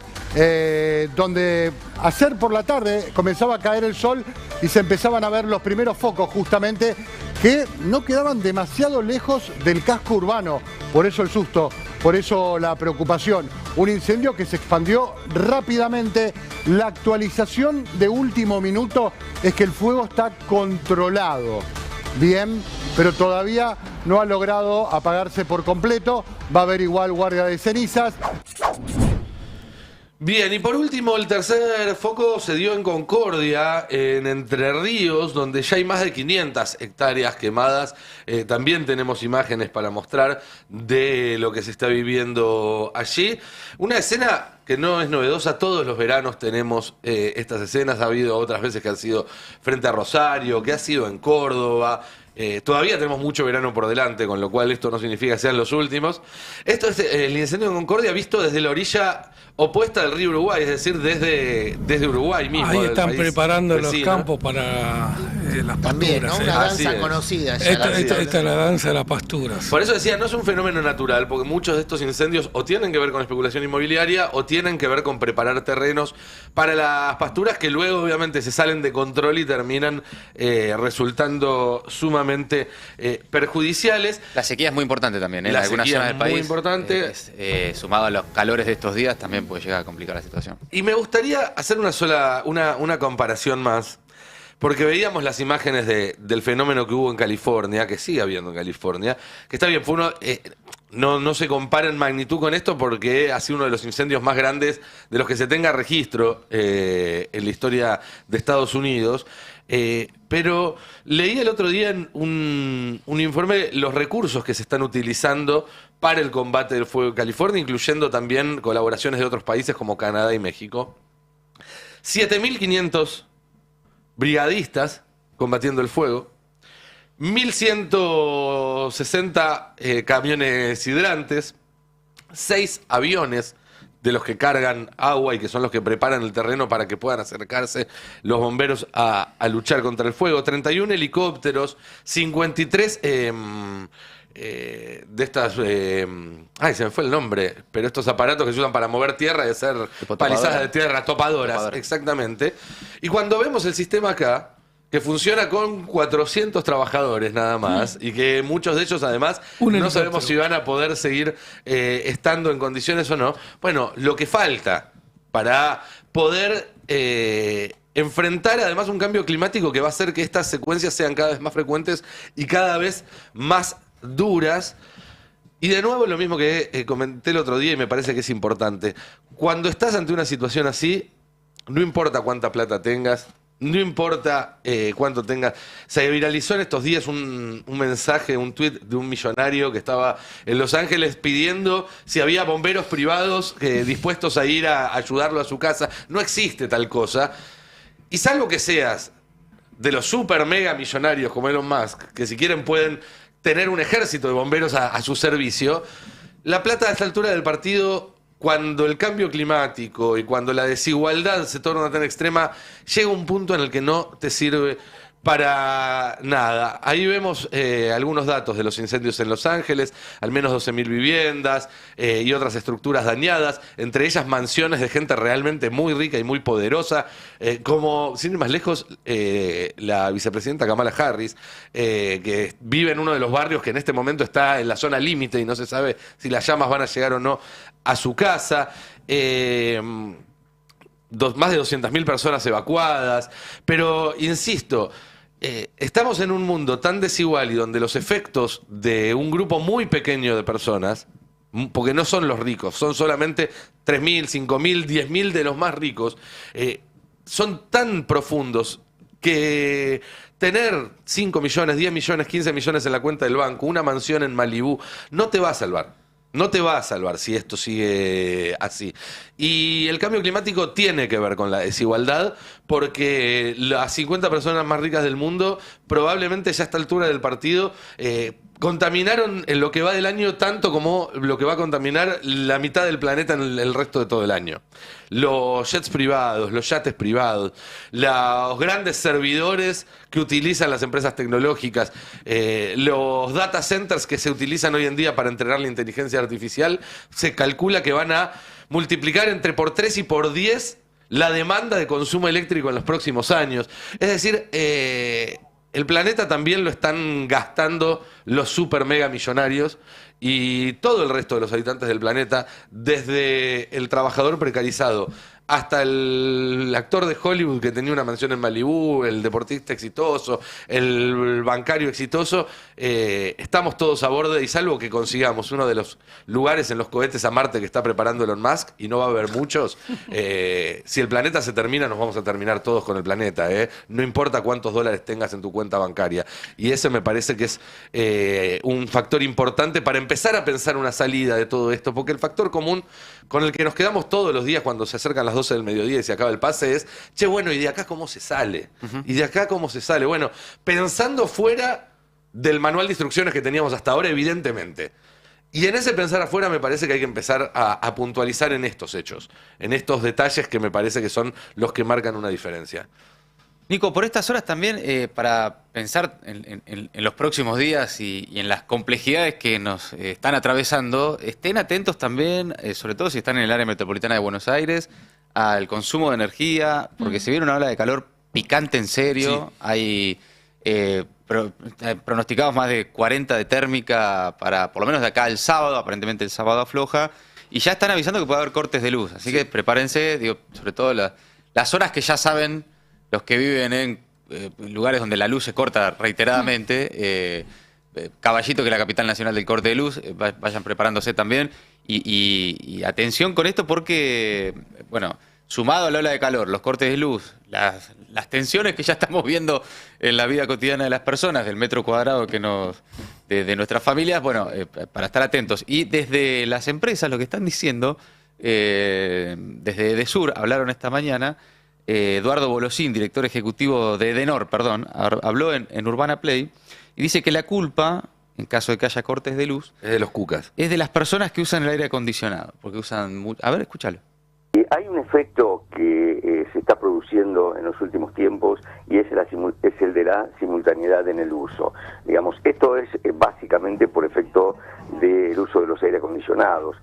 donde ayer por la tarde comenzaba a caer el sol y se empezaban a ver los primeros focos justamente que no quedaban demasiado lejos del casco urbano, por eso el susto, por eso la preocupación. Un incendio que se expandió rápidamente. La actualización de último minuto es que el fuego está controlado. Bien, pero todavía no ha logrado apagarse por completo. Va a haber igual guardia de cenizas. Bien, y por último, el tercer foco se dio en Concordia, en Entre Ríos, donde ya hay más de 500 hectáreas quemadas. También tenemos imágenes para mostrar de lo que se está viviendo allí. Una escena que no es novedosa, todos los veranos tenemos estas escenas. Ha habido otras veces que han sido frente a Rosario, que ha sido en Córdoba. Todavía tenemos mucho verano por delante, con lo cual esto no significa que sean los últimos. Esto es el incendio en Concordia visto desde la orilla opuesta del río Uruguay, es decir, desde Uruguay mismo. Ahí están preparando vecino. los campos para las pasturas. También, ¿no? Una danza conocida. Esta es la danza de las pasturas. Por eso decía, no es un fenómeno natural, porque muchos de estos incendios o tienen que ver con especulación inmobiliaria o tienen que ver con preparar terrenos para las pasturas que luego obviamente se salen de control y terminan resultando sumamente perjudiciales. La sequía es muy importante también, ¿eh? En algunas zonas del país. Muy importante. Sumado a los calores de estos días también puede llegar a complicar la situación. Y me gustaría hacer una comparación más, porque veíamos las imágenes del fenómeno que hubo en California, que sigue habiendo en California, que está bien, fue uno, no se compara en magnitud con esto porque ha sido uno de los incendios más grandes de los que se tenga registro en la historia de Estados Unidos. Pero leí el otro día en un informe los recursos que se están utilizando para el combate del fuego en California, incluyendo también colaboraciones de otros países como Canadá y México. 7.500 brigadistas combatiendo el fuego, 1.160 camiones hidrantes, 6 aviones de los que cargan agua y que son los que preparan el terreno para que puedan acercarse los bomberos a luchar contra el fuego. 31 helicópteros, 53 de estas... ay, se me fue el nombre, pero estos aparatos que se usan para mover tierra y hacer palizadas de tierra, topadoras, exactamente. Y cuando vemos el sistema acá, que funciona con 400 trabajadores nada más, y que muchos de ellos además no sabemos si van a poder seguir estando en condiciones o no. Bueno, lo que falta para poder enfrentar además un cambio climático que va a hacer que estas secuencias sean cada vez más frecuentes y cada vez más duras. Y de nuevo lo mismo que comenté el otro día y me parece que es importante. Cuando estás ante una situación así, no importa cuánta plata tengas, no importa cuánto tengas. Se viralizó en estos días un mensaje, un tuit de un millonario que estaba en Los Ángeles pidiendo si había bomberos privados dispuestos a ir a ayudarlo a su casa. No existe tal cosa. Y salvo que seas de los super mega millonarios como Elon Musk, que si quieren pueden tener un ejército de bomberos a su servicio, la plata a esta altura del partido, cuando el cambio climático y cuando la desigualdad se torna tan extrema, llega un punto en el que no te sirve para nada. Ahí vemos algunos datos de los incendios en Los Ángeles, al menos 12.000 viviendas y otras estructuras dañadas, entre ellas mansiones de gente realmente muy rica y muy poderosa, como, sin ir más lejos, la vicepresidenta Kamala Harris, que vive en uno de los barrios que en este momento está en la zona límite y no se sabe si las llamas van a llegar o no a su casa. Más de 200.000 personas evacuadas, pero insisto, estamos en un mundo tan desigual y donde los efectos de un grupo muy pequeño de personas, porque no son los ricos, son solamente 3.000, 5.000, 10.000 de los más ricos, son tan profundos que tener 5 millones, 10 millones, 15 millones en la cuenta del banco, una mansión en Malibú, no te va a salvar. No te va a salvar si esto sigue así. Y el cambio climático tiene que ver con la desigualdad, porque las 50 personas más ricas del mundo probablemente ya a esta altura del partido contaminaron en lo que va del año tanto como lo que va a contaminar la mitad del planeta en el resto de todo el año. Los jets privados, los yates privados, los grandes servidores que utilizan las empresas tecnológicas, los data centers que se utilizan hoy en día para entrenar la inteligencia artificial, se calcula que van a multiplicar entre por 3 y por 10 la demanda de consumo eléctrico en los próximos años. Es decir, el planeta también lo están gastando los super mega millonarios y todo el resto de los habitantes del planeta, desde el trabajador precarizado hasta el actor de Hollywood que tenía una mansión en Malibú, el deportista exitoso, el bancario exitoso, estamos todos a borde y salvo que consigamos uno de los lugares en los cohetes a Marte que está preparando Elon Musk, y no va a haber muchos, si el planeta se termina, nos vamos a terminar todos con el planeta, no importa cuántos dólares tengas en tu cuenta bancaria. Y ese me parece que es un factor importante para empezar a pensar una salida de todo esto, porque el factor común con el que nos quedamos todos los días cuando se acercan las 12 del mediodía y se acaba el pase es, che, bueno, ¿y de acá cómo se sale? ¿Y de acá cómo se sale? Bueno, pensando fuera del manual de instrucciones que teníamos hasta ahora, evidentemente. Y en ese pensar afuera me parece que hay que empezar a puntualizar en estos hechos, en estos detalles que me parece que son los que marcan una diferencia. Nico, por estas horas también, para pensar en los próximos días y en las complejidades que nos están atravesando, estén atentos también, sobre todo si están en el área metropolitana de Buenos Aires, al consumo de energía, porque se viene una ola de calor picante en serio. Sí. Hay pronosticados más de 40 de térmica para, por lo menos de acá al sábado, aparentemente el sábado afloja, y ya están avisando que puede haber cortes de luz. Así que prepárense, digo, sobre todo las zonas que ya saben, los que viven en lugares donde la luz se corta reiteradamente, Caballito, que es la capital nacional del corte de luz, vayan preparándose también. Y atención con esto porque, bueno, sumado a la ola de calor, los cortes de luz, las tensiones que ya estamos viendo en la vida cotidiana de las personas, del metro cuadrado que de nuestras familias, bueno, para estar atentos. Y desde las empresas lo que están diciendo, desde Edesur, hablaron esta mañana, Eduardo Bolosín, director ejecutivo de Edenor, habló en Urbana Play y dice que la culpa en caso de que haya cortes de luz, Es de los cucas. es de las personas que usan el aire acondicionado, porque usan... A ver, escúchalo. Hay un efecto que se está produciendo en los últimos tiempos y es el de la simultaneidad en el uso. Digamos, esto es básicamente por efecto del uso de los aire acondicionados.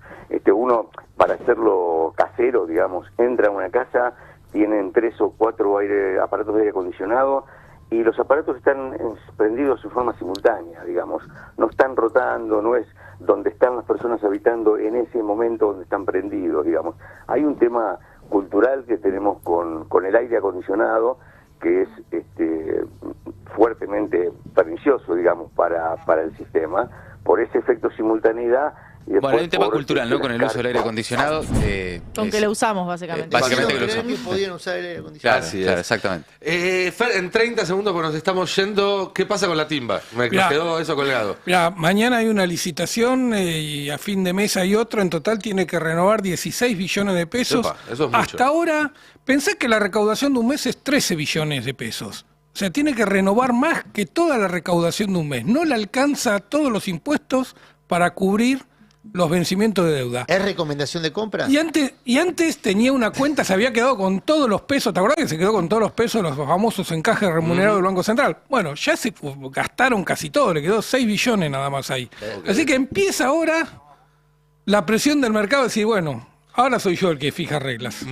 Uno, para hacerlo casero, digamos, entra a una casa, tienen 3 o 4 aparatos de aire acondicionado y los aparatos están prendidos de forma simultánea, digamos. No están rotando, no es donde están las personas habitando en ese momento donde están prendidos, digamos. Hay un tema cultural que tenemos con el aire acondicionado que es fuertemente pernicioso, digamos, para el sistema, por ese efecto simultaneidad. Bueno, hay un tema cultural, ¿no? Con el uso del aire acondicionado. Con que lo usamos, básicamente. Básicamente que lo Creer usamos. que podían usar el aire acondicionado. Así Claro, es. exactamente. Fer, en 30 segundos, porque nos estamos yendo, ¿qué pasa con la timba? Me Mirá. quedó eso colgado. Mirá, mañana hay una licitación y a fin de mes hay otro. En total tiene que renovar 16 billones de pesos. Epa, eso es mucho. Hasta ahora, pensé que la recaudación de un mes es 13 billones de pesos. O sea, tiene que renovar más que toda la recaudación de un mes. No le alcanza todos los impuestos para cubrir los vencimientos de deuda. ¿Es recomendación de compra? Y antes tenía una cuenta, se había quedado con todos los pesos. ¿Te acuerdas que se quedó con todos los pesos los famosos encajes remunerados del Banco Central? Bueno, ya se gastaron casi todo, le quedó 6 billones nada más ahí. Okay. Así que empieza ahora la presión del mercado de decir, bueno, ahora soy yo el que fija reglas.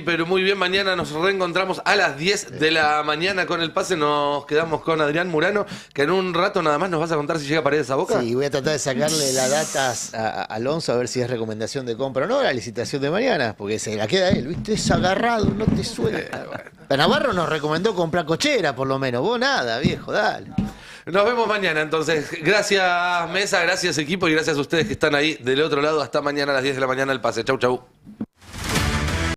Pero muy bien, mañana nos reencontramos a las 10 de la mañana con el pase. Nos quedamos con Adrián Murano, que en un rato nada más nos vas a contar si llega Paredes a Boca. Sí, voy a tratar de sacarle la data a Alonso a ver si es recomendación de compra o no la licitación de mañana, porque se la queda él, ¿viste? Es agarrado, no te suelta. Navarro nos recomendó comprar cochera, por lo menos. Vos nada, viejo, dale. Nos vemos mañana, entonces. Gracias, mesa, gracias, equipo, y gracias a ustedes que están ahí del otro lado. Hasta mañana a las 10 de la mañana el pase. Chau, chau.